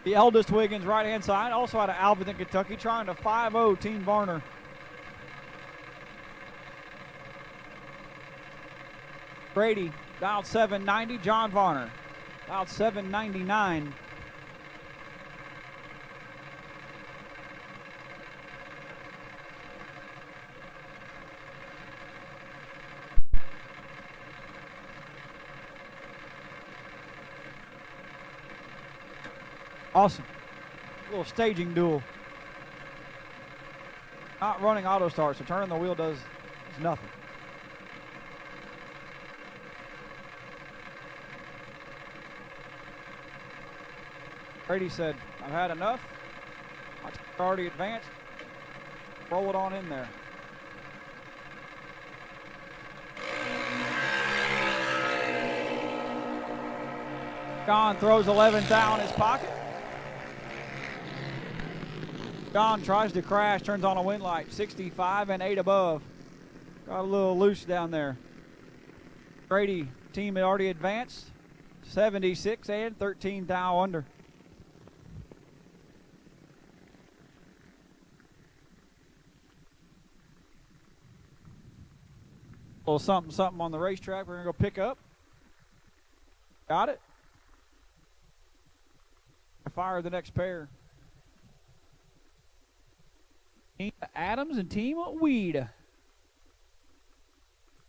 The eldest Wiggins, right-hand side, also out of Alvaton, Kentucky, trying to 5-0 Team Varner. Brady, dialed 790, John Varner, dialed 799. Awesome. A little staging duel. Not running auto start, so turning the wheel does nothing. Brady said, I've had enough. My team's already advanced. Roll it on in there. Seon throws 11th out in his pocket. Seon tries to crash, turns on a wind light. 65 and 8 above. Got a little loose down there. Brady team had already advanced. 76 and 13 thou under. A little something on the racetrack we're going to go pick up. Got it. Fire the next pair. Team Adams and Team Weed.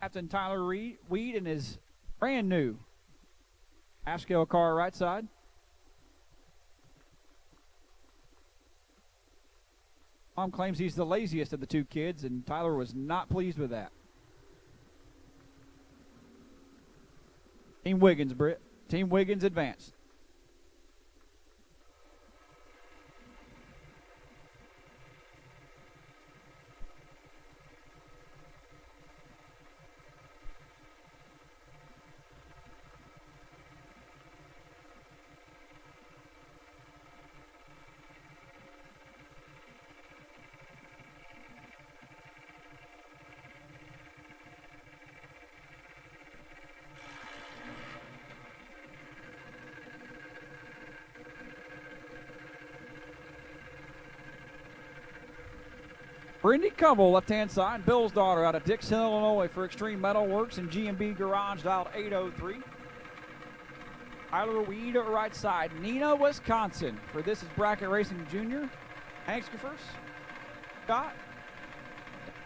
Captain Tyler Weed in his brand new half-scale car right side. Mom claims he's the laziest of the two kids, and Tyler was not pleased with that. Team Wiggins, Britt. Team Wiggins advanced. Brendy Covell, left-hand side. Bill's daughter out of Dixon, Illinois for Extreme Metal Works and G&B Garage, dialed 803. Tyler Weed, right side. Neenah, Wisconsin for This Is Bracket Racing Jr. Hanksker first. Scott.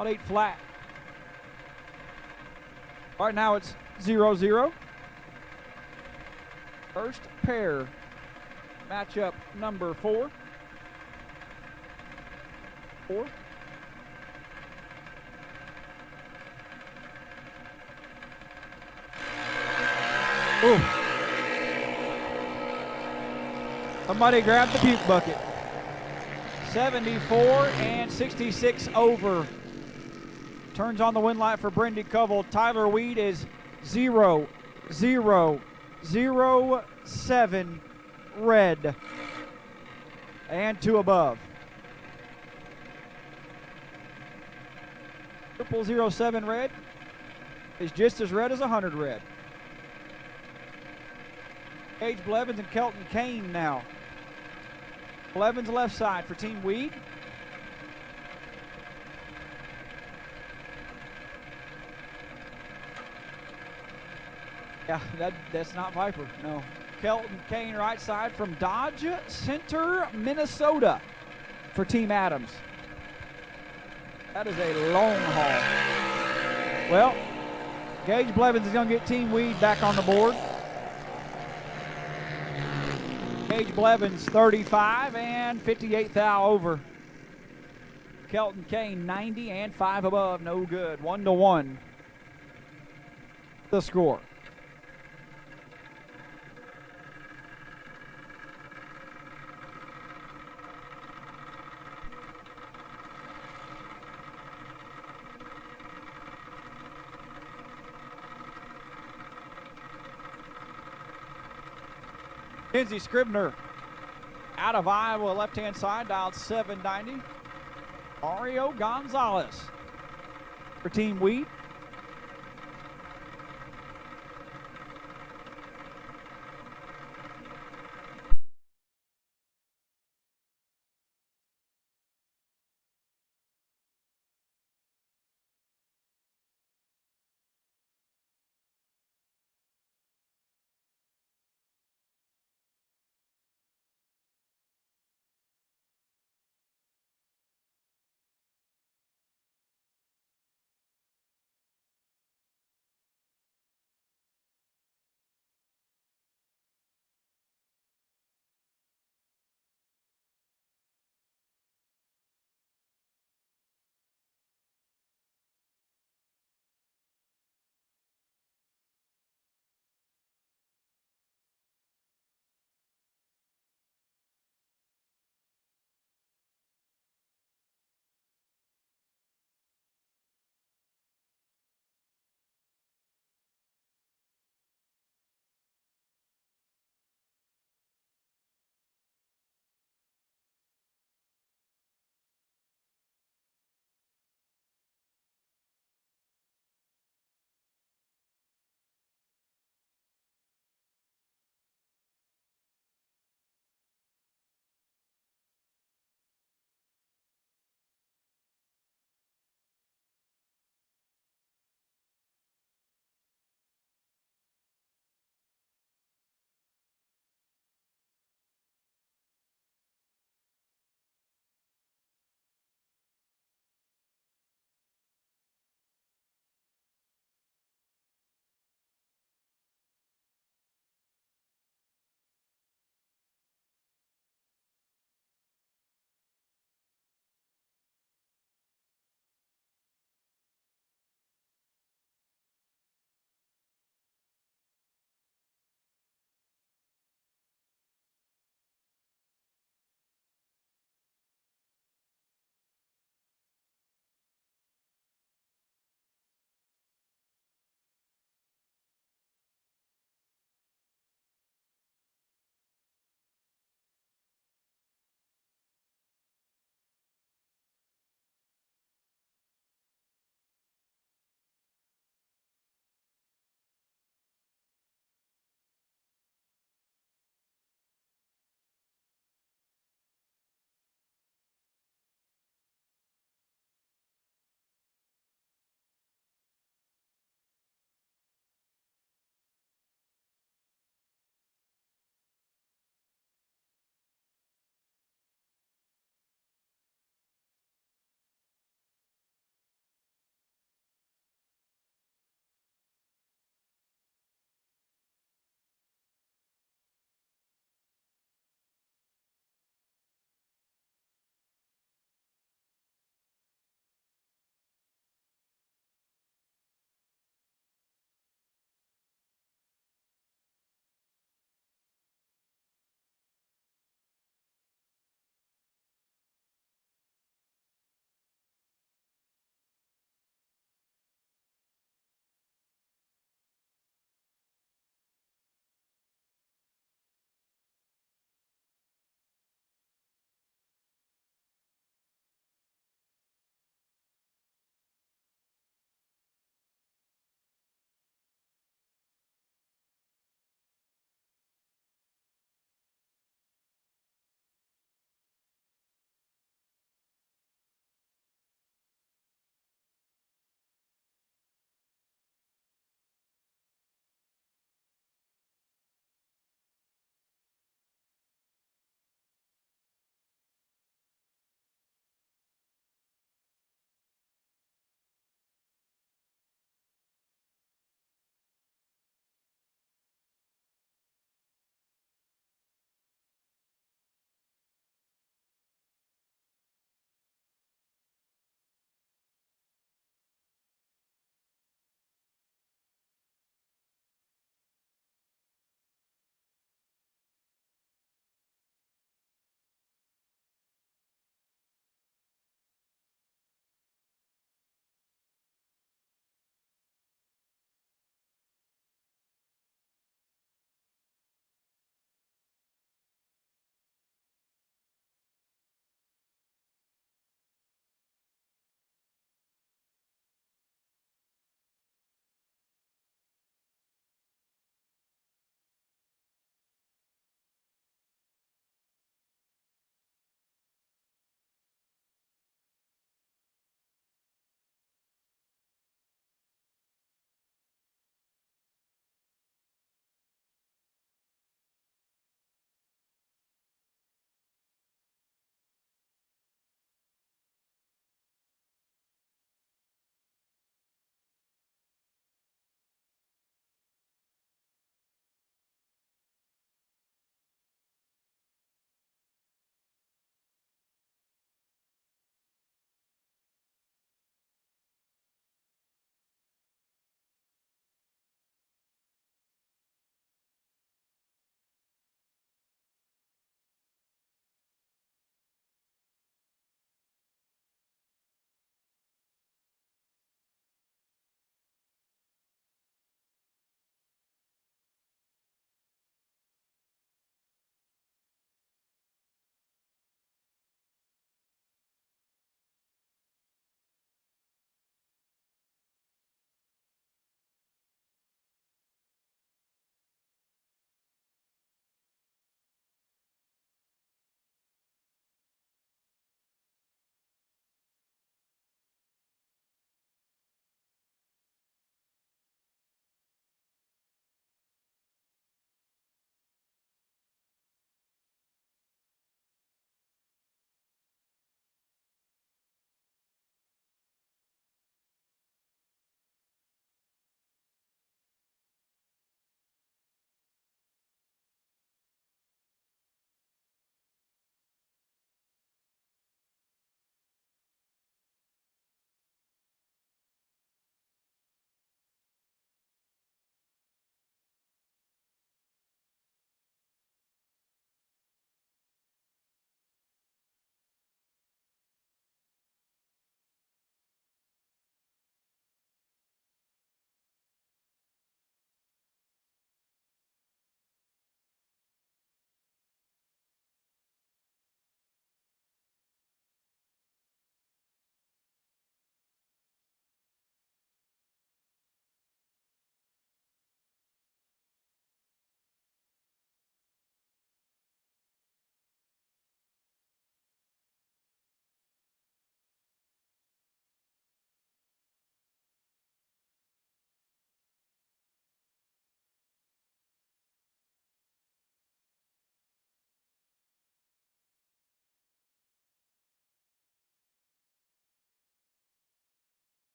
Out 8 flat. Right now it's 0-0. First pair. Matchup number 4. 4. Ooh. Somebody grabbed the puke bucket. 74 and 66 over. Turns on the wind light for Brendy Covell. Tyler Weed is 0-0-0-7 red. And 2 above. Triple 07 red is just as red as 100 red. Gage Blevins and Kelton Kane now. Blevins left side for Team Weed. Yeah, that's not Viper, no. Kelton Kane right side from Dodge Center, Minnesota for Team Adams. That is a long haul. Well, Gage Blevins is going to get Team Weed back on the board. Gage Blevins 35 and 58 thou over. Kelton Kane 90 and 5 above, no good. 1-1 the score. Kenzie Scribner out of Iowa, left-hand side, dialed 790. Mario Gonzalez for Team Weed.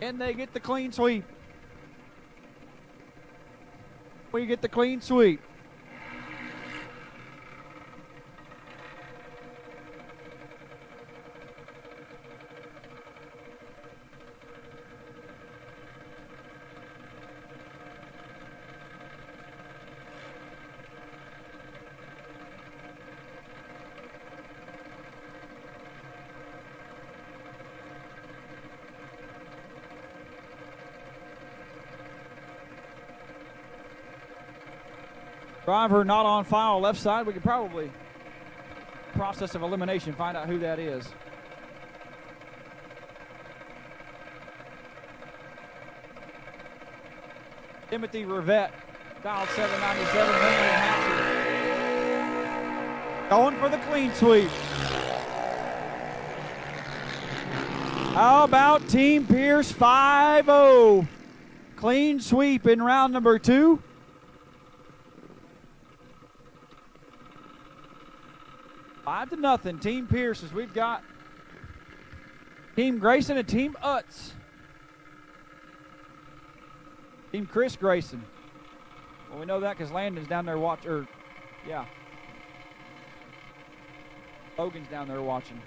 And they get the clean sweep. We get the clean sweep. Driver not on file left side. We could probably, process of elimination, find out who that is. Timothy Rivette, dialed 797. Going for the clean sweep. How about Team Pierce 5-0? Clean sweep in round number 2. Five to nothing, Team Pierce, as we've got Team Grayson and Team Utes. Team Chris Grayson. Well, we know that because Landon's down there watching. Logan's down there watching.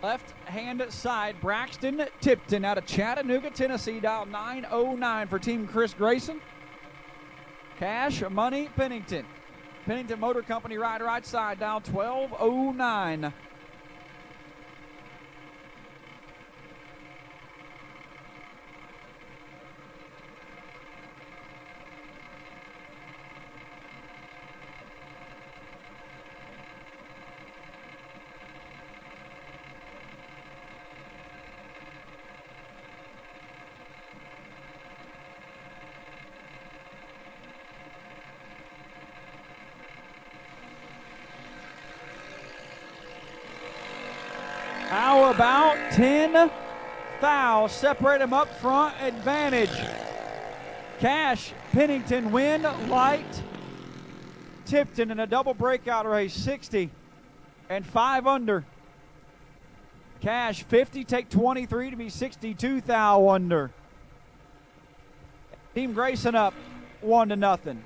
Left-hand side, Braxton Tipton out of Chattanooga, Tennessee, dial 909 for Team Chris Grayson. Cash Money Pennington. Pennington Motor Company, right side, down 1209. How about 10 fouls? Separate them up front, advantage. Cash, Pennington win, Light, Tipton in a double breakout race, 60 and 5 under. Cash, 50, take 23 to be 62 thou under. Team Grayson up 1-0.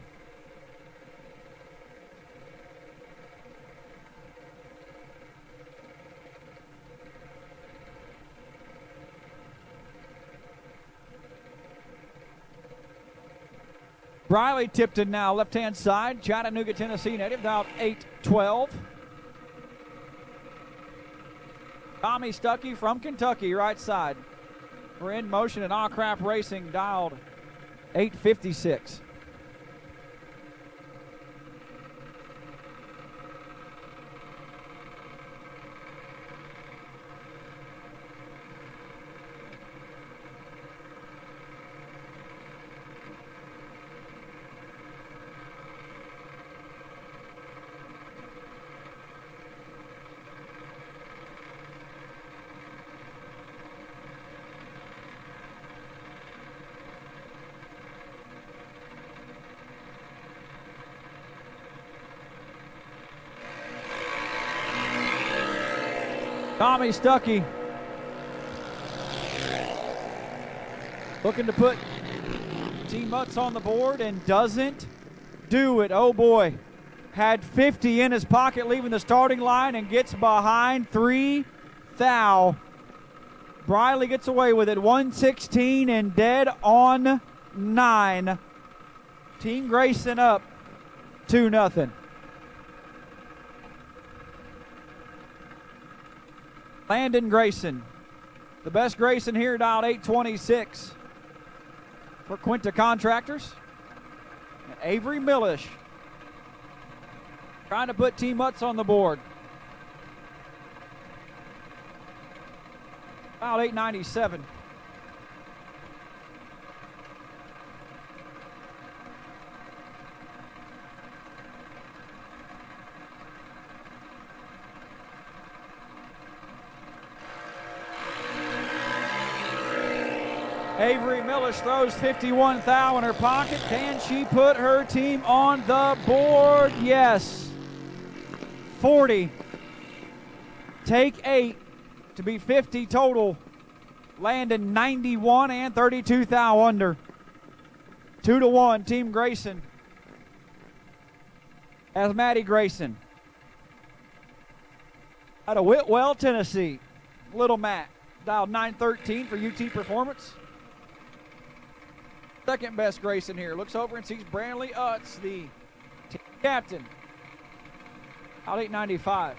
Briley Tipton now, left-hand side, Chattanooga, Tennessee native, dialed 812. Tommy Stuckey from Kentucky, right side. We're in motion at All Crap Racing, dialed 856. Tommy Stuckey looking to put Team Utes on the board and doesn't do it. Oh boy. Had 50 in his pocket leaving the starting line and gets behind 3 thou. Briley gets away with it. 116 and dead on 9. Team Grayson up 2-0. Landon Grayson, the best Grayson here, dialed 826 for Quinta Contractors. And Avery Millish trying to put Team Utes on the board. Dialed 897. Avery Millish throws 51 thou in her pocket. Can she put her team on the board? Yes. 40. Take 8 to be 50 total Landon 91 and 32 thou under. 2-1, Team Grayson. As Maddie Grayson. Out of Whitwell, Tennessee. Little Matt. Dialed 913 for UT Performance. Second best Grayson here. Looks over and sees Brantley Utes, the team captain. Out 895.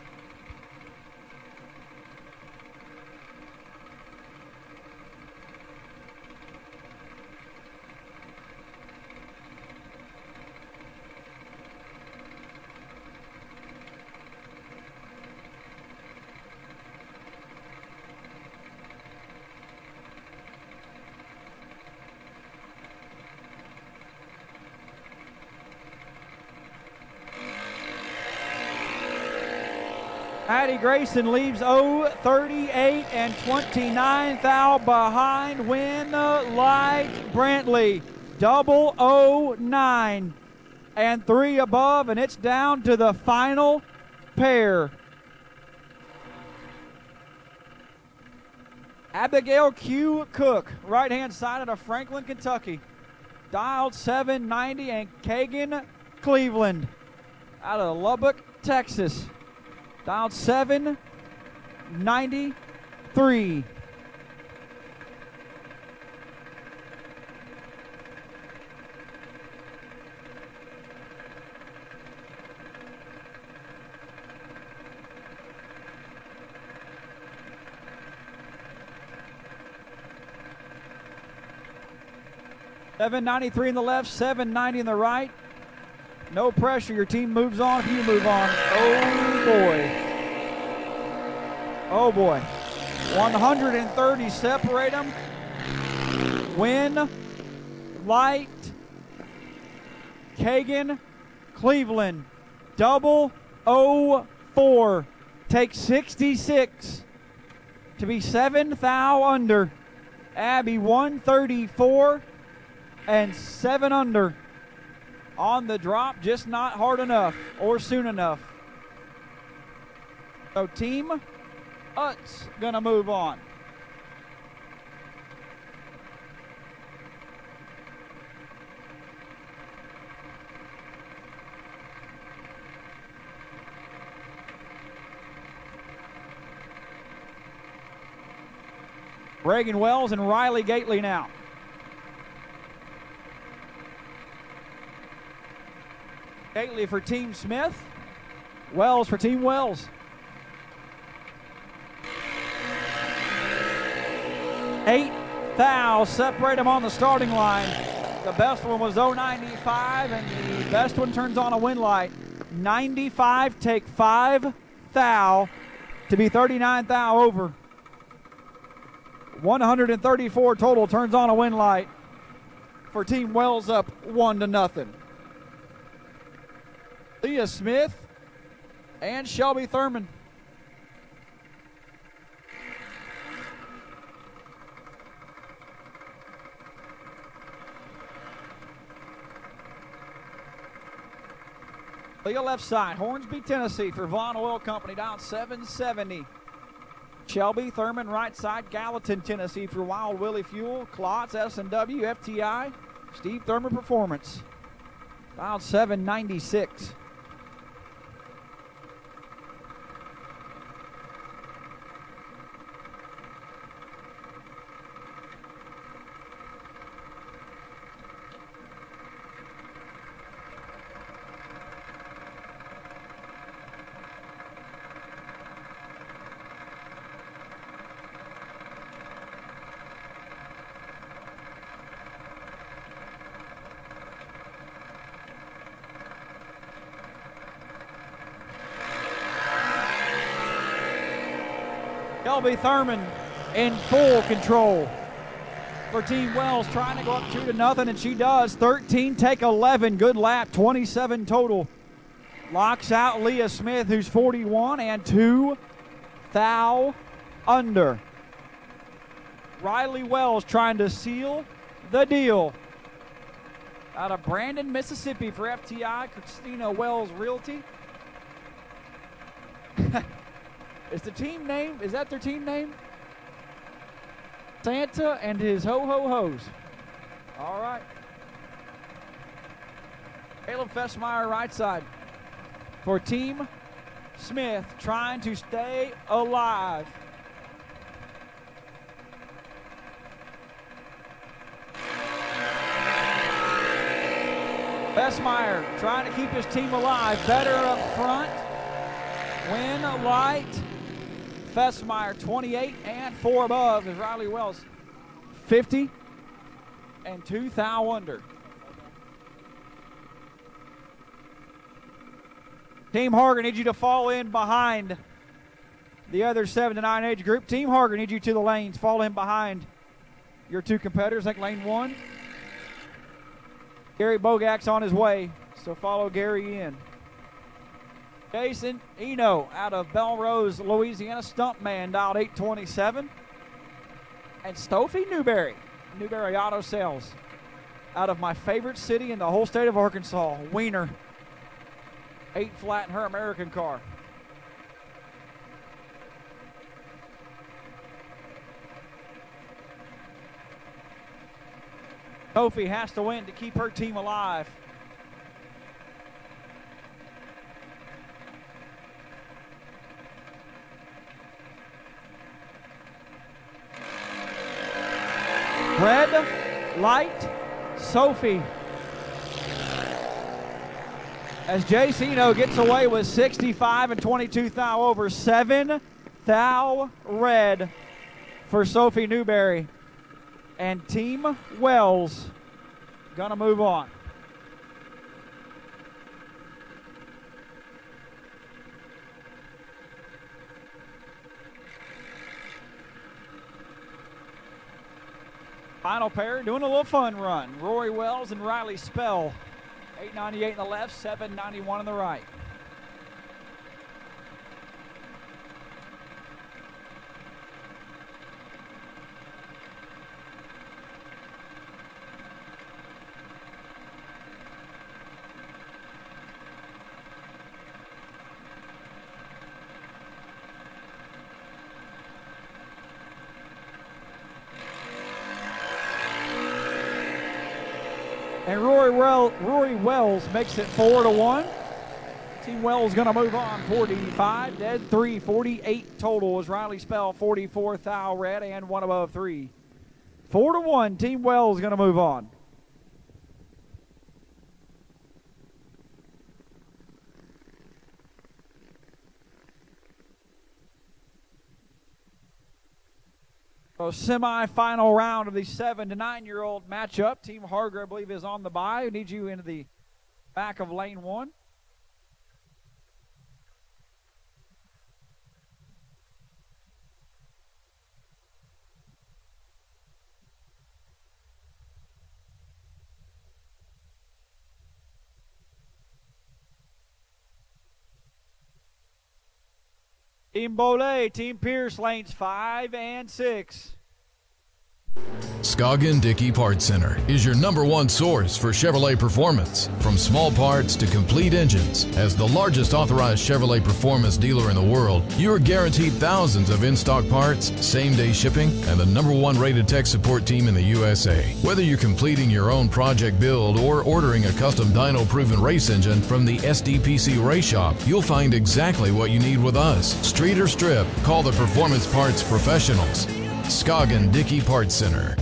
Maddie Grayson leaves 38 and 29 thou behind. Win Light Brantley. 009 and 3 above, and it's down to the final pair. Abigail Q. Cook, right-hand side out of Franklin, Kentucky. Dialed 790, and Kagan Cleveland out of Lubbock, Texas. Dialed 793. $793 in the left, $790 in the right. No pressure. Your team moves on if you move on. Oh, boy. Oh, boy. 130 separate them. Win, Light, Kagan, Cleveland. 004. Take 66 to be 7 thou under. Abby 134 and 7 under. On the drop, just not hard enough or soon enough. So Team Utes gonna move on. Reagan Wells and Riley Gately now. Gately for Team Smith. Wells for Team Wells. 8 thou separate them on the starting line. The best one was 095, and the best one turns on a win light. 95 take 5 thou to be 39 thou over. 134 total turns on a win light for Team Wells, up 1-0. Leah Smith and Shelby Thurman. Leah left side, Hornsby, Tennessee for Vaughn Oil Company, down 770. Shelby Thurman right side, Gallatin, Tennessee for Wild Willie Fuel, Klotz, S&W, FTI, Steve Thurman Performance, down 796. Shelby Thurman in full control for Team Wells, trying to go up 2-0, and she does. 13 take 11, good lap, 27 total. Locks out Leah Smith, who's 41 and 2 thou under. Riley Wells trying to seal the deal. Out of Brandon, Mississippi for FTI, Christina Wells Realty. Is the team name, is that their team name? Santa and his ho-ho-hos. All right. Caleb Fessmeyer, right side. For Team Smith, trying to stay alive. Fessmeyer trying to keep his team alive. Better up front. Win light. Fessmeyer 28 and 4 above is Riley Wells 50 and 2 thou under. Team Harger needs you to fall in behind the other 7 to 9 age group. Team Harger needs you to the lanes. Fall in behind your 2 competitors. I think lane 1. Gary Bogak's on his way, so follow Gary in. Jason Eno out of Belrose, Louisiana. Stumpman dialed 827. And Stofie Newberry Auto Sales out of my favorite city in the whole state of Arkansas, Wiener. 8 flat in her American car. Stofie has to win to keep her team alive. Red light, Sophie. As Jacino gets away with 65 and 22 thou over. 7 thou red for Sophie Newberry. And Team Wells gonna move on. Final pair doing a little fun run. Rory Wells and Riley Spell. 898 on the left, 791 on the right. And Rory Wells makes it 4-1. Team Wells going to move on. 45 dead, 3, 48 total as Riley Spell 44 thou red and 1 above 3. 4-1. Team Wells going to move on. So semi-final round of the 7 to 9-year-old matchup. Team Harger, I believe, is on the bye. We need you into the back of lane 1. Team Bolle, Team Pierce, lanes 5 and 6. Scoggin Dickey Parts Center is your #1 source for Chevrolet performance. From small parts to complete engines, as the largest authorized Chevrolet performance dealer in the world, you are guaranteed thousands of in-stock parts, same-day shipping, and the #1 rated tech support team in the USA. Whether you're completing your own project build or ordering a custom dyno-proven race engine from the SDPC Race Shop, you'll find exactly what you need with us. Street or strip, call the Performance Parts Professionals. Scoggin Dickey Parts Center.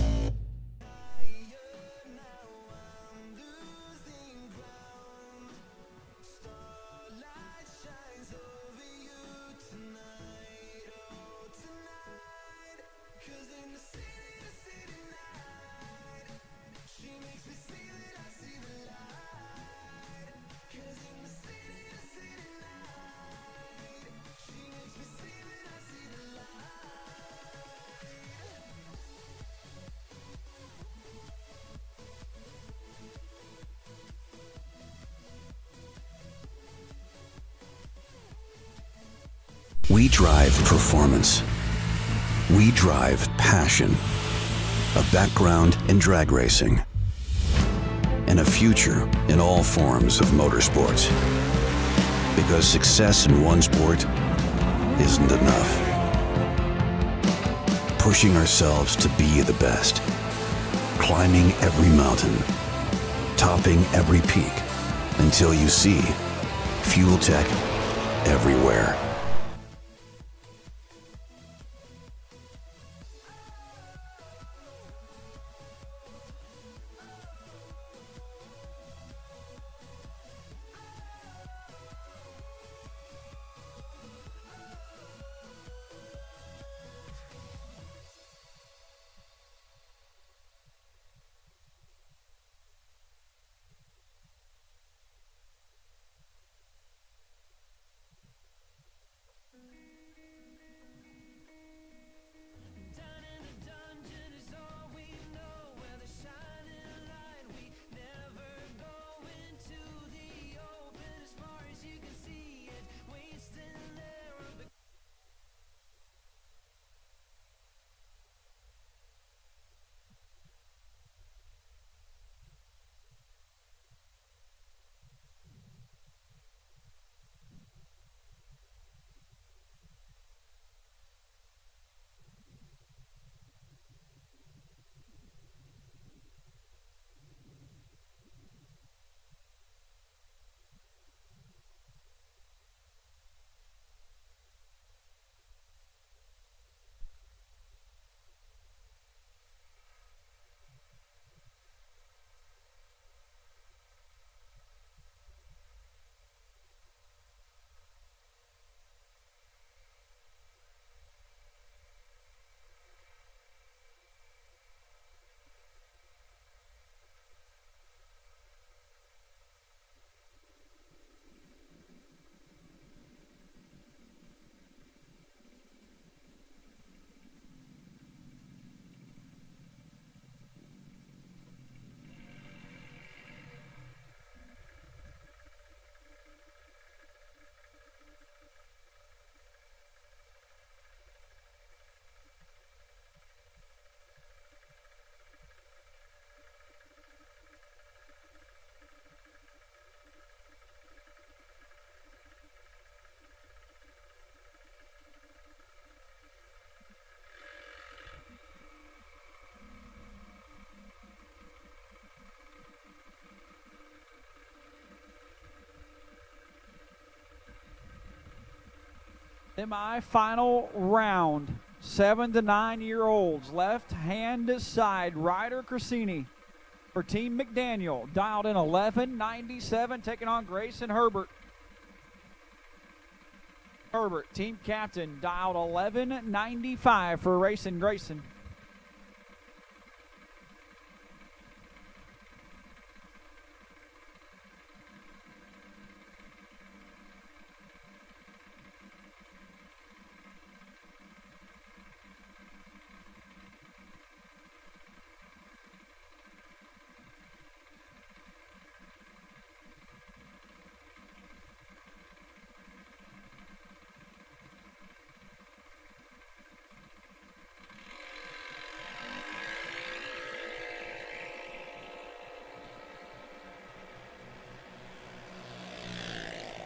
We drive performance. We drive passion. A background in drag racing. And a future in all forms of motorsports. Because success in one sport isn't enough. pushing ourselves to be the best. Climbing every mountain, topping every peak, until you see Fuel Tech everywhere. Semi-final round. 7 to 9-year-olds. Left hand side, Ryder Crescini for Team McDaniel. Dialed in 1197, taking on Grayson Herbert. Herbert, team captain, dialed 1195 for Racing Grayson.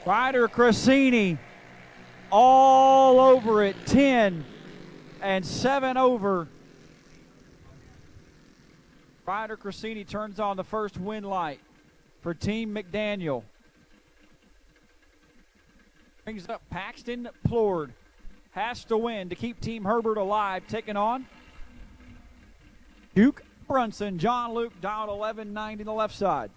Ryder Crescini all over it, 10 and 7 over. Ryder Crescini turns on the first win light for Team McDaniel. Brings up Paxton Plord. Has to win to keep Team Herbert alive, taking on Duke Brunson. John Luke dialed 1190 on the left side.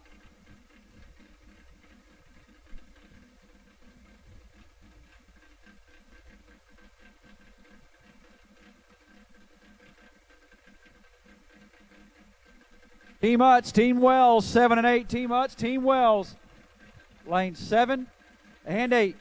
Team Utes, Team Wells, 7 and 8. Team Utes, Team Wells. Lane 7 and 8.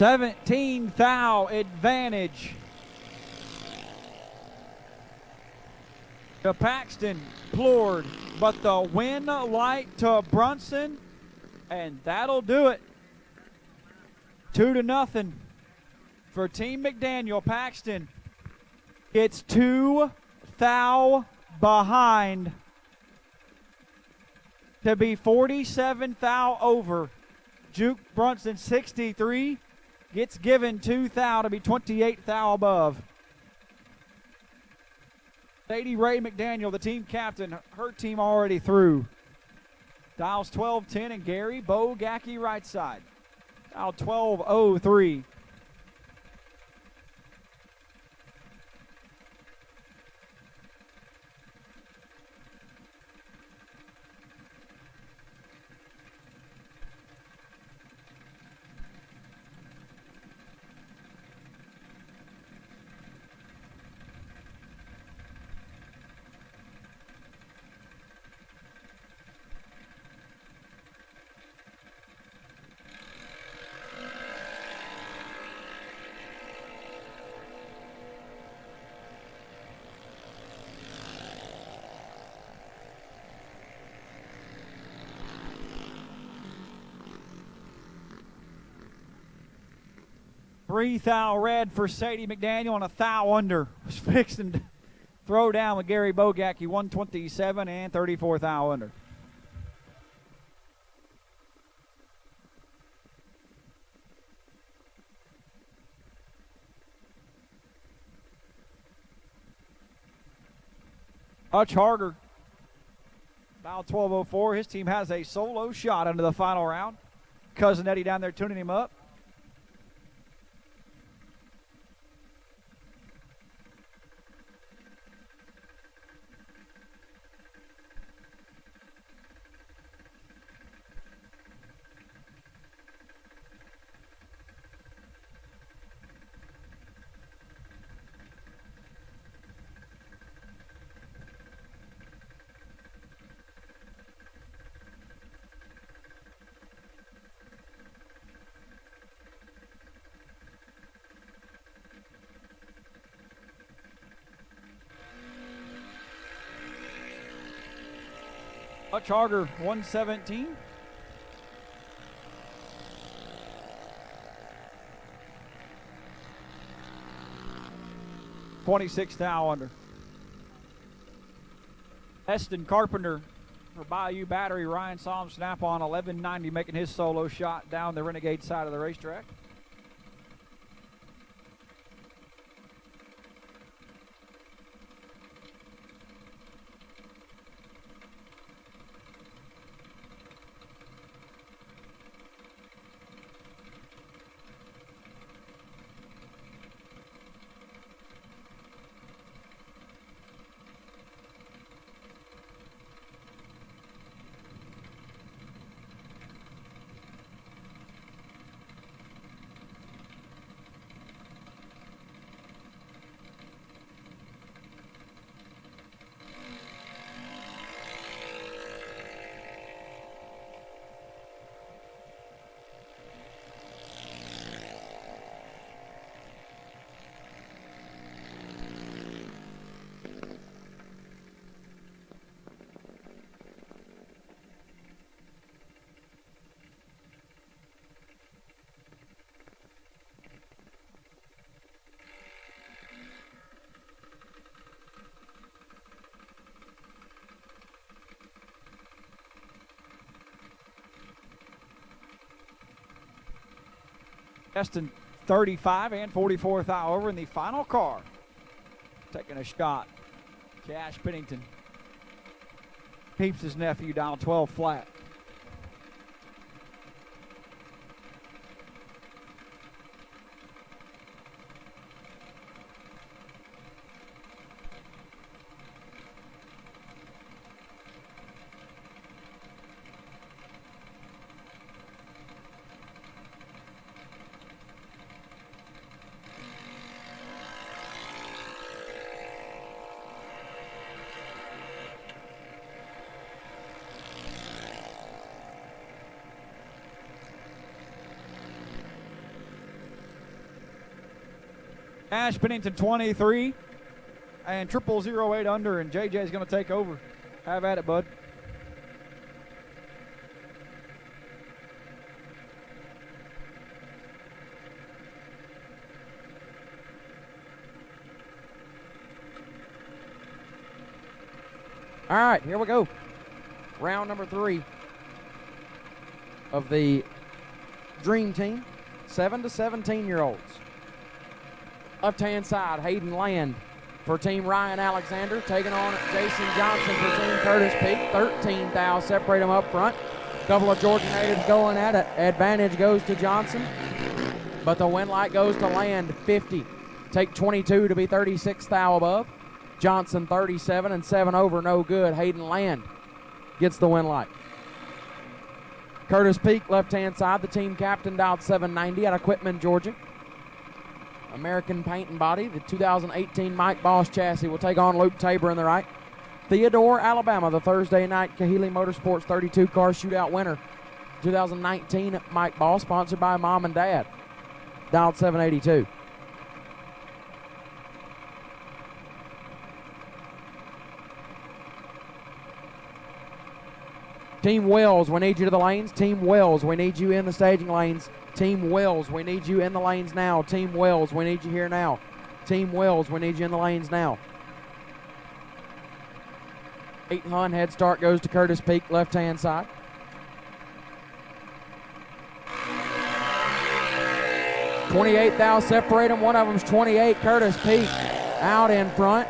17 thou advantage to Paxton, Plord, but the win light to Brunson, and that'll do it. 2-0 for Team McDaniel. Paxton gets 2 thou behind to be 47 thou over. Juke Brunson 63 gets given 2 thou to be 28 thou above. Sadie Ray McDaniel, the team captain, her team already through. Dials 12-10 and Gary Bogacki right side. Dial 12-03. Three thou red for Sadie McDaniel and a thou under. Was fixing to throw down with Gary Bogacki, 127 and 34 thou under. Hutch Harger, dial 1204. His team has a solo shot into the final round. Cousin Eddie down there tuning him up. Hutch Harger, 117. $26 thou under. Eston Carpenter for Bayou Battery. Ryan saw him snap on 1190, making his solo shot down the Renegade side of the racetrack. Eston 35 and 44 thou over in the final car. Taking a shot. Cash Pennington peeps his nephew down 12 flat. Ash Pennington 23 and 0008 under, and JJ's going to take over. Have at it, bud. All right, here we go. Round number 3 of the Dream Team, 7 to 17-year-olds. Left-hand side, Hayden Land for Team Ryan Alexander, taking on Jason Johnson for Team Curtis Peak. 13 thou separate them up front. Couple of Georgia natives going at it. Advantage goes to Johnson, but the win light goes to Land, 50. Take 22 to be 36 thou above. Johnson 37 and 7 over, no good. Hayden Land gets the win light. Curtis Peak, left-hand side, the team captain, dialed 790 out of Quitman, Georgia. American Paint and Body, the 2018 Mike Boss chassis will take on Luke Tabor in the right. Theodore, Alabama, the Thursday night Kahili Motorsports 32 car shootout winner. 2019 Mike Boss, sponsored by Mom and Dad. Dialed 782. Team Wells, we need you to the lanes. Team Wells, we need you in the staging lanes. Team Wells, we need you in the lanes now. Team Wells, we need you here now. Team Wells, we need you in the lanes now. 8-hun head start goes to Curtis Peak, left-hand side. $28 thou separate them. One of them's 28. Curtis Peak out in front.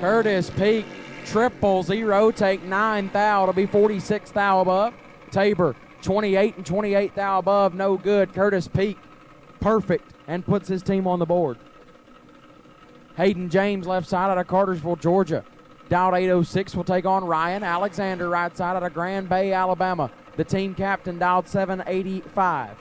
Curtis Peak 000, take 9 thou to be 46 thou above. Tabor 28 and 28 thou above, no good. Curtis Peak perfect and puts his team on the board. Hayden James left side out of Cartersville, Georgia. Dialed 806 will take on Ryan Alexander right side out of Grand Bay, Alabama. The team captain dialed 785.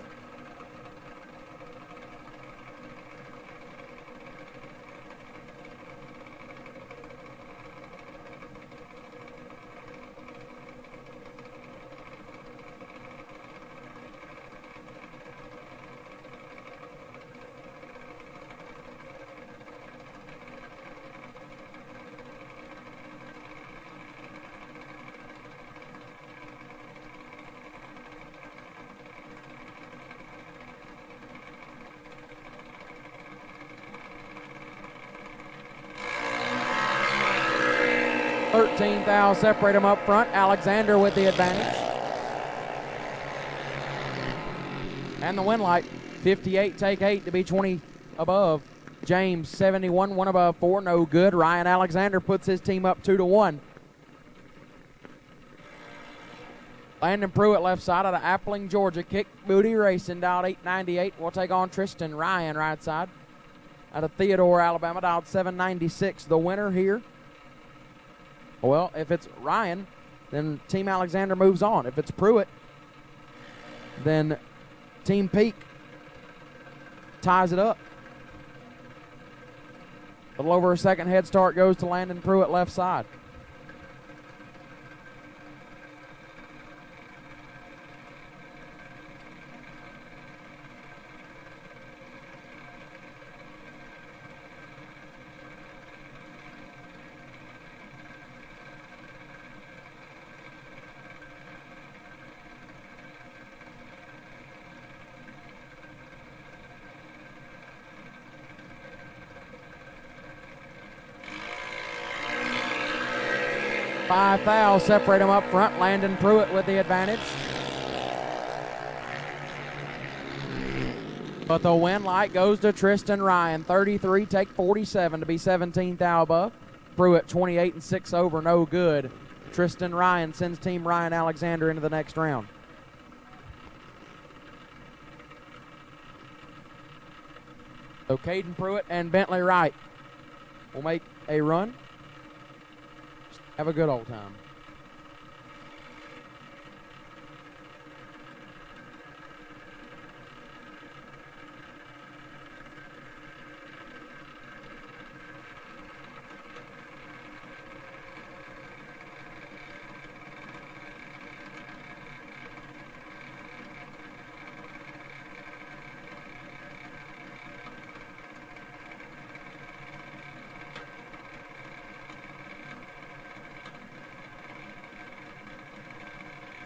Thou separate them up front. Alexander with the advantage. And the win light, 58, take 8 to be 20 above. James, 71, 1 above 4, no good. Ryan Alexander puts his team up 2-1. Landon Pruitt left side out of Appling, Georgia. Kick booty racing, dialed 898. We'll take on Tristan Ryan right side out of Theodore, Alabama, dialed 796. The winner here, well, if it's Ryan, then Team Alexander moves on. If it's Pruitt, then Team Peak ties it up. A little over a second head start goes to Landon Pruitt left side. Five fouls separate them up front. Landon Pruitt with the advantage. But the win light goes to Tristan Ryan. 33, take 47 to be 17 thou above. Pruitt 28 and 6 over, no good. Tristan Ryan sends Team Ryan Alexander into the next round. So Caden Pruitt and Bentley Wright will make a run. Have a good old time.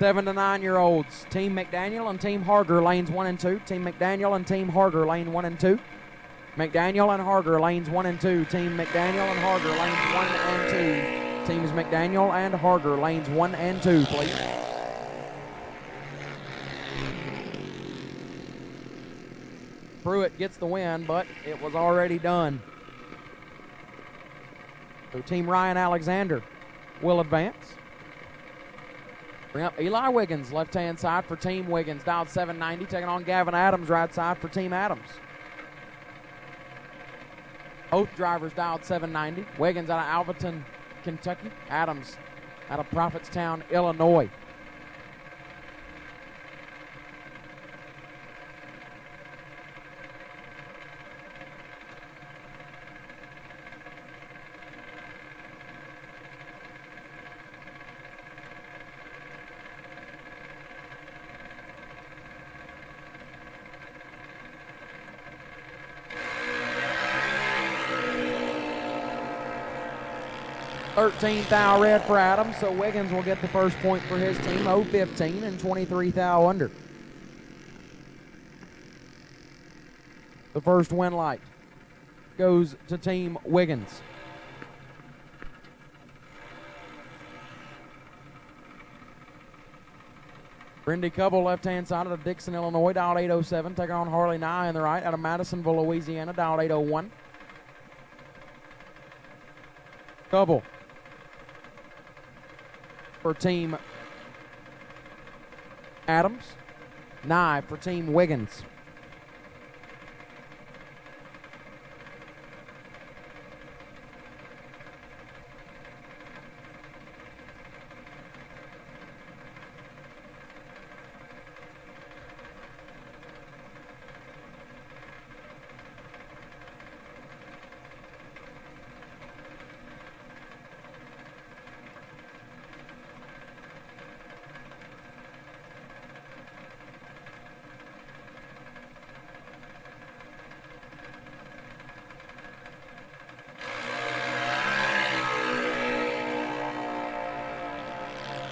7 to 9-year-olds. Team McDaniel and Team Harger, lanes 1 and 2. Team McDaniel and Team Harger, lane 1 and 2. McDaniel and Harger, lanes 1 and 2. Team McDaniel and Harger, lanes 1 and 2. Teams McDaniel and Harger, lanes 1 and 2, please. Pruitt gets the win, but it was already done. So Team Ryan Alexander will advance. Bring up Eli Wiggins, left-hand side for Team Wiggins. Dialed 790, taking on Gavin Adams, right side for Team Adams. Both drivers dialed 790. Wiggins out of Alvaton, Kentucky. Adams out of Prophetstown, Illinois. $13,000 red for Adams, so Wiggins will get the first point for his team. 0-15 and $23,000 under. The first win light goes to Team Wiggins. Brendy Cubble, left-hand side out of Dixon, Illinois, dialed 807, taking on Harley Nye in the right out of Madisonville, Louisiana, dialed 801. Cubble for Team Adams. Nye for Team Wiggins.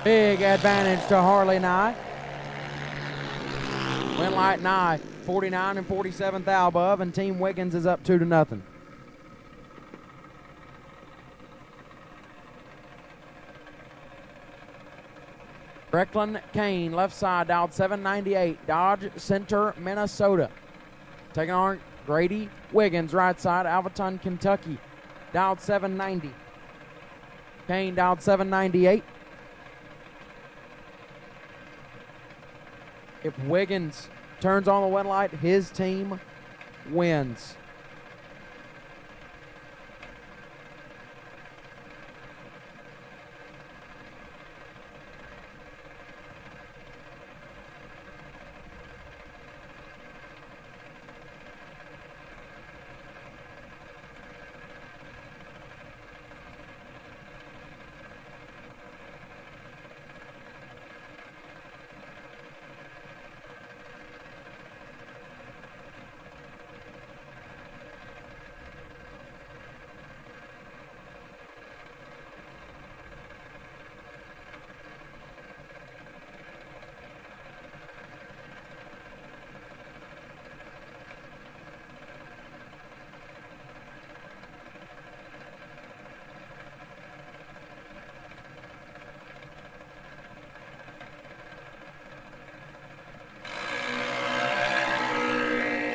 Big advantage to Harley Nye. Win light Nye, 49 and 47 thou above, and Team Wiggins is up 2-0. Brecklin Kane, left side, dialed 798, Dodge Center, Minnesota. Taking on Grady Wiggins, right side, Alvaton, Kentucky, dialed 790. Kane dialed 798. If Wiggins turns on the win light, his team wins.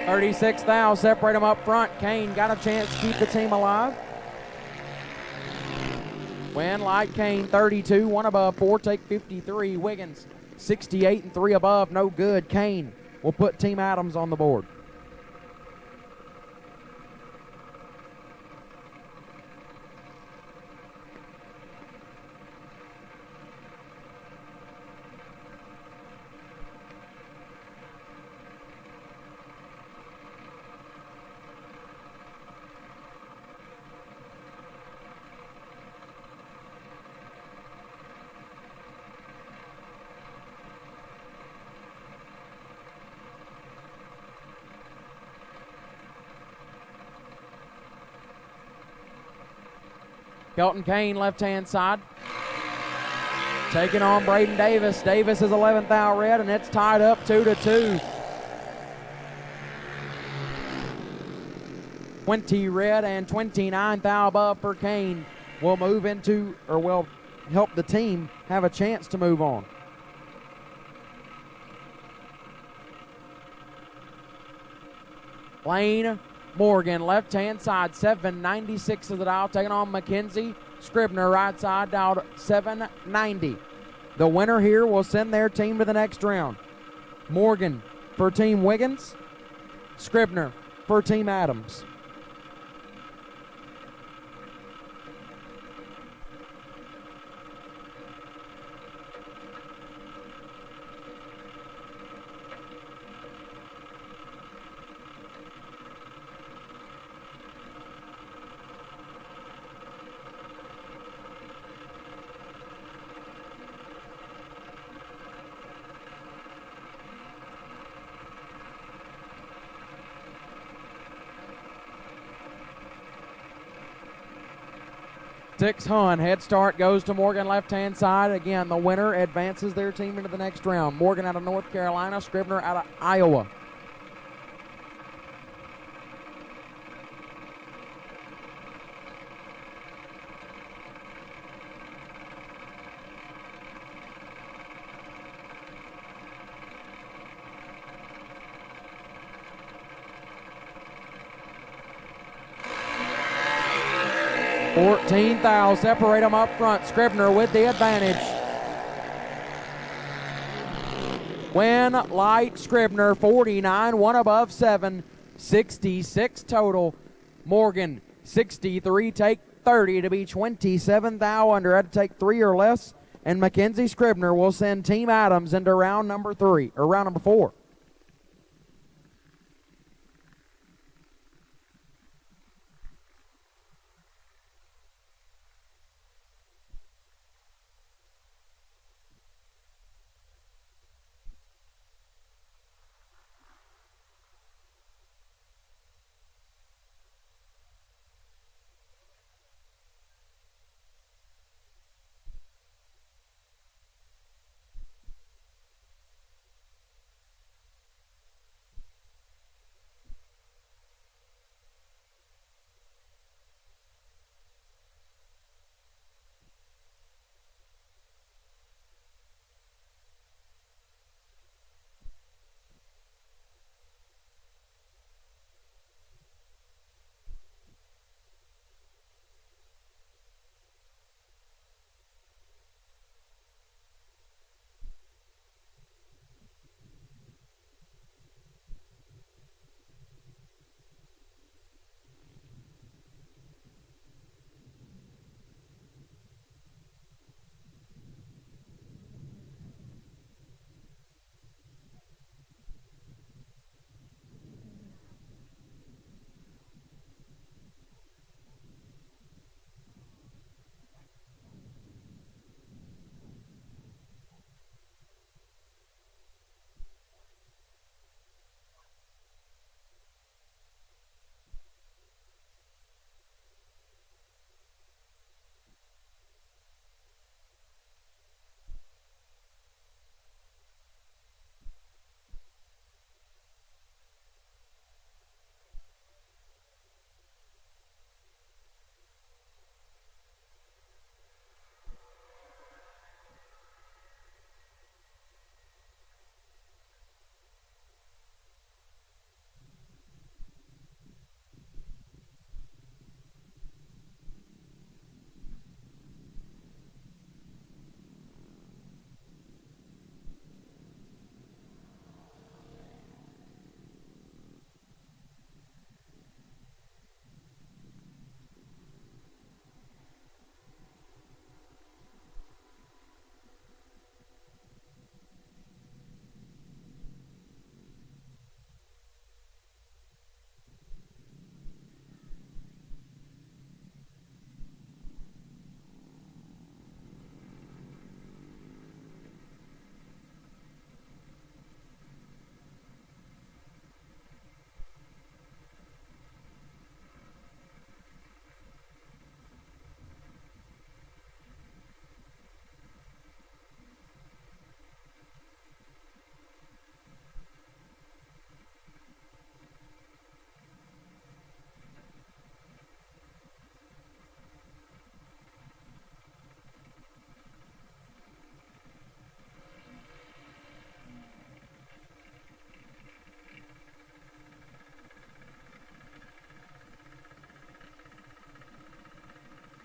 $36,000 separate them up front. Kane got a chance to keep the team alive. Win light Kane 32, 1 above, 4 take 53. Wiggins 68 and 3 above, no good. Kane will put Team Adams on the board. Shelton Kane, left-hand side. taking on Braden Davis. Davis is 11th thou red, and it's tied up 2-2. 20 red and 29 thou above for Kane will move into, or will help the team have a chance to move on. Lane Morgan, left-hand side, 796 of the dial, taking on Mackenzie Scribner, right side, dialed 790. The winner here will send their team to the next round. Morgan for Team Wiggins, Scribner for Team Adams. Hun, head start goes to Morgan, left-hand side. Again, the winner advances their team into the next round. Morgan out of North Carolina, Scribner out of Iowa. Thou separate them up front. Scribner with the advantage. Win light Scribner, 49, one above 7, 66 total. Morgan, 63, take 30 to be 27 thou under. Had to take 3 or less. And Mackenzie Scribner will send Team Adams into round number 4.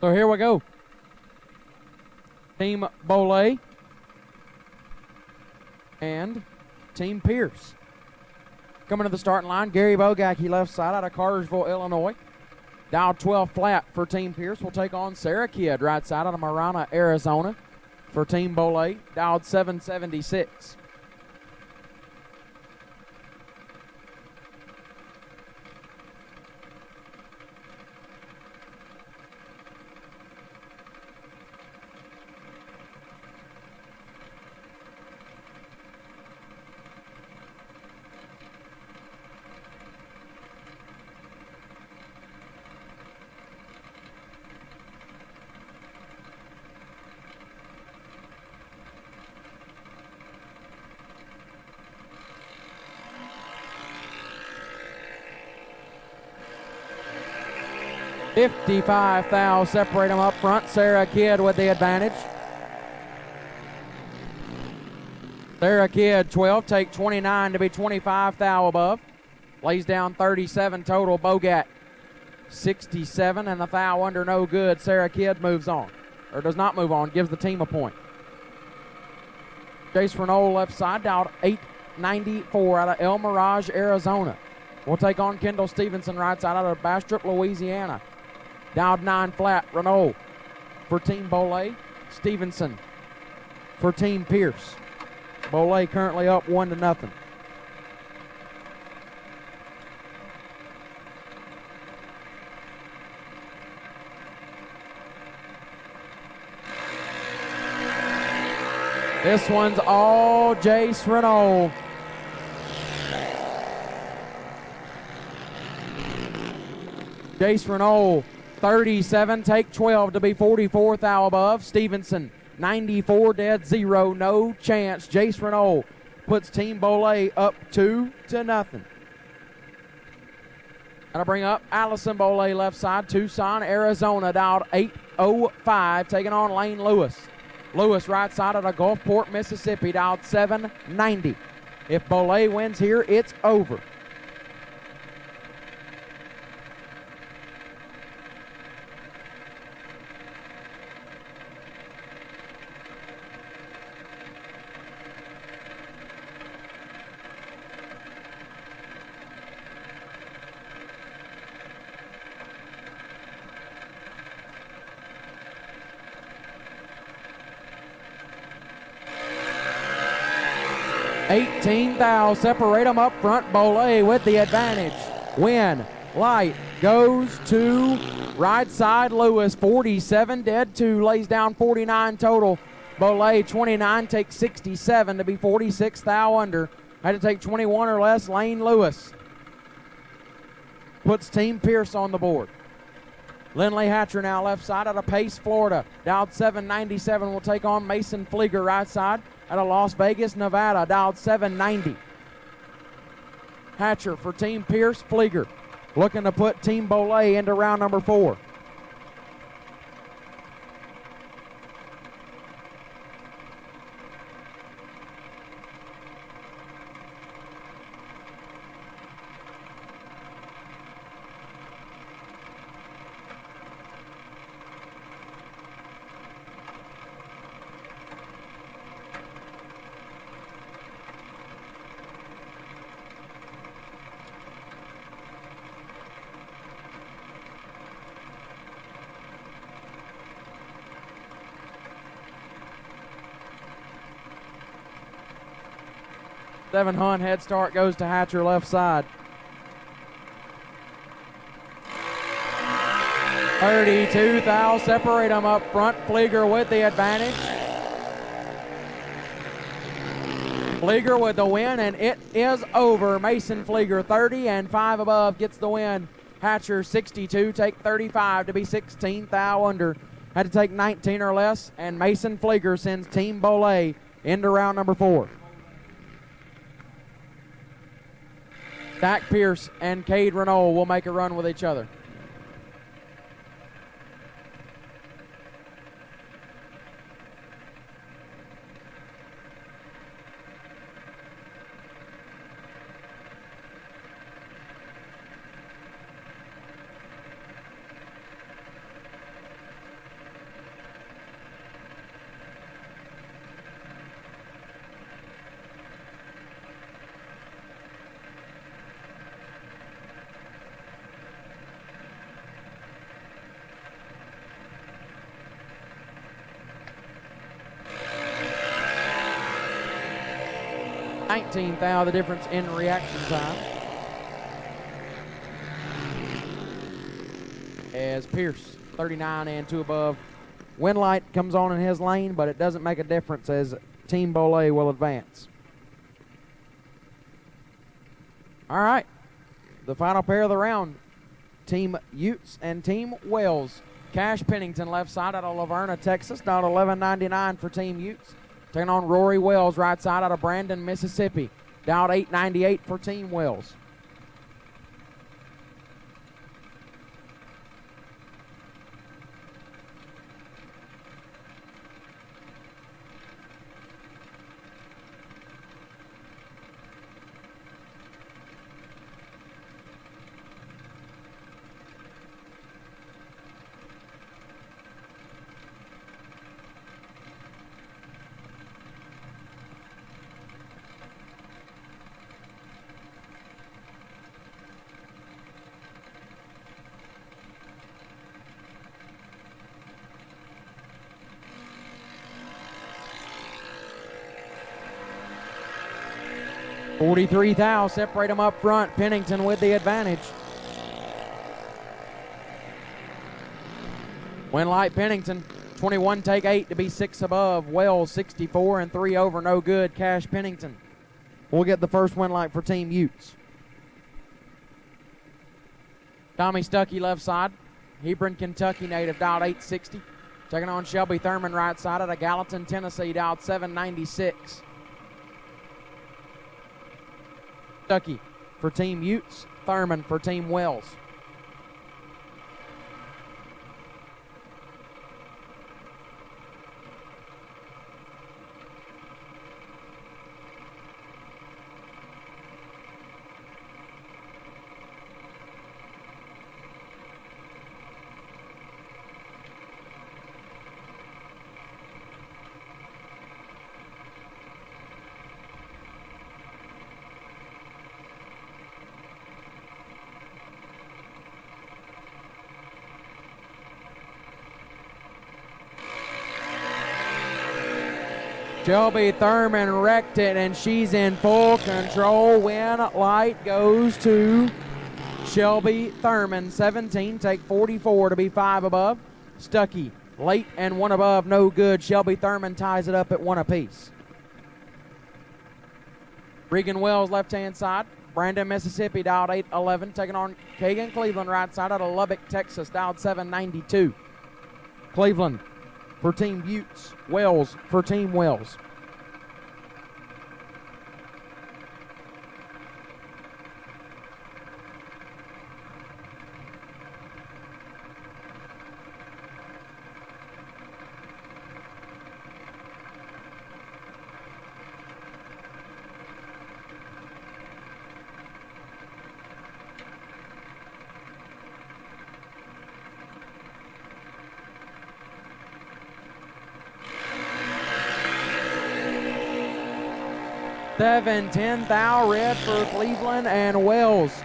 So here we go. Team Bolle and Team Pierce. Coming to the starting line, Gary Bogacki left side out of Cartersville, Illinois. Dial 12 flat for Team Pierce. Will take on Sarah Kidd right side out of Marana, Arizona for Team Bolle. Dialed 776. $55 thou separate them up front. Sarah Kidd with the advantage. Sarah Kidd 12, take 29 to be 25 thou above. Lays down 37 total. Bogat 67 and the thou under no good. Sarah Kidd moves on, or does not move on, gives the team a point. Jace Renault left side, down 894 out of El Mirage, Arizona. We'll take on Kendall Stevenson right side out of Bastrop, Louisiana. Dialed 9 flat, Renault for Team Bolle. Stevenson for Team Pierce. Bolle currently up 1-0. This one's all Jace Renault. Jace Renault 37, take 12 to be 44 thou above. Stevenson 94, dead 0, no chance. Jace Renault puts Team Bolle up 2-0. Gonna bring up Allison Bolle left side, Tucson, Arizona, dialed 805, taking on Lane Lewis. Lewis right side of the Gulfport, Mississippi, dialed 790. If Bolle wins here, it's over. $18 thou separate them up front. Bolle with the advantage. Win. Light goes to right side. Lewis 47, dead 2, lays down 49 total. Bolle 29, takes 67 to be 46 thou under. Had to take 21 or less. Lane Lewis puts Team Pierce on the board. Lindley Hatcher now left side out of Pace, Florida. Dialed 797 will take on Mason Flieger right side out of Las Vegas, Nevada. Dialed 790. Hatcher for Team Pierce. Flieger looking to put Team Bolle into round number 4. Seven Hunt head start goes to Hatcher left side. 32 thou separate them up front. Flieger with the advantage. Flieger with the win, and it is over. Mason Flieger 30 and 5 above gets the win. Hatcher 62, take 35 to be 16 thou under. Had to take 19 or less, and Mason Flieger sends Team Bolle into round number 4. Dak Pierce and Cade Renault will make a run with each other. 19th thou, the difference in reaction time. As Pierce, 39 and 2 above. Wind light comes on in his lane, but it doesn't make a difference as Team Bolle will advance. All right, the final pair of the round. Team Utes and Team Wells. Cash Pennington left side out of Laverna, Texas, down $11.99 for Team Utes. Taking on Rory Wells right side out of Brandon, Mississippi, down $8.98 for Team Wells. $43 thou, separate them up front. Pennington with the advantage. Wind light Pennington, 21 take 8 to be 6 above. Wells 64 and 3 over, no good. Cash Pennington will get the first wind light for Team Utes. Tommy Stuckey left side. Hebron, Kentucky native, dialed 860. Taking on Shelby Thurman right side out of Gallatin, Tennessee, dialed 796. Stuckey for Team Utes, Thurman for Team Wells. Shelby Thurman wrecked it, and she's in full control. Wind light goes to Shelby Thurman. 17, take 44 to be 5 above. Stuckey, late and 1 above, no good. Shelby Thurman ties it up at 1 apiece. Regan Wells, left-hand side. Brandon, Mississippi, dialed 811. Taking on Kagan Cleveland, right side out of Lubbock, Texas, dialed 792. Cleveland for Team Utes, Wells for Team Wells. Seven, 10 thou, red for Cleveland and Wells.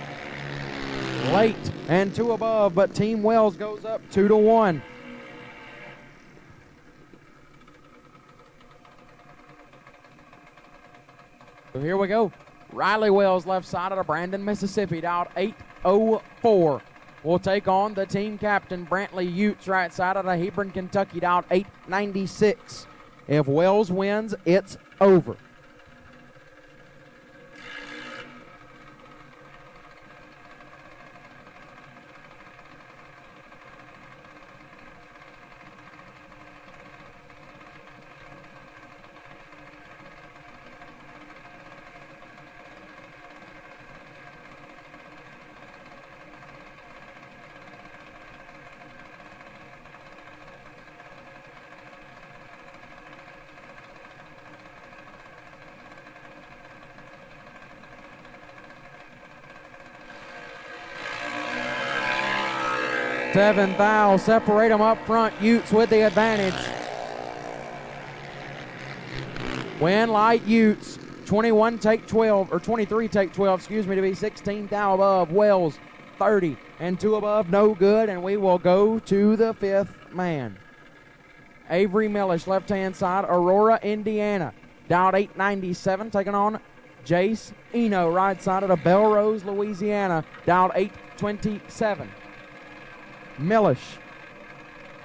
Late and 2 above, but Team Wells goes up 2-1. So here we go. Riley Wells left side out of Brandon, Mississippi, dialed 804. Will take on the team captain, Brantley Utes, right side out of Hebron, Kentucky, dialed 896. If Wells wins, it's over. Seven thou, separate them up front. Utes with the advantage. Wind light Utes, 21 take 12, or 23 take 12, excuse me, to be 16 thou above. Wells 30 and 2 above, no good, and we will go to the 5th man. Avery Millish, left-hand side, Aurora, Indiana, dialed 897, taking on Jace Eno, right side out of Belrose, Louisiana, dialed 827. Millish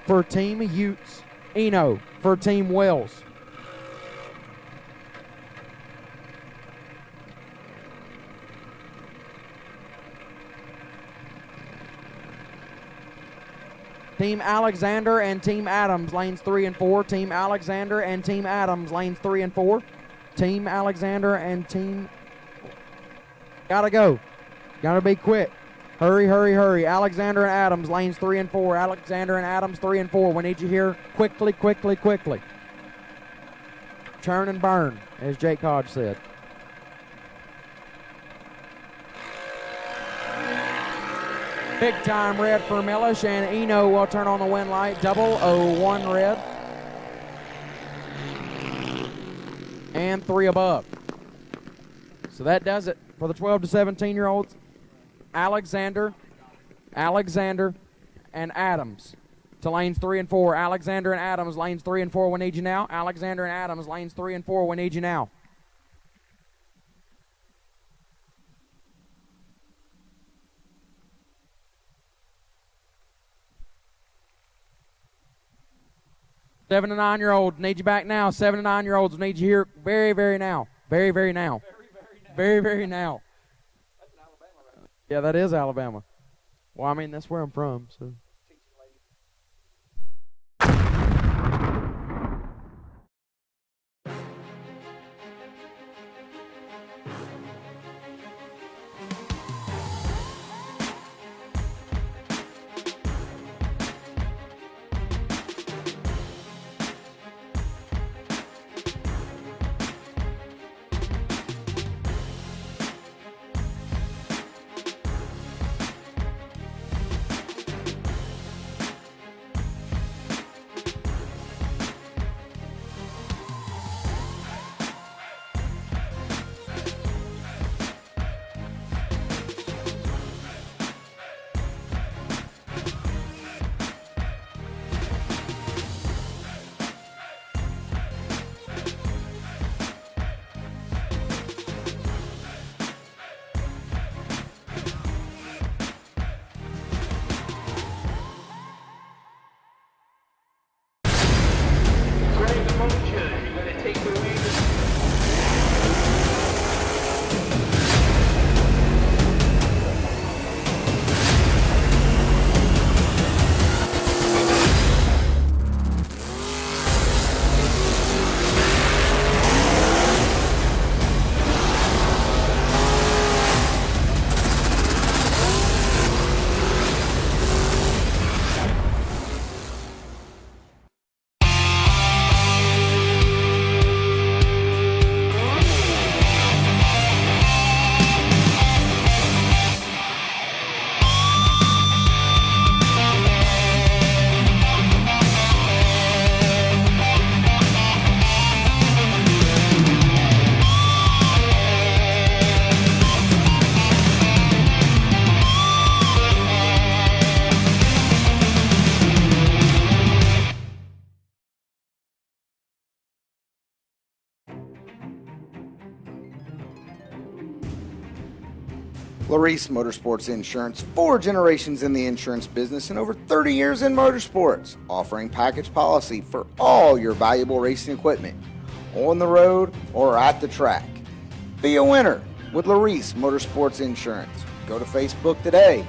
for Team Utes. Eno for Team Wells. Team Alexander and Team Adams, lanes 3 and 4. Team Alexander and Team Adams, lanes 3 and 4. Team Alexander and Team... Gotta go. Gotta be quick. Hurry, hurry, hurry. Alexander and Adams, lanes 3 and 4. Alexander and Adams, 3 and 4. We need you here quickly, quickly, quickly. Churn and burn, as Jake Hodge said. Big time red for Millish, and Eno will turn on the win light. 001 red. And 3 above. So that does it for the 12 to 17 year olds. Alexander, and Adams to lanes 3 and 4. Alexander and Adams, lanes 3 and 4. We need you now. Alexander and Adams, lanes 3 and 4. We need you now. Seven to 9 year olds need you back now. 7 to 9 year olds need you here very, very now. Very, very now. Very, very now. That's in Alabama, right? Yeah, that is Alabama. Well, I mean, that's where I'm from, so. Larice Motorsports Insurance, 4 generations in the insurance business and over 30 years in motorsports, offering package policy for all your valuable racing equipment, on the road or at the track. Be a winner with Larice Motorsports Insurance. Go to Facebook today.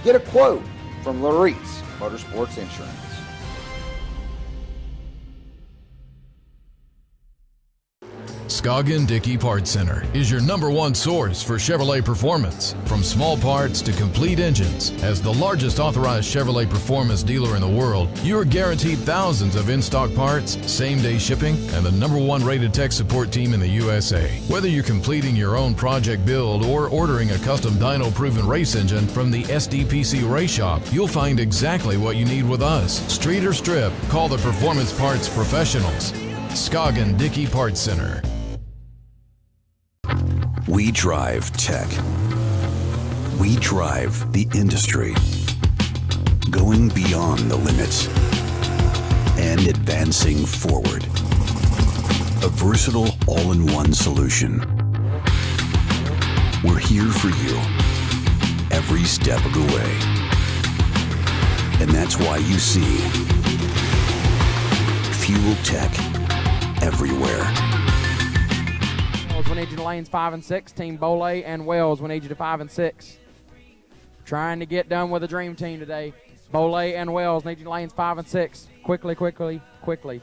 Get a quote from Larice Motorsports Insurance. Scoggin Dickey Parts Center is your #1 source for Chevrolet performance. From small parts to complete engines, as the largest authorized Chevrolet performance dealer in the world, you are guaranteed thousands of in-stock parts, same-day shipping, and the #1 rated tech support team in the USA. Whether you're completing your own project build or ordering a custom dyno-proven race engine from the SDPC Race Shop, you'll find exactly what you need with us. Street or strip, call the Performance Parts Professionals. Scoggin Dickey Parts Center. We drive tech. We drive the industry. Going beyond the limits and advancing forward. A versatile all-in-one solution. We're here for you every step of the way. And that's why you see Fuel Tech everywhere. We need you to lanes 5 and 6. Team Bolle and Wells, we need you to 5 and 6. Trying to get done with the dream team today. Bolle and Wells need you to lanes 5 and 6. Quickly, quickly, quickly.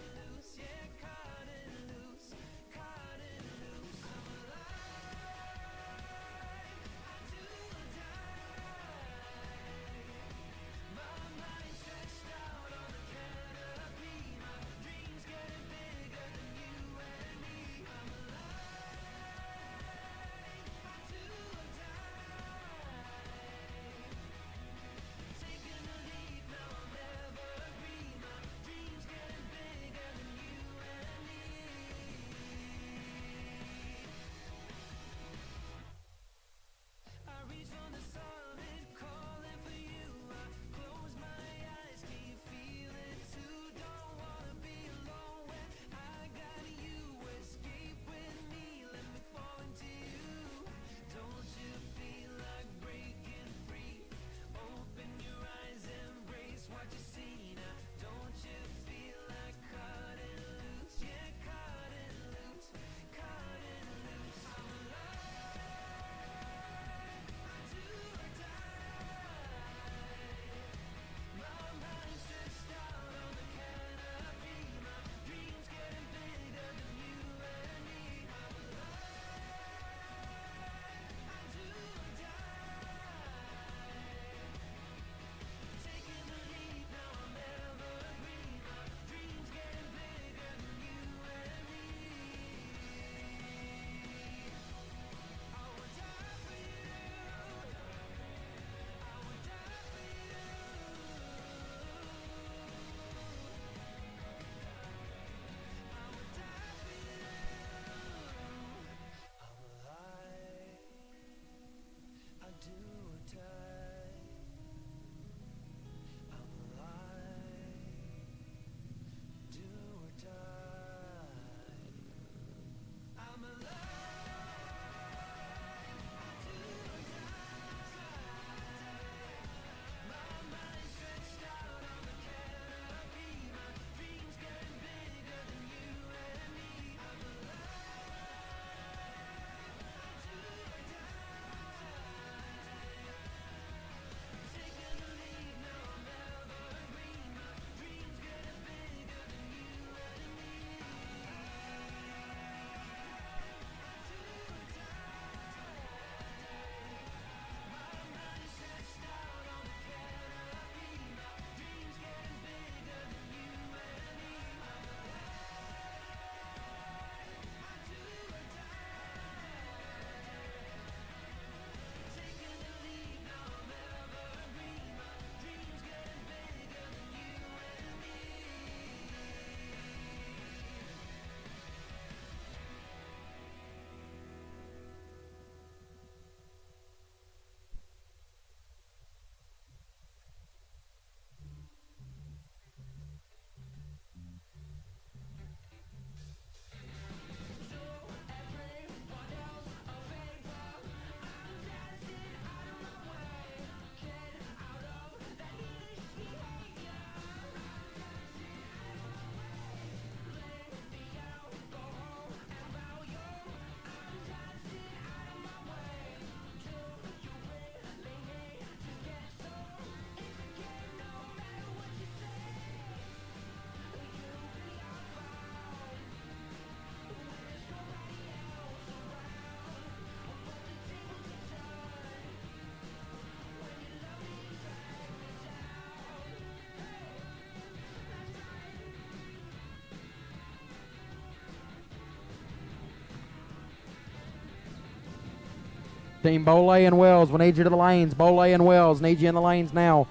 Team Bolle and Wells, we need you to the lanes. Bolle and Wells, need you in the lanes now.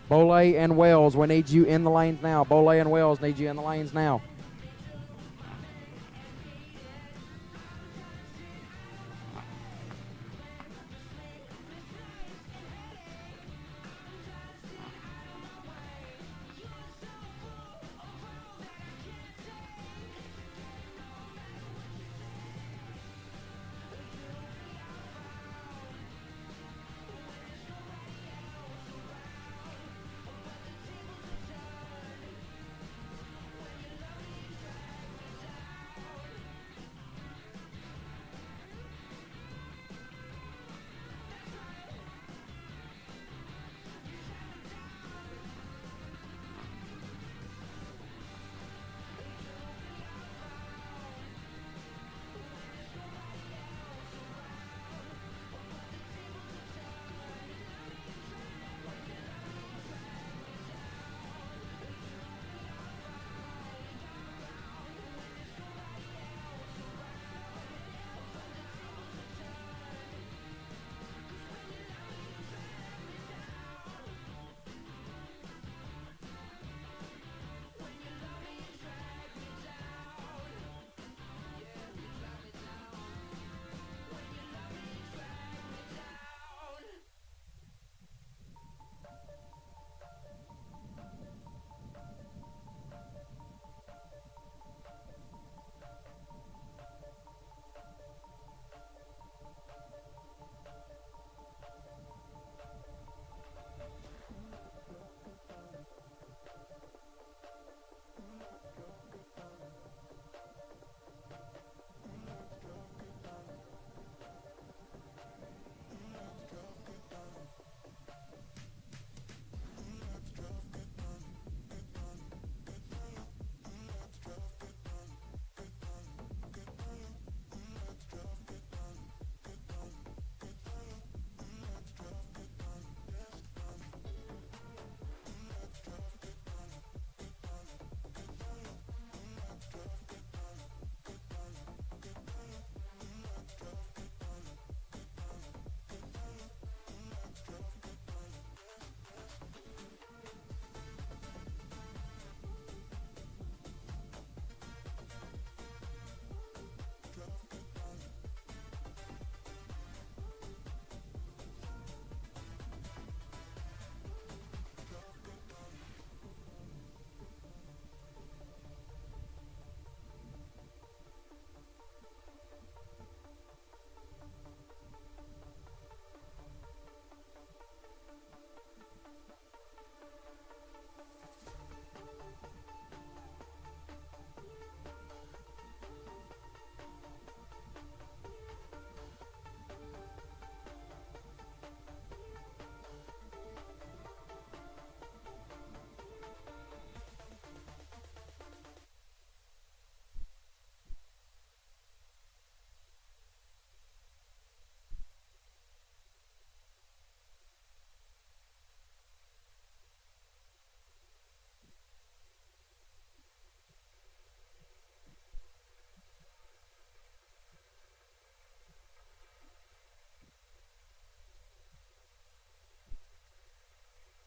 Bolle and Wells, we need you in the lanes now. Bolle and Wells, need you in the lanes now.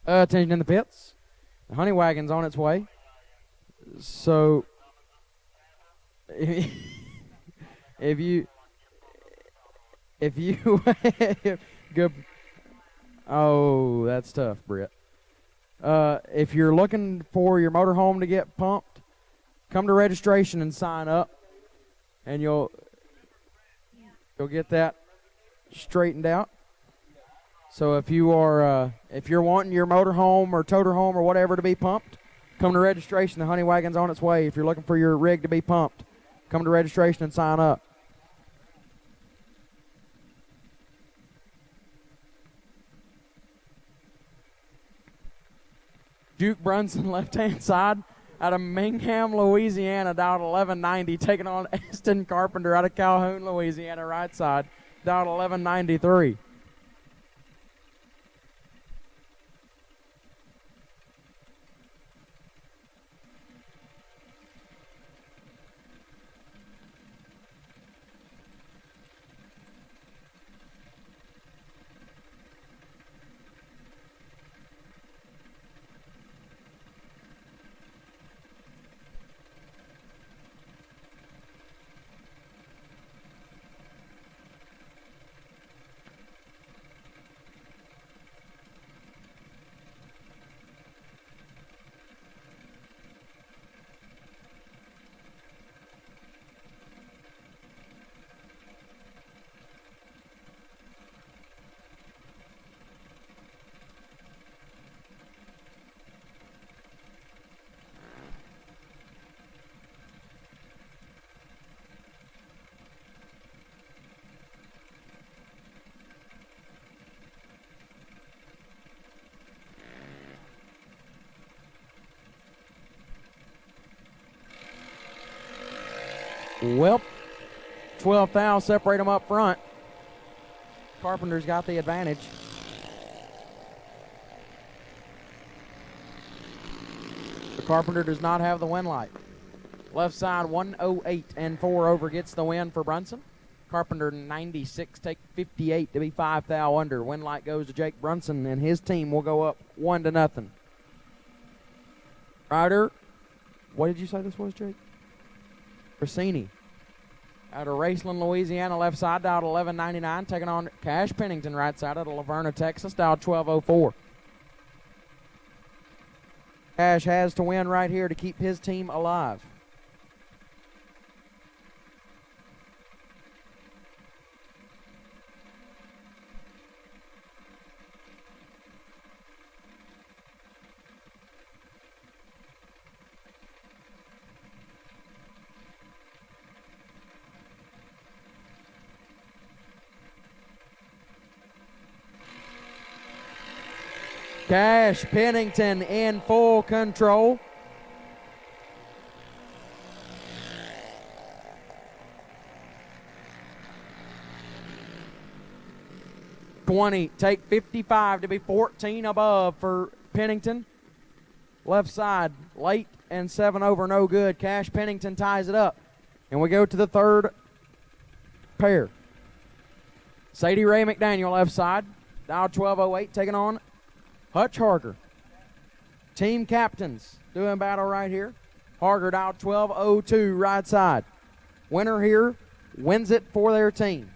Attention in the pits. The honey wagon's on its way. So, if you good. Oh, that's tough, Britt. If you're looking for your motorhome to get pumped, come to registration and sign up, and you'll get that straightened out. So if you're wanting your motorhome or toter home or whatever to be pumped, come to registration. The honey wagon's on its way. If you're looking for your rig to be pumped, come to registration and sign up. Duke Brunson, left-hand side, out of Mingham, Louisiana, down 1190, taking on Eston Carpenter out of Calhoun, Louisiana, right side, down 1193. Well, 12 fouls separate them up front. Carpenter's got the advantage. The Carpenter does not have the win light. Left side 108 and 4 over gets the win for Brunson. Carpenter 96, take 58 to be 5 foul under. Win light goes to Jake Brunson, and his team will go up 1-0. Ryder, what did you say this was, Jake? Rossini out of Raceland, Louisiana, left side, dialed 1199, taking on Cash Pennington, right side out of Laverna, Texas, dialed 1204. Cash has to win right here to keep his team alive. Cash Pennington in full control. Take 55 to be 14 above for Pennington. Left side, late and 7 over, no good. Cash Pennington ties it up. And we go to the third pair. Sadie Ray McDaniel, left side, dial 1208, taking on Hutch Harger. Team captains doing battle right here. Harger dial 1202 right side. Winner here wins it for their team.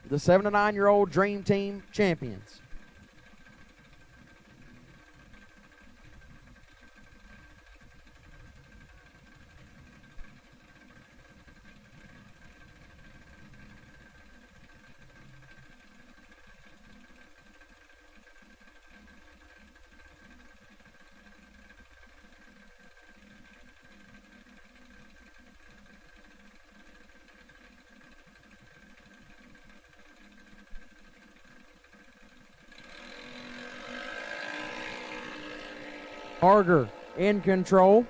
The 7 to 9-year-old Dream Team champions. Harger in control.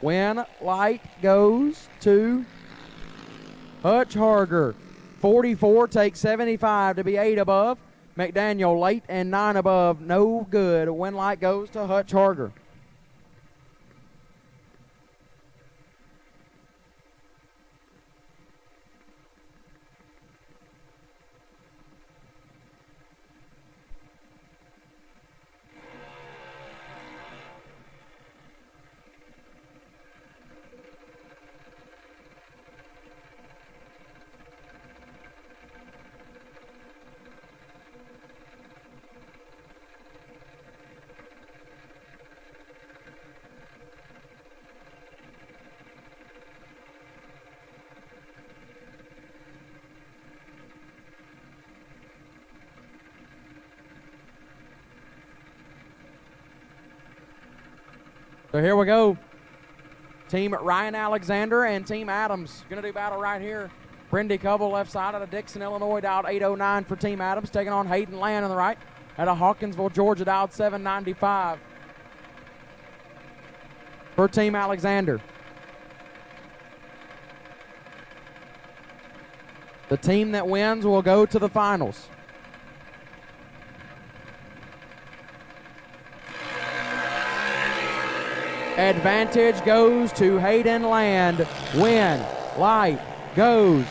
Win light goes to Hutch Harger. 44 takes 75 to be 8 above. McDaniel late and 9 above, no good. Win light goes to Hutch Harger. So here we go. Team Ryan Alexander and Team Adams going to do battle right here. Brendy Covell left side out of Dixon, Illinois, dialed 809 for Team Adams, taking on Hayden Land on the right out of Hawkinsville, Georgia, dialed 795 for Team Alexander. The team that wins will go to the finals. Advantage goes to Hayden Land. Win light goes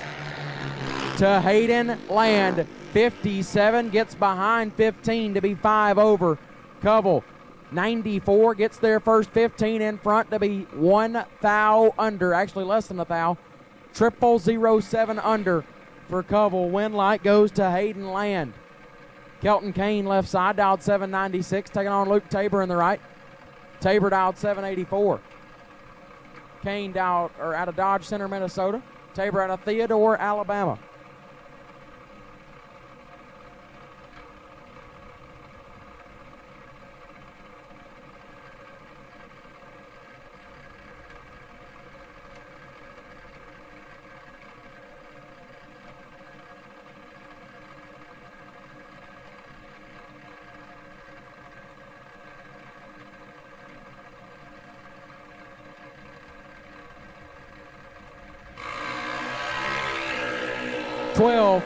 to Hayden Land. 57 gets behind 15 to be 5 over. Covell, 94 gets their first 15 in front to be 1 thou under. Actually less than a thou. 007 under for Covell. Win light goes to Hayden Land. Kelton Kane left side, dialed 796, taking on Luke Tabor in the right. Tabor dialed 784. Kane dialed out of Dodge Center, Minnesota. Tabor out of Theodore, Alabama.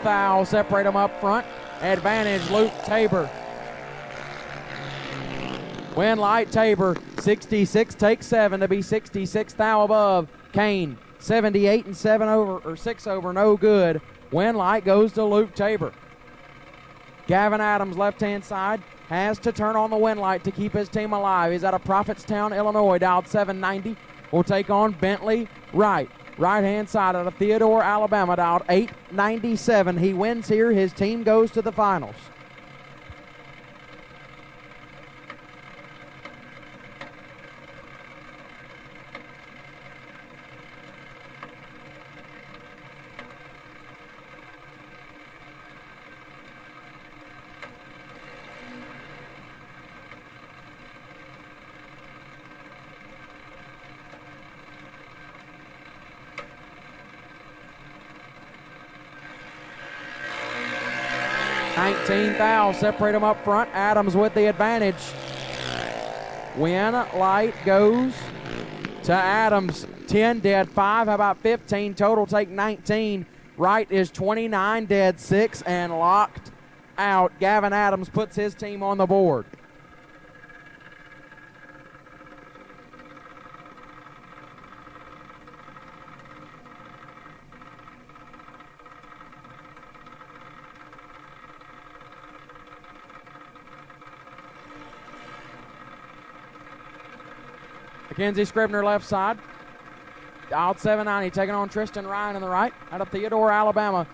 Foul, separate them up front. Advantage, Luke Tabor. Win light, Tabor. 66 takes 7 to be 66 thou above. Kane, 78 and 7 over, or 6 over, no good. Win light goes to Luke Tabor. Gavin Adams, left-hand side, has to turn on the win light to keep his team alive. He's out of Prophetstown, Illinois, dialed 790. Will take on Bentley Wright. Right-hand side out of Theodore, Alabama, dialed 897. He wins here. His team goes to the finals. Thou, separate them up front. Adams with the advantage. Win light goes to Adams. 10 dead 5. How about 15? Total take 19. Wright is 29 dead 6 and locked out. Gavin Adams puts his team on the board. Mackenzie Scribner left side. Dialed 790, taking on Tristan Ryan on the right out of Theodore, Alabama.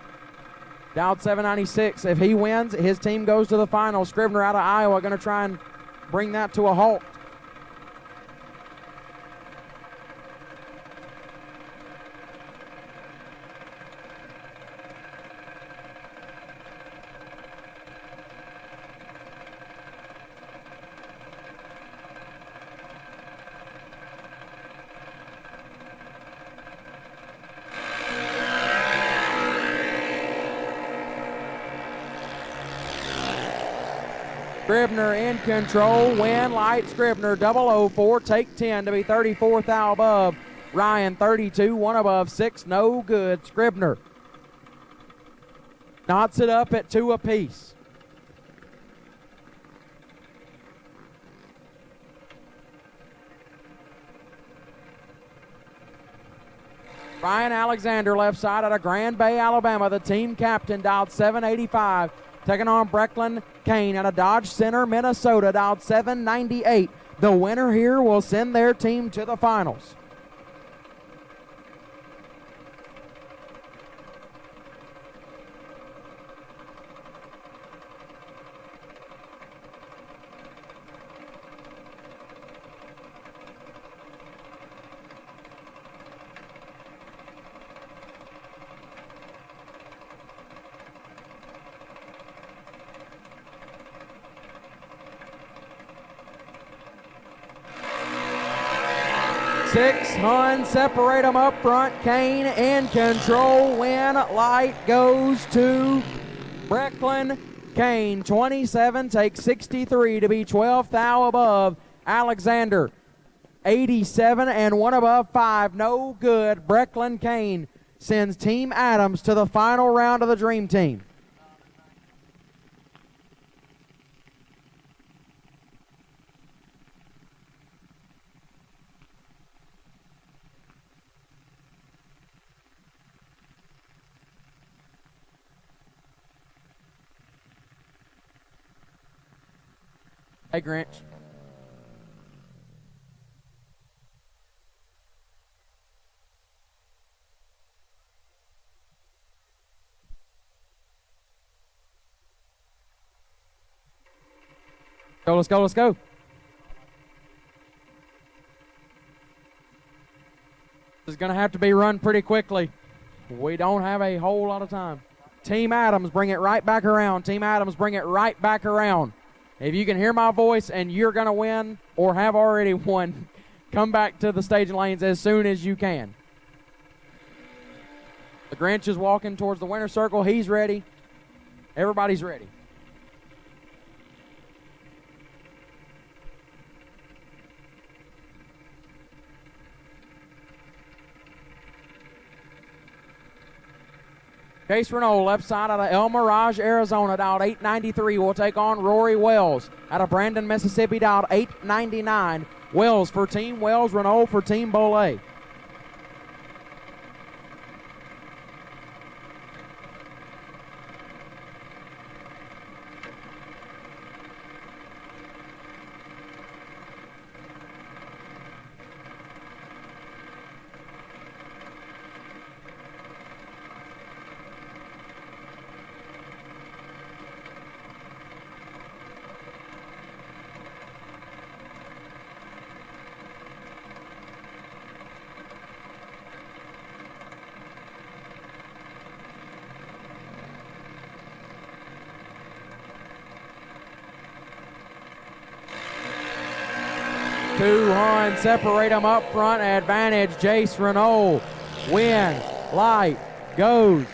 Dialed 796. If he wins, his team goes to the final. Scribner out of Iowa going to try and bring that to a halt. Scribner in control. Win light. Scribner 004. Take 10 to be 34 thou above. Ryan 32. 1 above 6. No good. Scribner knots it up at 2 apiece. Ryan Alexander left side out of Grand Bay, Alabama. The team captain dialed 785. Taking on Brecklin Kane out of Dodge Center, Minnesota, dialed 798. The winner here will send their team to the finals. 6 Hun separate them up front. Kane in control. Win. Light goes to Brecklin. Kane 27 takes 63 to be 12th thou above. Alexander 87 and 1 above 5. No good. Brecklin Kane sends Team Adams to the final round of the Dream Team. Hey, Grinch. Go, let's go, let's go. This is going to have to be run pretty quickly. We don't have a whole lot of time. Team Adams, bring it right back around. Team Adams, bring it right back around. If you can hear my voice and you're going to win or have already won, come back to the staging lanes as soon as you can. The Grinch is walking towards the winner's circle. He's ready. Everybody's ready. Case Renault, left side out of El Mirage, Arizona, dialed 893, will take on Rory Wells. Out of Brandon, Mississippi, dialed 899. Wells for Team Wells, Renault for Team Bolle. Two Hun separate them up front. Advantage Jace Renault. Win. Light goes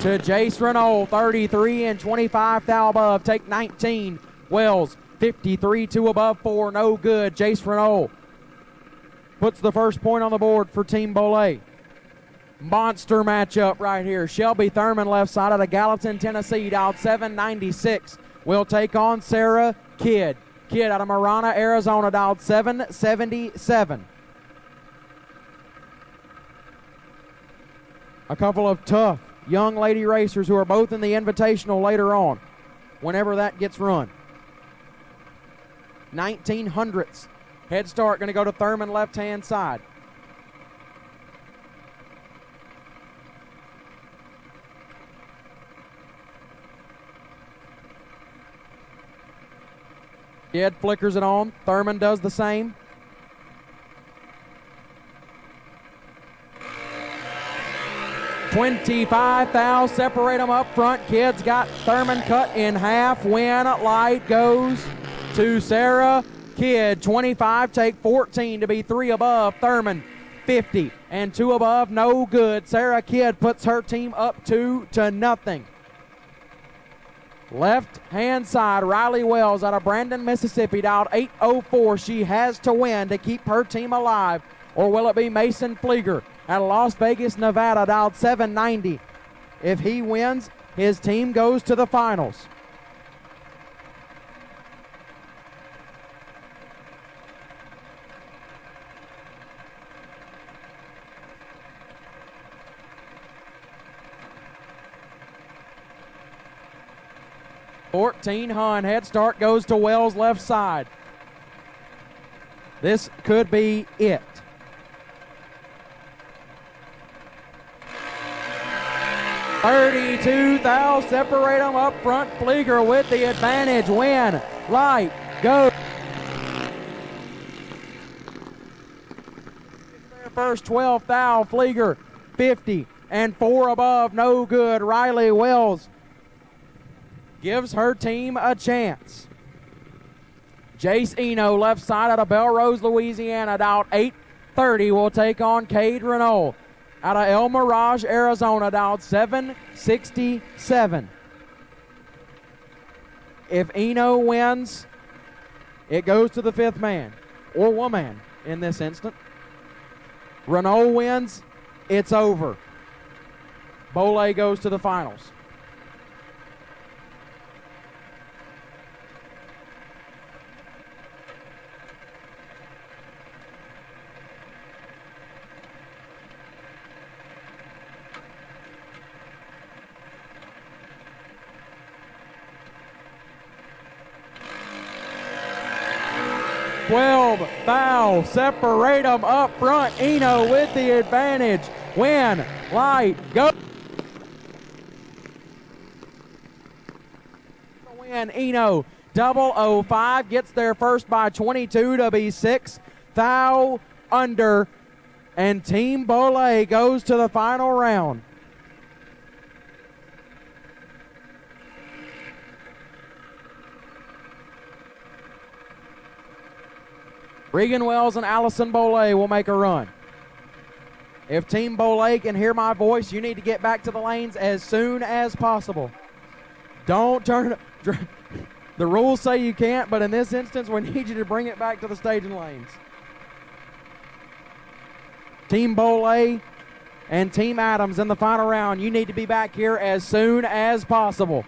to Jace Renault. 33 and 25 thou above. Take 19. Wells 53 2 above 4. No good. Jace Renault puts the first point on the board for Team Bolle. Monster matchup right here. Shelby Thurman left side out of Gallatin, Tennessee, dialed 796. Will take on Sarah Kidd. Kidd out of Marana, Arizona, dialed 777. A couple of tough young lady racers who are both in the Invitational later on, whenever that gets run. 1900s. Head start going to go to Thurman, left-hand side. Kidd flickers it on. Thurman does the same. $25 thou separate them up front. Kidd's got Thurman cut in half. Win. Light goes to Sarah Kidd. 25 take 14 to be 3 above. Thurman 50 and 2 above. No good. Sarah Kidd puts her team up 2-0. Left-hand side, Riley Wells out of Brandon, Mississippi, dialed 804. She has to win to keep her team alive. Or will it be Mason Flieger out of Las Vegas, Nevada, dialed 790. If he wins, his team goes to the finals. $14 Hun. Head start goes to Wells left side. This could be it. $32 thou separate them up front. Flieger with the advantage. Win. Light go. First 12 thou. Flieger 50 and 4 above. No good. Riley Wells gives her team a chance. Jace Eno, left side out of Belrose, Louisiana, dialed 30 will take on Cade Renault out of El Mirage, Arizona, dialed 767. If Eno wins, it goes to the fifth man, or woman in this instant. Renault wins, it's over. Bolle goes to the finals. Foul, separate them up front. Eno with the advantage. Win, light, go. Win, Eno, 005, gets there first by 22 to be 6. Thou under, and Team Bolle goes to the final round. Regan Wells and Allison Bolle will make a run. If Team Bolle can hear my voice, you need to get back to the lanes as soon as possible. Don't turn. The rules say you can't, but in this instance, we need you to bring it back to the staging lanes. Team Bolle and Team Adams in the final round, you need to be back here as soon as possible.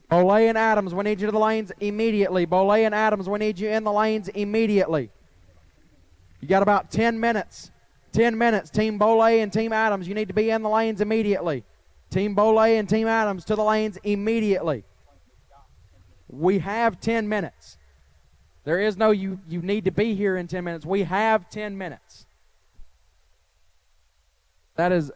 Bolle and Adams, we need you to the lanes immediately. Bolle and Adams, we need you in the lanes immediately. You got about 10 minutes. 10 minutes. Team Bolle and Team Adams, you need to be in the lanes immediately. Team Bolle and Team Adams to the lanes immediately. We have 10 minutes. There is no you need to be here in 10 minutes. We have 10 minutes. That is...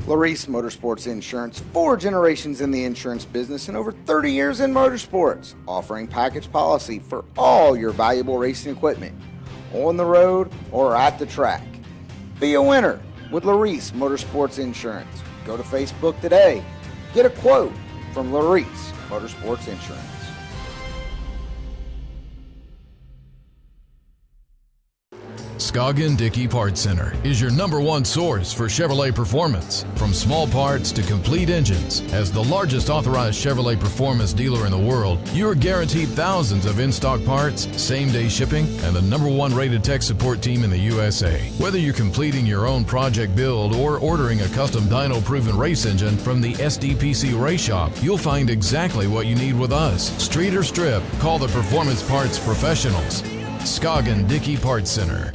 Larice Motorsports Insurance, 4 generations in the insurance business and over 30 years in motorsports, offering package policy for all your valuable racing equipment, on the road or at the track. Be a winner with Larice Motorsports Insurance. Go to Facebook today. Get a quote from Larice Motorsports Insurance. Scoggin Dickey Parts Center is your #1 source for Chevrolet performance. From small parts to complete engines, as the largest authorized Chevrolet performance dealer in the world, you are guaranteed thousands of in-stock parts, same-day shipping, and the #1 rated tech support team in the USA. Whether you're completing your own project build or ordering a custom dyno-proven race engine from the SDPC Race Shop, you'll find exactly what you need with us. Street or strip, call the Performance Parts Professionals. Scoggin Dickey Parts Center.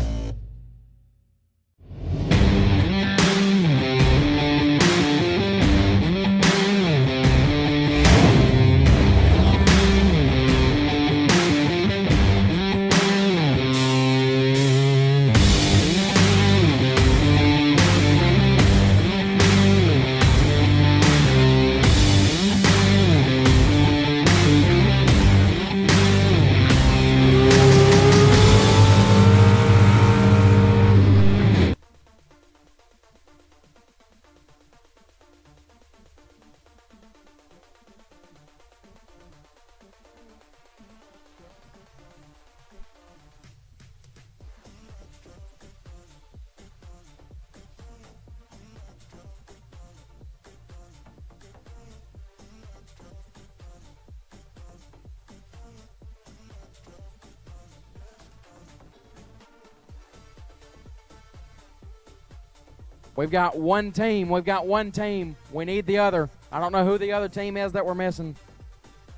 We've got one team. We need the other. I don't know who the other team is that we're missing.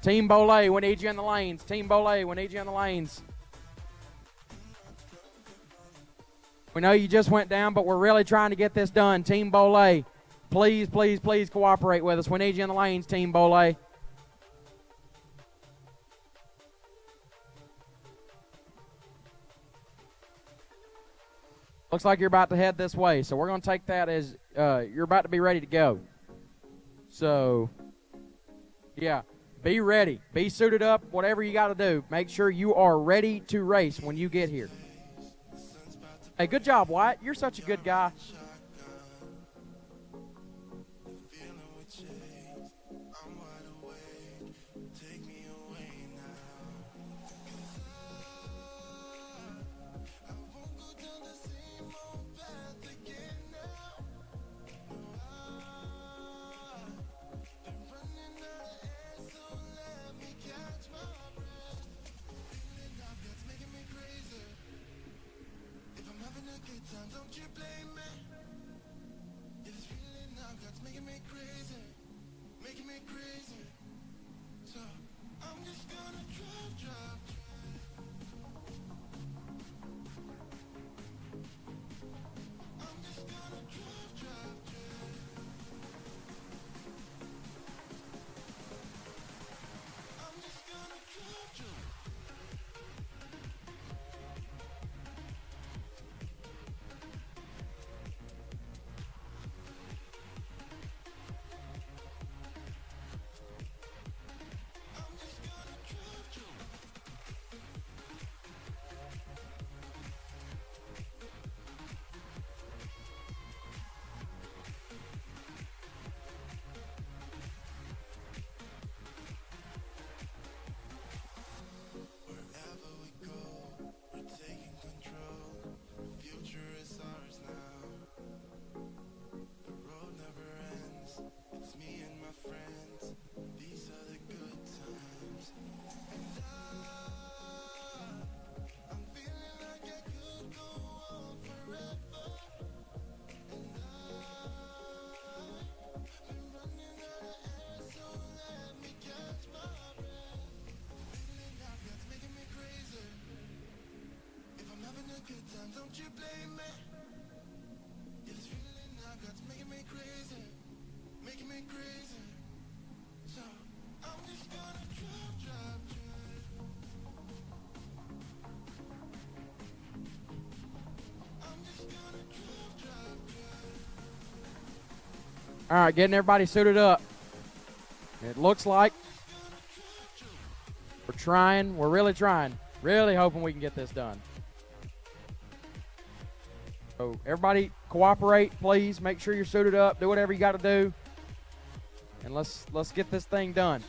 Team Bolle, we need you in the lanes. Team Bolle, we need you in the lanes. We know you just went down, but we're really trying to get this done. Team Bolle, please, please, please cooperate with us. We need you in the lanes, Team Bolle. Looks like you're about to head this way, so we're going to take that as you're about to be ready to go. So, yeah, be ready. Be suited up, whatever you got to do. Make sure you are ready to race when you get here. Hey, good job, Wyatt. You're such a good guy. All right, getting everybody suited up. It looks like we're trying. We're really trying. Really hoping we can get this done. So everybody cooperate, please. Make sure you're suited up. Do whatever you got to do. And let's get this thing done.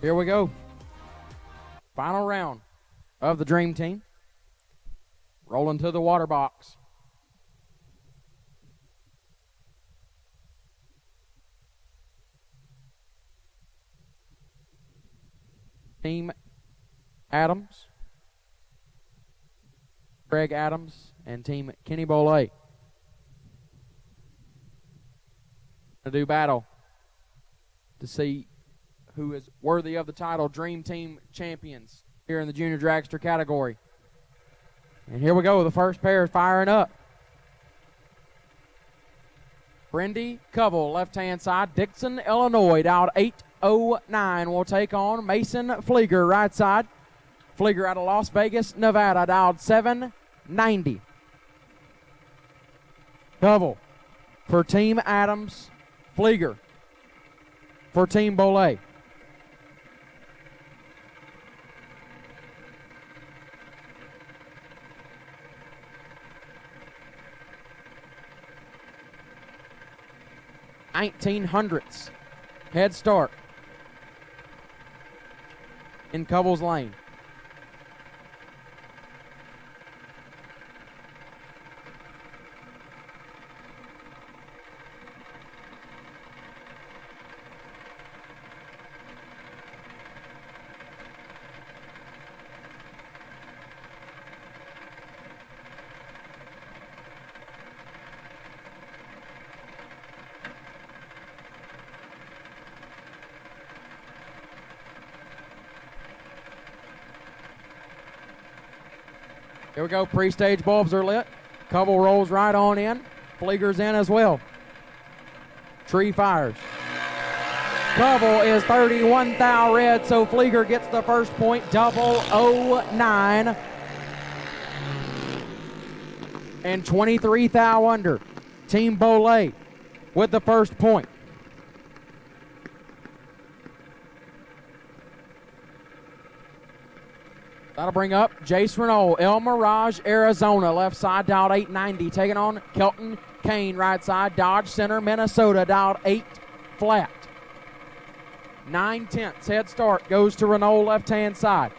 Here we go. Final round of the Dream Team. Rolling to the water box. Team Adams, Greg Adams, and Team Kenny Bolle. To do battle to see who is worthy of the title, Dream Team champions here in the Junior Dragster category. And here we go, the first pair firing up. Brendy Covell, left-hand side. Dixon, Illinois, out 809. Will take on Mason Flieger, right side. Flieger out of Las Vegas, Nevada, dialed 790. Covell for Team Adams. Flieger for Team Bolle. $1,900 head start in Covell's lane. Here we go, pre-stage bulbs are lit. Covell rolls right on in. Flieger's in as well. Tree fires. Covell is 31 thou red, so Flieger gets the first point, 009. And 23 thou under. Team Bolle with the first point. That'll bring up Jace Renault, El Mirage, Arizona, left side, dialed 890. Taking on Kelton Kane, right side, Dodge Center, Minnesota, dialed 8 flat. 9/10 head start goes to Renault, left-hand side.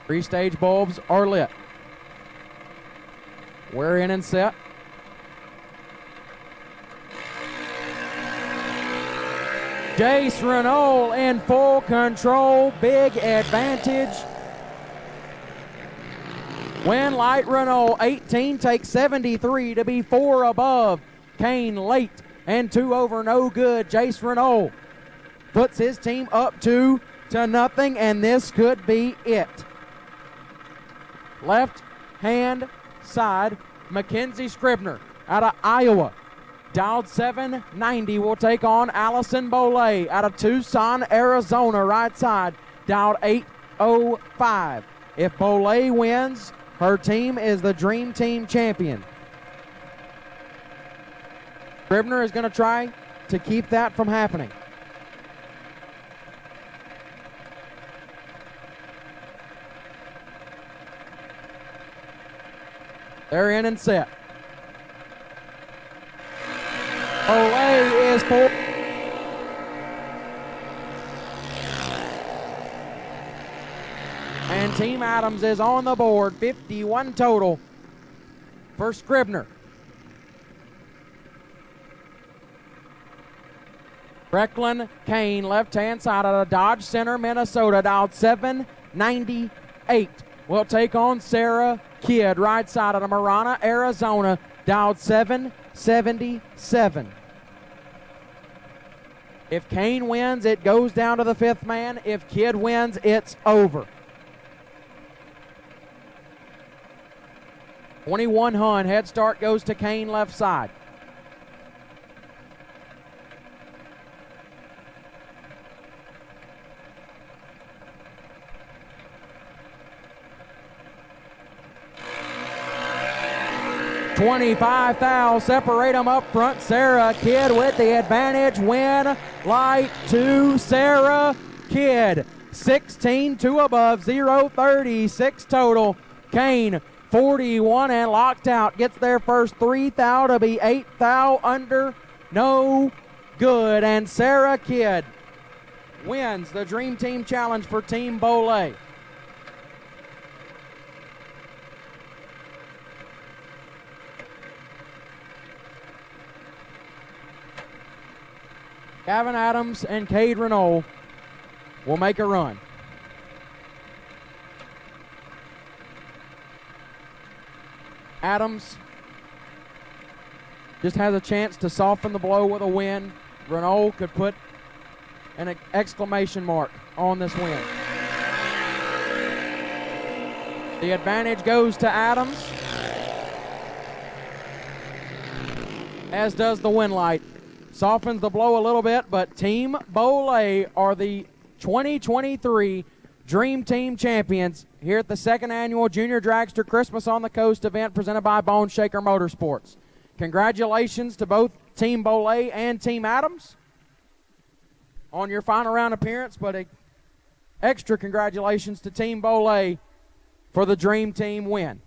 Three-stage bulbs are lit. We're in and set. Jace Renault in full control. Big advantage. Win light Renault 18 takes 73 to be 4 above. Kane late and 2 over, no good. Jace Renault puts his team up 2 to nothing, and this could be it. Left hand side, Mackenzie Scribner out of Iowa, dialed 790, will take on Allison Bolle out of Tucson, Arizona, right side, dialed 805. If Bolle wins, her team is the Dream Team champion. Scribner is going to try to keep that from happening. They're in and set. Bolle is 4. And Team Adams is on the board, 51 total for Scribner. Brecklin Kane, left-hand side out of Dodge Center, Minnesota, dialed 798. will take on Sarah Kidd, right side out of Marana, Arizona, dialed 777. If Kane wins, it goes down to the fifth man. If Kidd wins, it's over. 21 Hun, head start goes to Kane, left side. $25,000 separate them up front. Sarah Kidd with the advantage. Win light to Sarah Kidd. 16 to above, 036 total. Kane 41 and locked out. Gets their first 3 thou to be 8 thou under. No good. And Sarah Kidd wins the Dream Team Challenge for Team Bolle. Gavin Adams and Cade Renault will make a run. Adams just has a chance to soften the blow with a win. Renault could put an exclamation mark on this win. The advantage goes to Adams, as does the win light. Softens the blow a little bit, but Team Bolle are the 2023 Dream Team champions here at the second annual Junior Dragster Christmas on the Coast event presented by Bone Shaker Motorsports. Congratulations to both Team Bolle and Team Adams on your final round appearance, but extra congratulations to Team Bolle for the Dream Team win.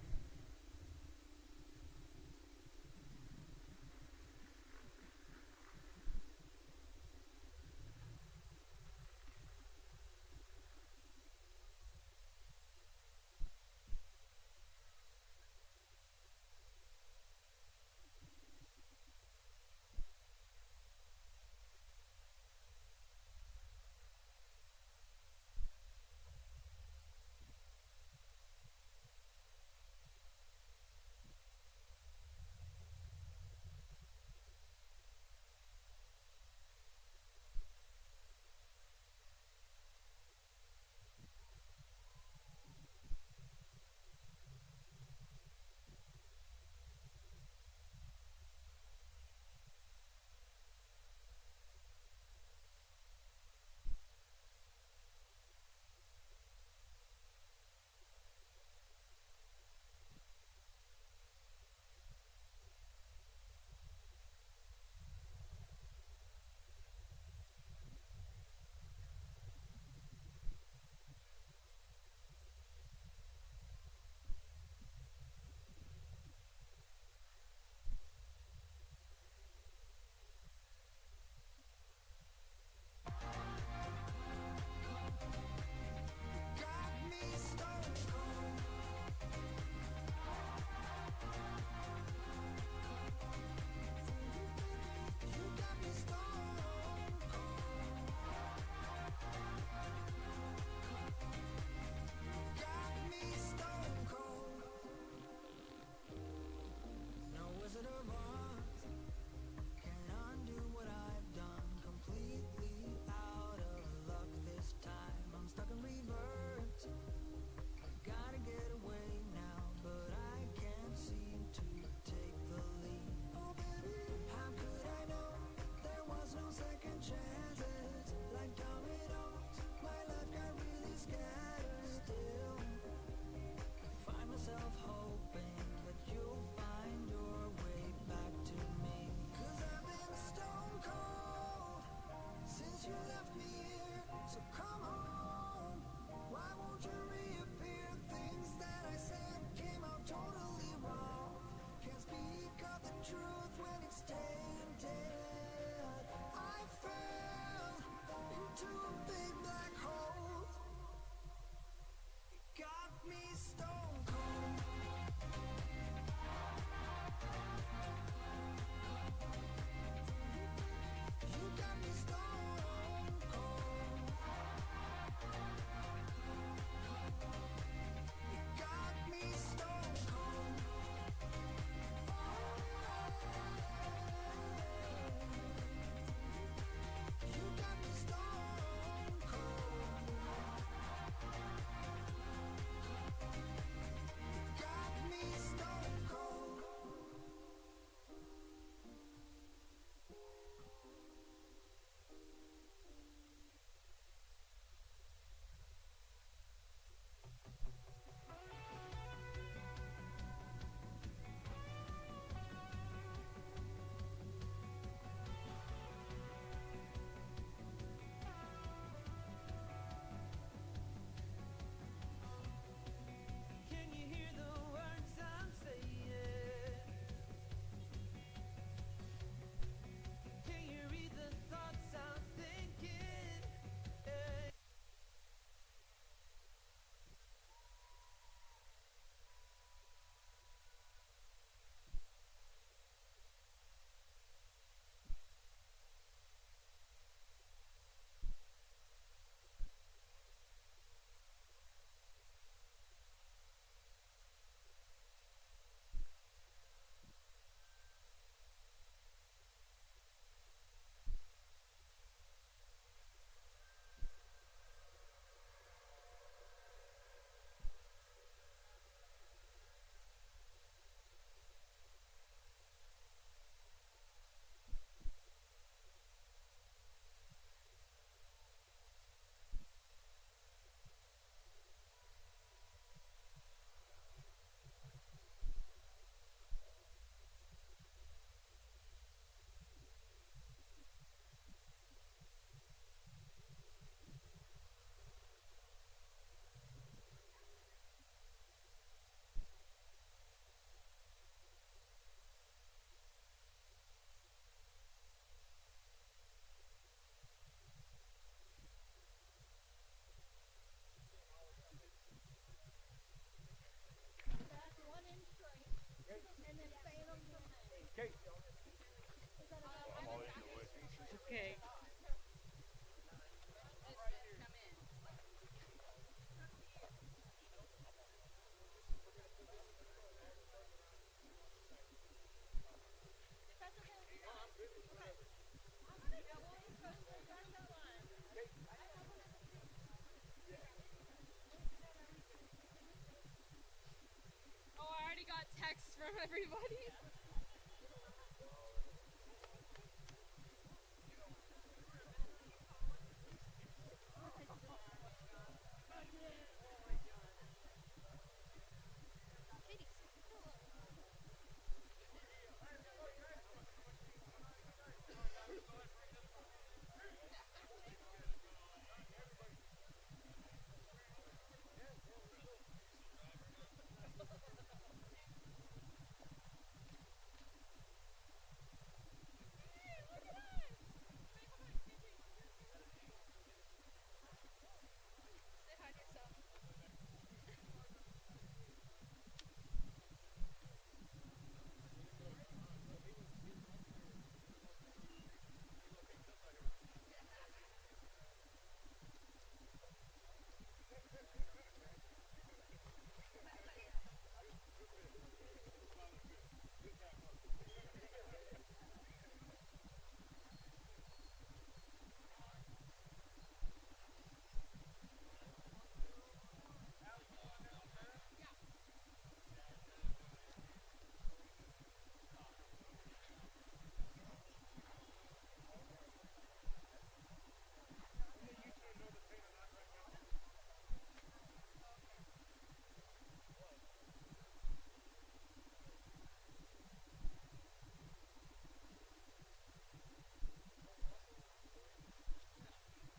Okay. Oh, I already got texts from everybody.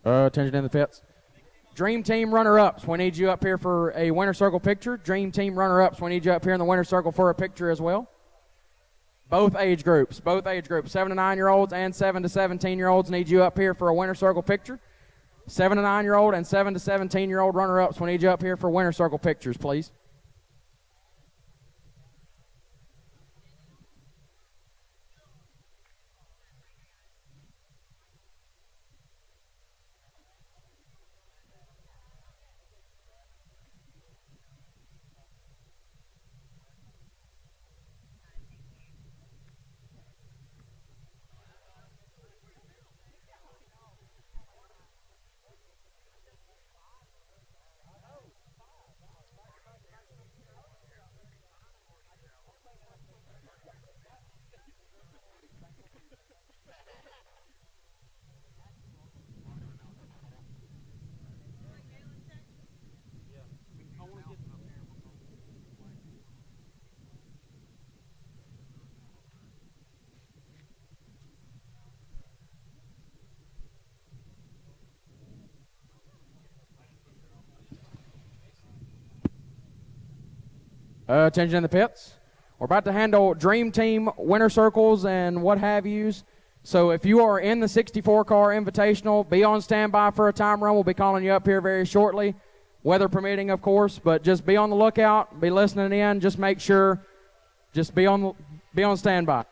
Attention in the pits. Dream Team runner-ups, we need you up here for a winner circle picture. Dream Team runner-ups, we need you up here in the winner circle for a picture as well. Both age groups, 7 to 9-year-olds and 7 to 17-year-olds need you up here for a winner circle picture. 7 to 9-year-old and 7 to 17-year-old runner-ups, we need you up here for winner circle pictures, please. Attention in the pits. We're about to handle Dream Team winner circles and what have yous. So if you are in the 64 car invitational, be on standby for a time run. We'll be calling you up here very shortly, weather permitting, of course. But just be on the lookout, be listening in. Just make sure, just be on standby.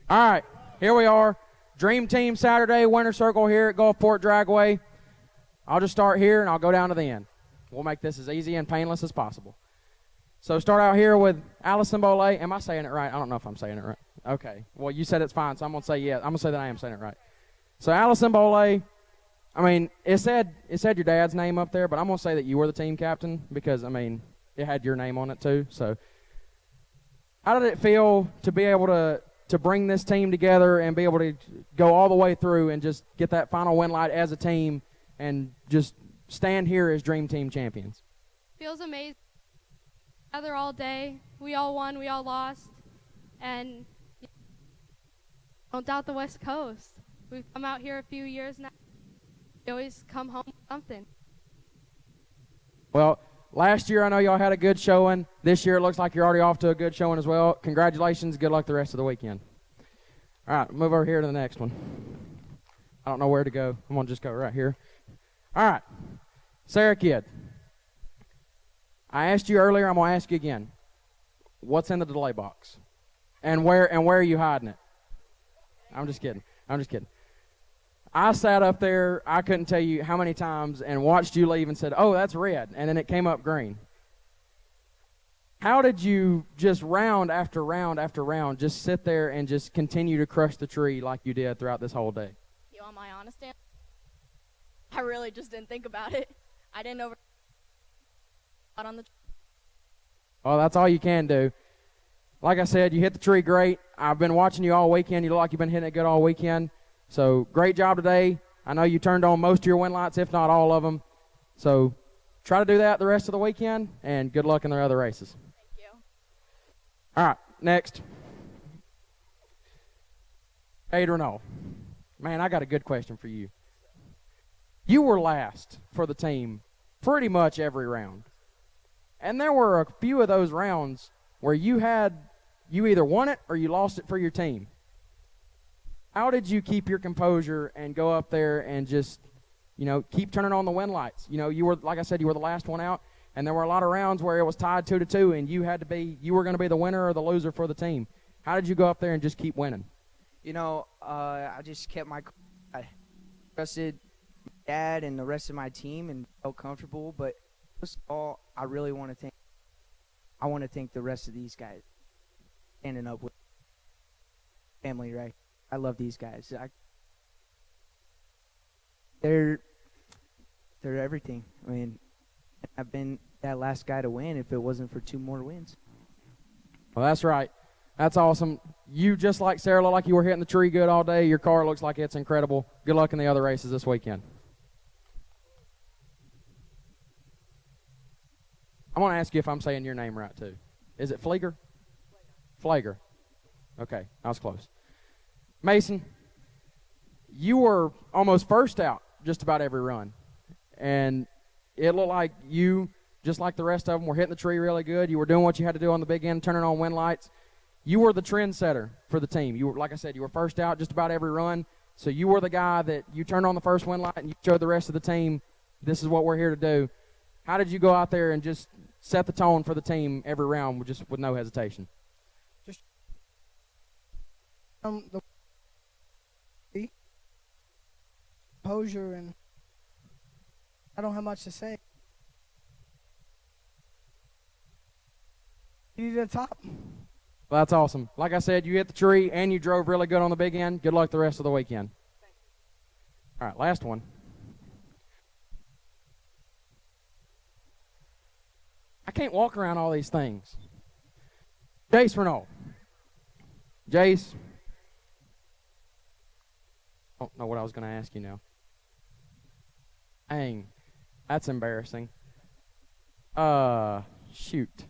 All right, here we are. Dream Team Saturday winner circle here at Gulfport Dragway. I'll just start here and I'll go down to the end. We'll make this as easy and painless as possible. So start out here with Allison Bolle. Am I saying it right? I don't know if I'm saying it right. Okay. Well, you said it's fine, so I'm going to say yes. I'm going to say that I am saying it right. So Allison Bolle, I mean, it said your dad's name up there, but I'm going to say that you were the team captain because, I mean, it had your name on it too. So how did it feel to be able to bring this team together and be able to go all the way through and just get that final win light as a team and just stand here as Dream Team champions? Feels amazing. Together all day. We all won, we all lost. And don't doubt the West Coast. We've come out here a few years now. We always come home with something. Well, last year I know y'all had a good showing. This year it looks like you're already off to a good showing as well. Congratulations. Good luck the rest of the weekend. All right, move over here to the next one. I don't know where to go. I'm going to just go right here. All right, Sarah Kidd. I asked you earlier. I'm going to ask you again. What's in the delay box? And where are you hiding it? I'm just kidding. I sat up there, I couldn't tell you how many times, and watched you leave and said, oh, that's red, and then it came up green. How did you just round after round after round just sit there and just continue to crush the tree like you did throughout this whole day? You want my honest answer? I really just didn't think about it. I didn't over on the tree. Well, that's all you can do. Like I said, you hit the tree great. I've been watching you all weekend. You look like you've been hitting it good all weekend. So great job today. I know you turned on most of your win lights, if not all of them. So try to do that the rest of the weekend, and good luck in the other races. Thank you. All right, next. Adrian. Man, I got a good question for you. You were last for the team pretty much every round. And there were a few of those rounds where you either won it or you lost it for your team. How did you keep your composure and go up there and just, keep turning on the win lights? You were, like I said, you were the last one out, and there were a lot of rounds where it was tied 2-2, and you were going to be the winner or the loser for the team. How did you go up there and just keep winning? I just kept I trusted my dad and the rest of my team and felt comfortable. But most of all, I really want to thank the rest of these guys standing up with family, right? I love these guys. They're everything. I mean, I've been that last guy to win if it wasn't for 2 more wins. Well, that's right. That's awesome. You, just like Sarah, look like you were hitting the tree good all day. Your car looks like it's incredible. Good luck in the other races this weekend. I want to ask you if I'm saying your name right, too. Is it Flieger? Flieger. Okay, I was close. Mason, you were almost first out just about every run. And it looked like you, just like the rest of them, were hitting the tree really good. You were doing what you had to do on the big end, turning on win lights. You were the trendsetter for the team. You were, like I said, you were first out just about every run. So you were the guy that you turned on the first win light and you showed the rest of the team, this is what we're here to do. How did you go out there and just set the tone for the team every round with no hesitation? Just the composure, and I don't have much to say. You to the top. Well, that's awesome. Like I said, you hit the tree and you drove really good on the big end. Good luck the rest of the weekend. All right, last one. I can't walk around all these things. Jace Renault. Jace. I don't know what I was going to ask you now. Dang, that's embarrassing. Shoot.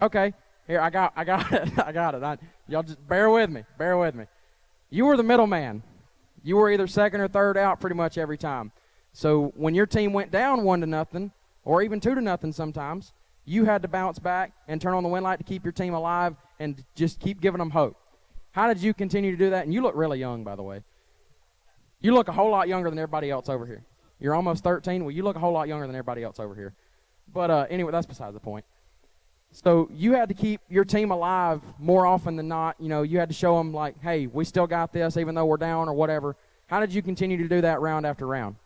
Okay, here, I got it. I got it. Y'all just bear with me. You were the middleman. You were either second or third out pretty much every time. So when your team went down 1-0, or even 2-0 sometimes, you had to bounce back and turn on the win light to keep your team alive and just keep giving them hope. How did you continue to do that? And you look really young, by the way. You look a whole lot younger than everybody else over here. You're almost 13. Well, you look a whole lot younger than everybody else over here. But anyway, that's besides the point. So you had to keep your team alive more often than not. You know, you had to show them, like, hey, we still got this even though we're down or whatever. How did you continue to do that round after round?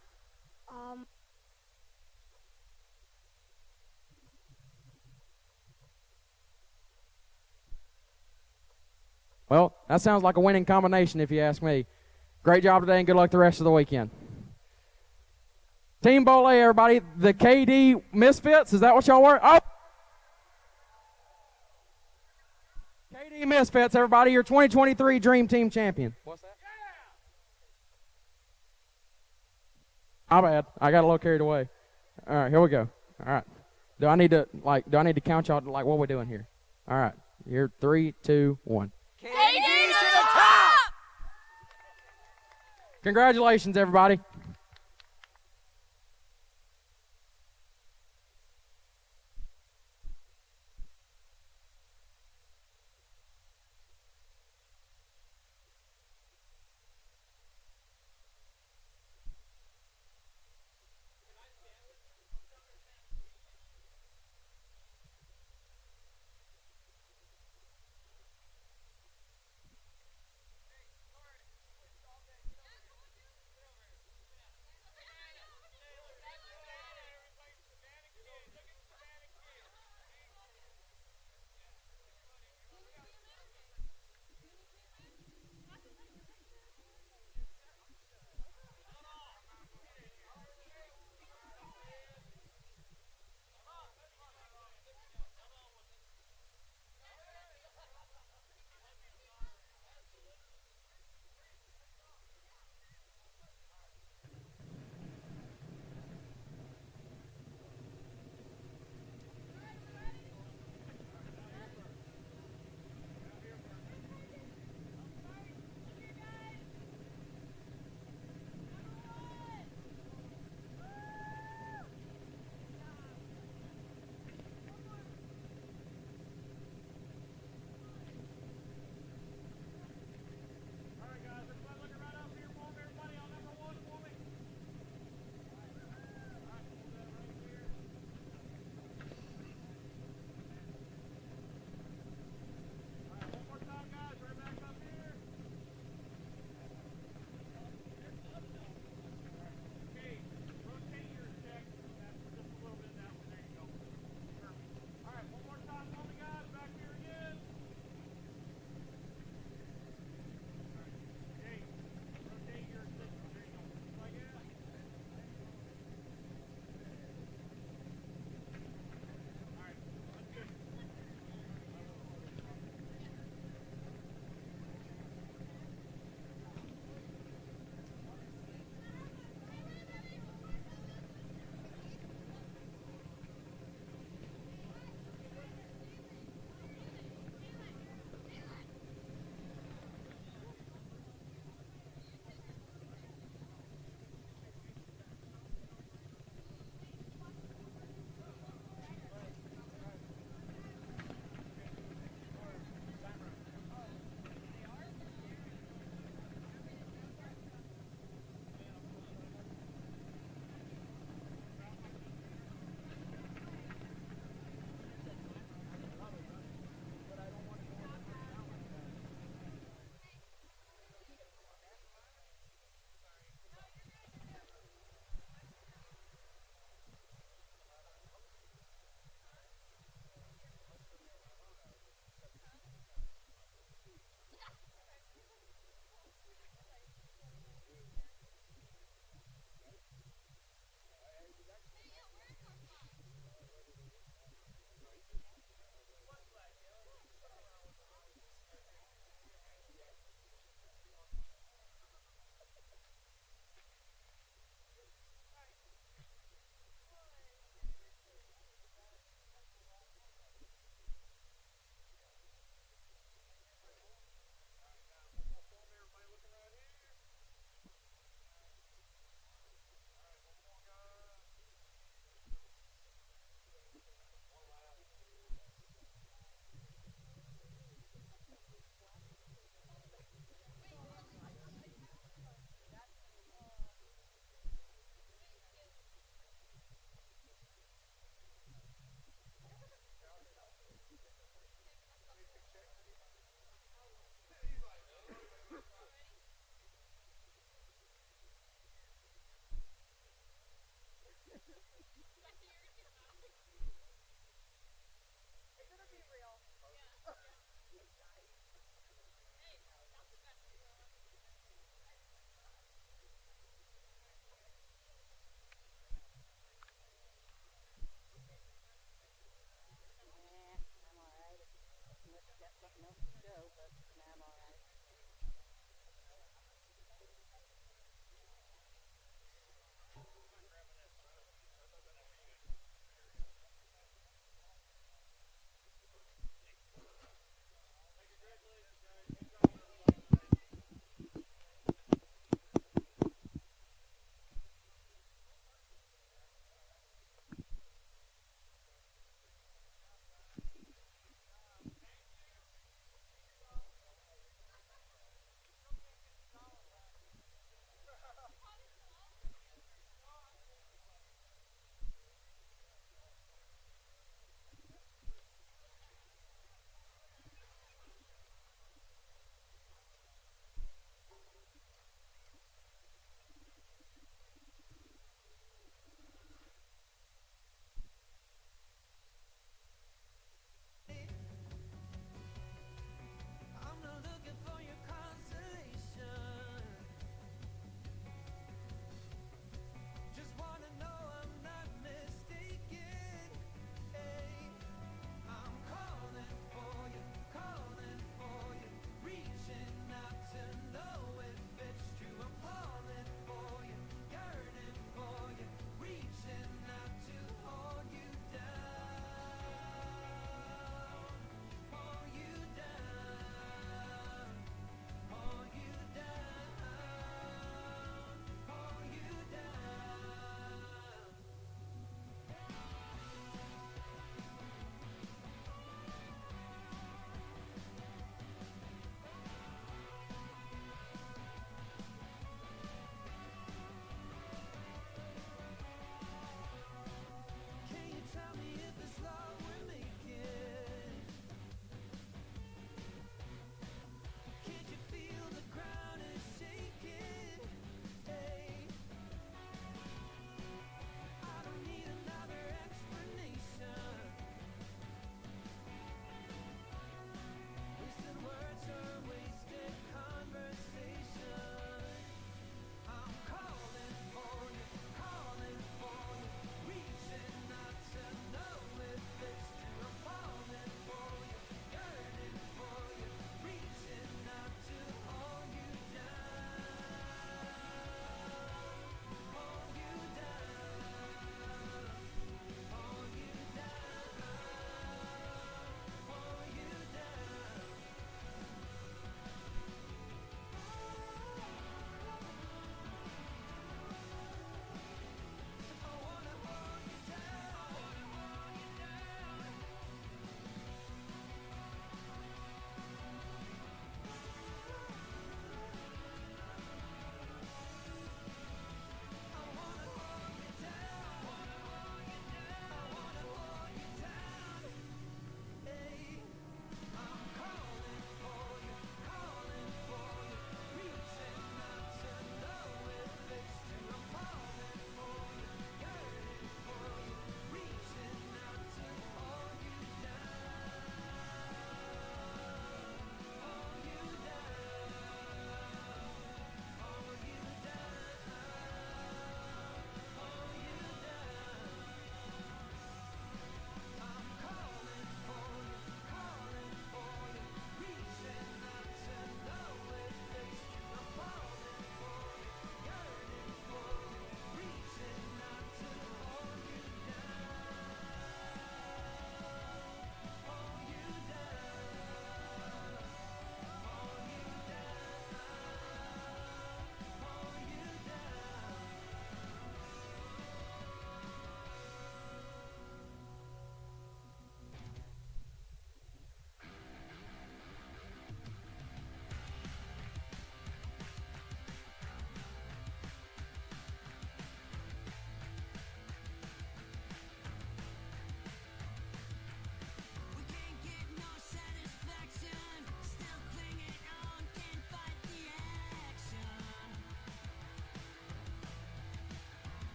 Well, that sounds like a winning combination if you ask me. Great job today and good luck the rest of the weekend. Team Bolle, everybody. The KD Misfits, is that what y'all were? Oh! KD Misfits, everybody, your 2023 Dream Team champion. What's that? My bad. I got a little carried away. All right, here we go. All right. Do I need to count y'all, like, what we're doing here? All right. Here, 3, 2, 1. KD to the top! Congratulations, everybody.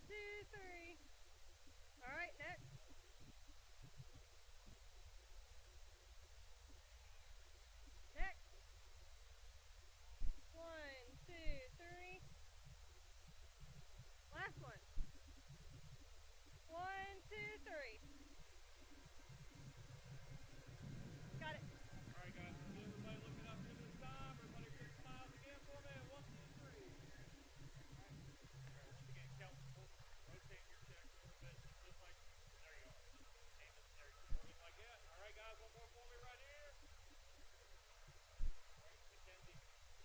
two, three. All right, next. Next. 1, 2, 3. Last one. 1, 2, 3. Got it. All right, guys. Everybody looking up to this time. Everybody big smiles again for me. 1, 2, 3. All right. Once again, count. Rotate your check a little bit. Just like, there you go. Aim it there. Just like that. All right, guys. One more for me right here. All right, Mackenzie.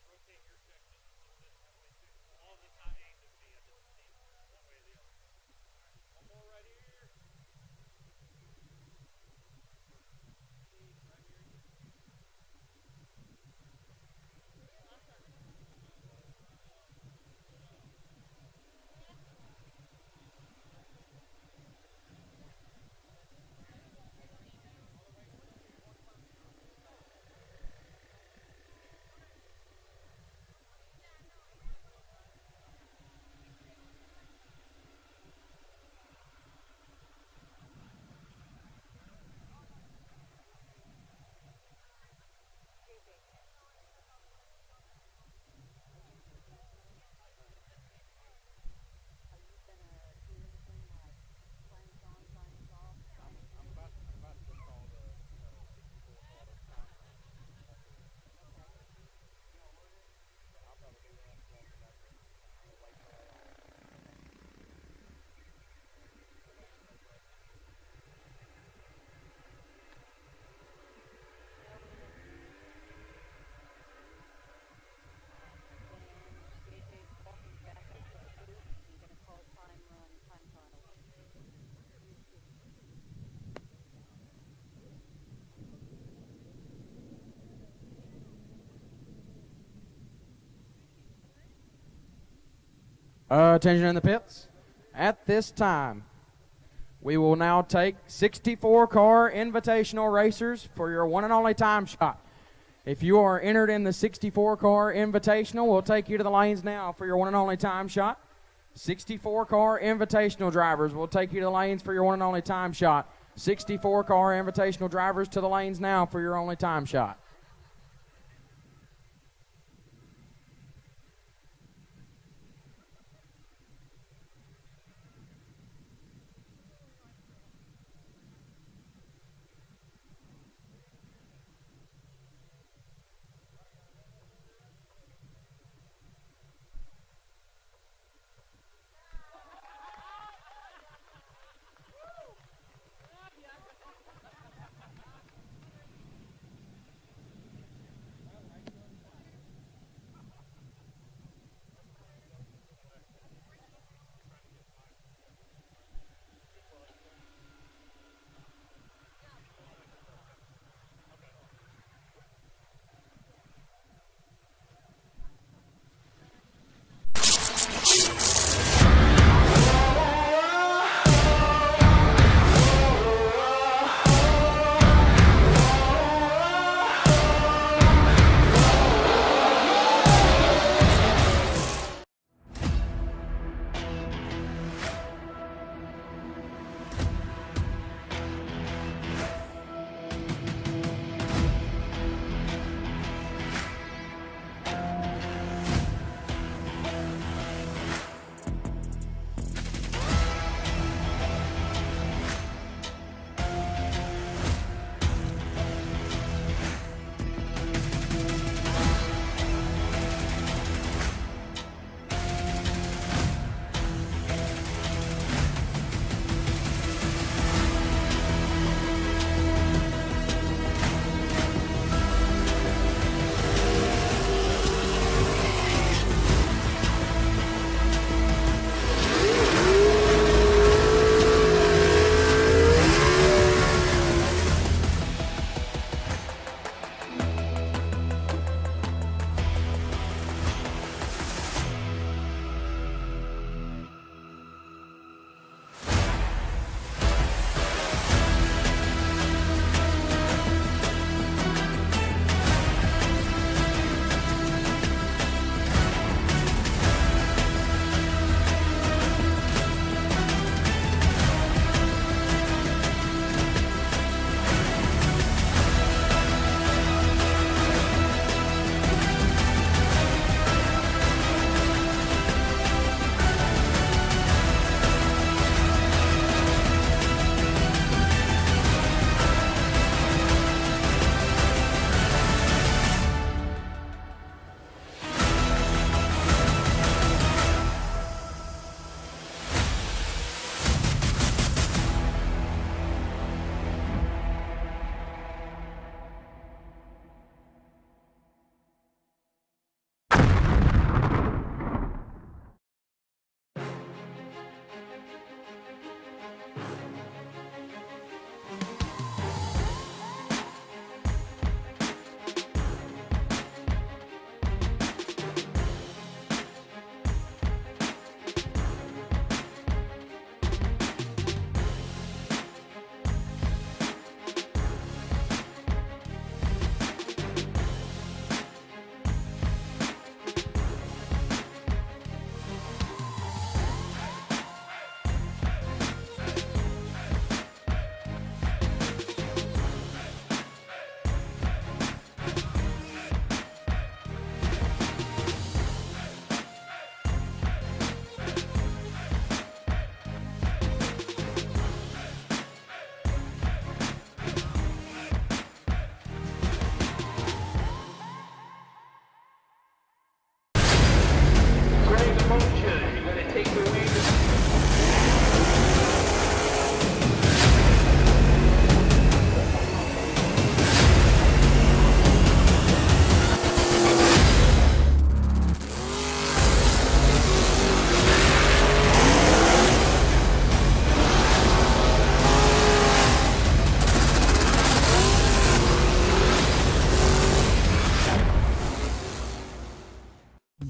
Rotate your check just a little bit that way, too. All of it's not aimed at me. I just need one way or the other. One more right here. Attention in the pits. At this time, we will now take 64-car invitational racers for your one and only time shot. If you are entered in the 64-car invitational, we'll take you to the lanes now for your one and only time shot. 64-car invitational drivers, we'll take you to the lanes for your one and only time shot. 64-car invitational drivers to the lanes now for your only time shot.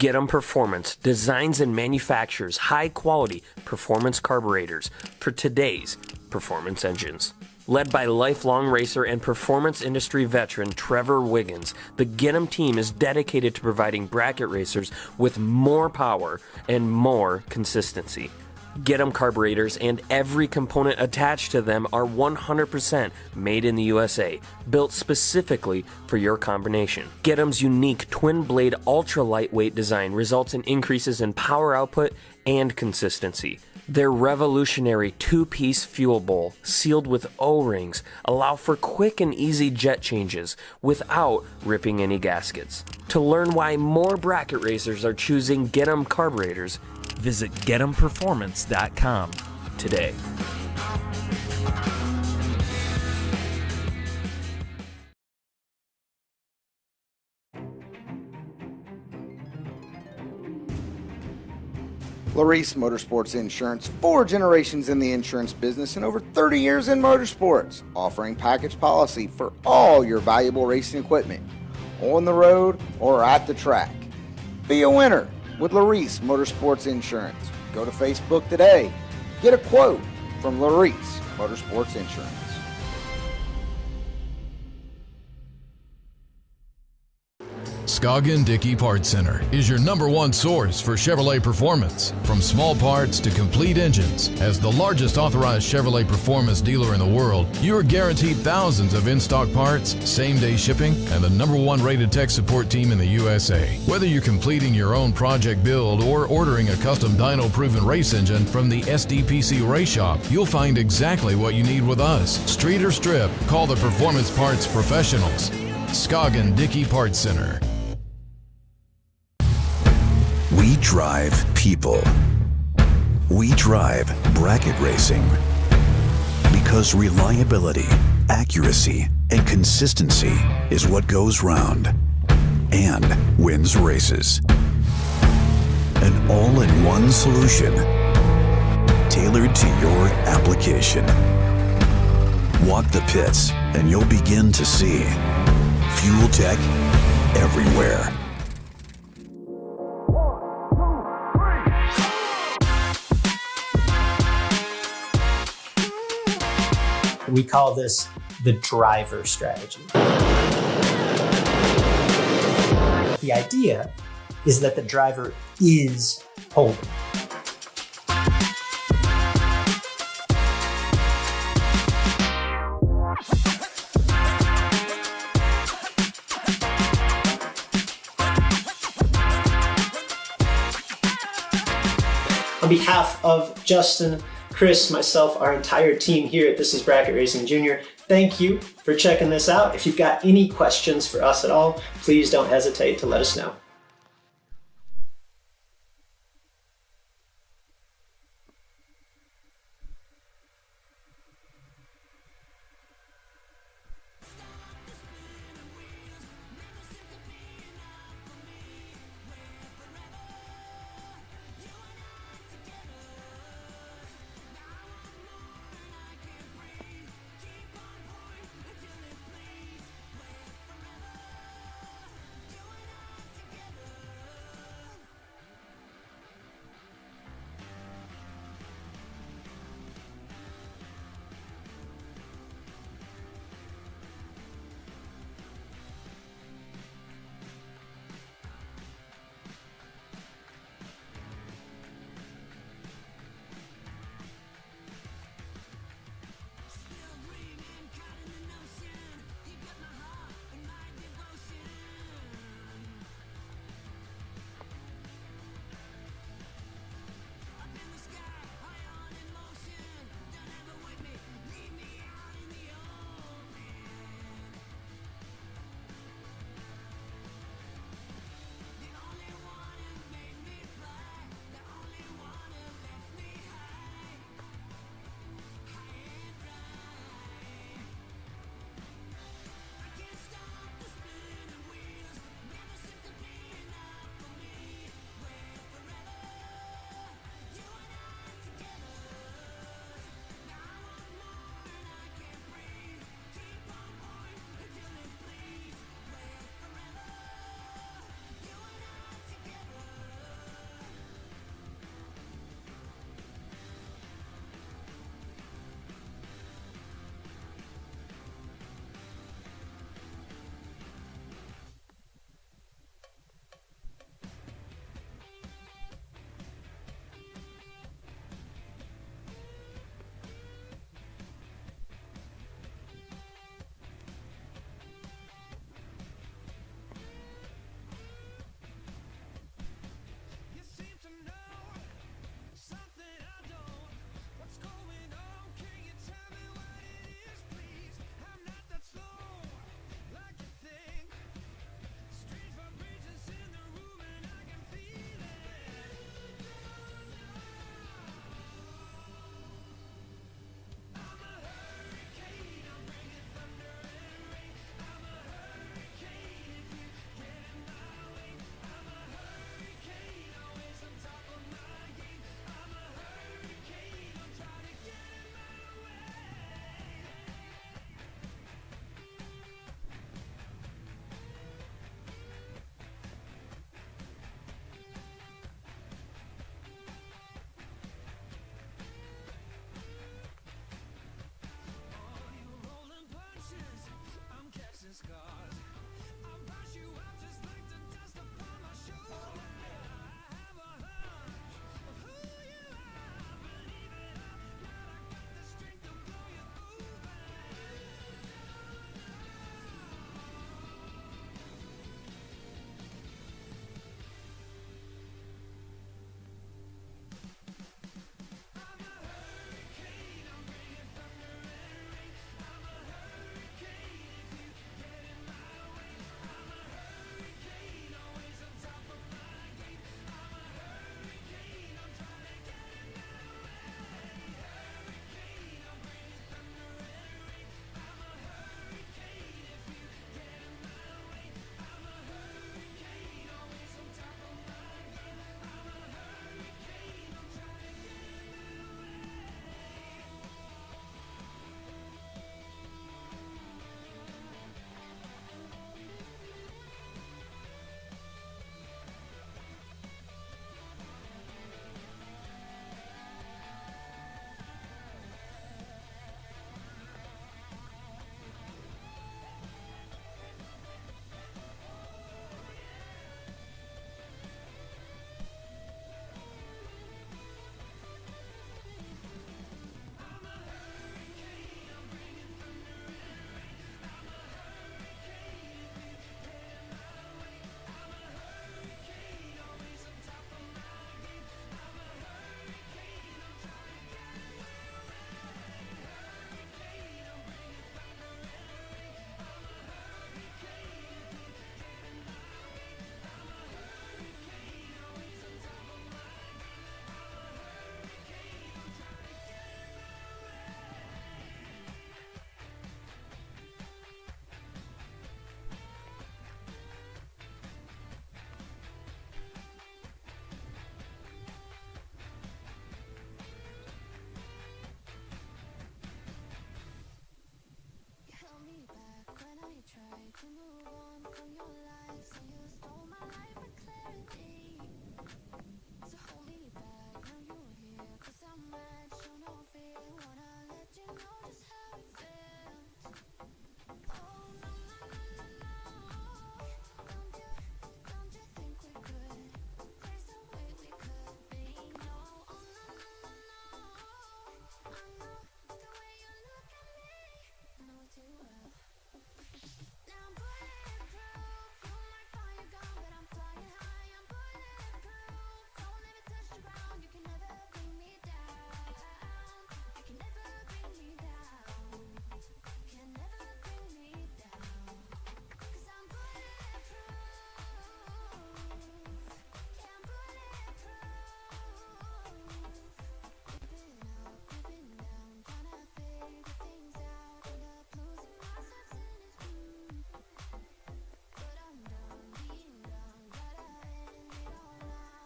Get 'em Performance designs and manufactures high-quality performance carburetors for today's performance engines. Led by lifelong racer and performance industry veteran Trevor Wiggins, the Get 'em team is dedicated to providing bracket racers with more power and more consistency. Get 'em carburetors and every component attached to them are 100% made in the USA, built specifically for your combination. Get 'em's unique twin-blade ultra-lightweight design results in increases in power output and consistency. Their revolutionary two-piece fuel bowl, sealed with O-rings, allow for quick and easy jet changes without ripping any gaskets. To learn why more bracket racers are choosing Get 'em carburetors, visit getemperformance.com today. Larice Motorsports Insurance, 4 generations in the insurance business and over 30 years in motorsports, offering package policy for all your valuable racing equipment, on the road or at the track. Be a winner with Larice Motorsports Insurance. Go to Facebook today. Get a quote from Larice Motorsports Insurance. Scoggin Dickey Parts Center is your #1 source for Chevrolet performance. From small parts to complete engines, as the largest authorized Chevrolet performance dealer in the world, you are guaranteed thousands of in-stock parts, same-day shipping, and the #1 rated tech support team in the USA. Whether you're completing your own project build or ordering a custom dyno-proven race engine from the SDPC Race Shop, you'll find exactly what you need with us. Street or strip, call the Performance Parts Professionals. Scoggin Dickey Parts Center. We drive people. We drive bracket racing. Because reliability, accuracy, and consistency is what goes round and wins races. An all-in-one solution tailored to your application. Walk the pits and you'll begin to see fuel tech everywhere. We call this the driver strategy. The idea is that the driver is holding. On behalf of Justin, Chris, myself, our entire team here at This is Bracket Racing Junior, thank you for checking this out. If you've got any questions for us at all, please don't hesitate to let us know.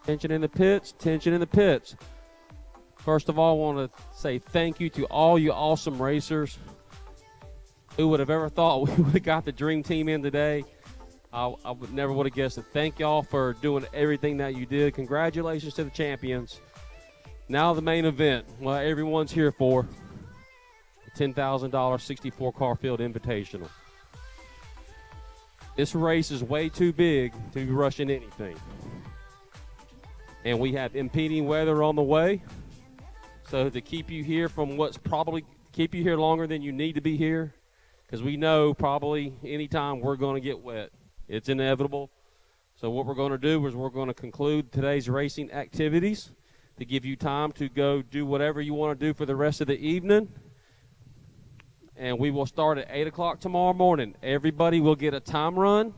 Tension in the pits, tension in the pits. First of all, I want to say thank you to all you awesome racers. Who would have ever thought we would have got the dream team in today? I would never would have guessed it. Thank y'all for doing everything that you did. Congratulations to the champions. Now the main event, what everyone's here for, the $10,000 64 car field invitational. This race is way too big to be rushing anything. And we have impeding weather on the way. So to keep you here from what's probably keep you here longer than you need to be here, because we know probably anytime we're going to get wet. It's inevitable. So what we're going to do is we're going to conclude today's racing activities to give you time to go do whatever you want to do for the rest of the evening. And we will start at 8 o'clock tomorrow morning. Everybody will get a time run.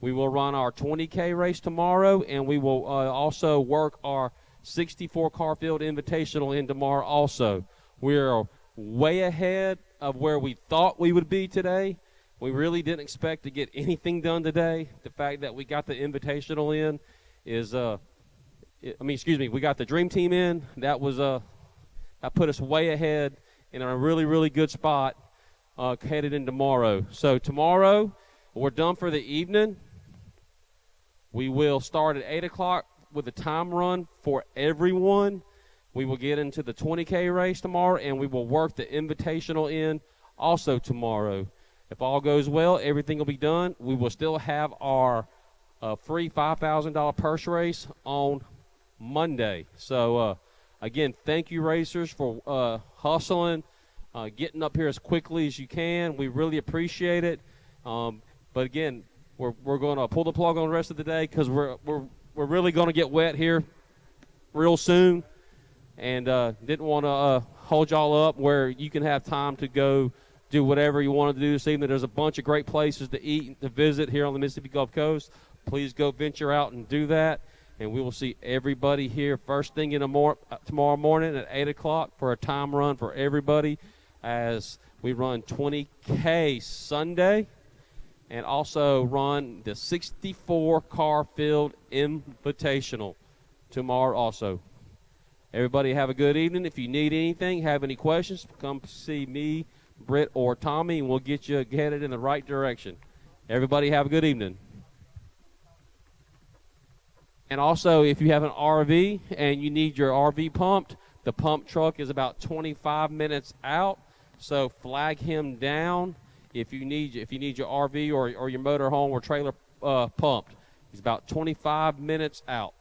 We will run our 20K race tomorrow, and we will also work our 64 car field invitational in tomorrow also. We're way ahead of where we thought we would be today. We really didn't expect to get anything done today. The fact that we got the invitational in is, we got the dream team in. That was that put us way ahead in a really, really good spot headed in tomorrow. So tomorrow, we're done for the evening. We will start at 8 o'clock with a time run for everyone. We will get into the 20K race tomorrow, and we will work the invitational in also tomorrow. If all goes well, everything will be done. We will still have our free $5,000 purse race on Monday. So, again, thank you, racers, for hustling, getting up here as quickly as you can. We really appreciate it. But, again, we're going to pull the plug on the rest of the day because we're really going to get wet here real soon, and didn't want to hold y'all up where you can have time to go do whatever you want to do this evening. There's a bunch of great places to eat and to visit here on the Mississippi Gulf Coast. Please go venture out and do that, and we will see everybody here first thing in the tomorrow morning at 8 o'clock for a time run for everybody as we run 20K Sunday and also run the 64 car field invitational tomorrow also. Everybody have a good evening. If you need anything, have any questions, come see me, Britt, or Tommy, and we'll get you headed in the right direction. Everybody have a good evening. And also, if you have an RV and you need your RV pumped, the pump truck is about 25 minutes out, so flag him down if you need your RV or your motorhome or trailer pumped. He's about 25 minutes out.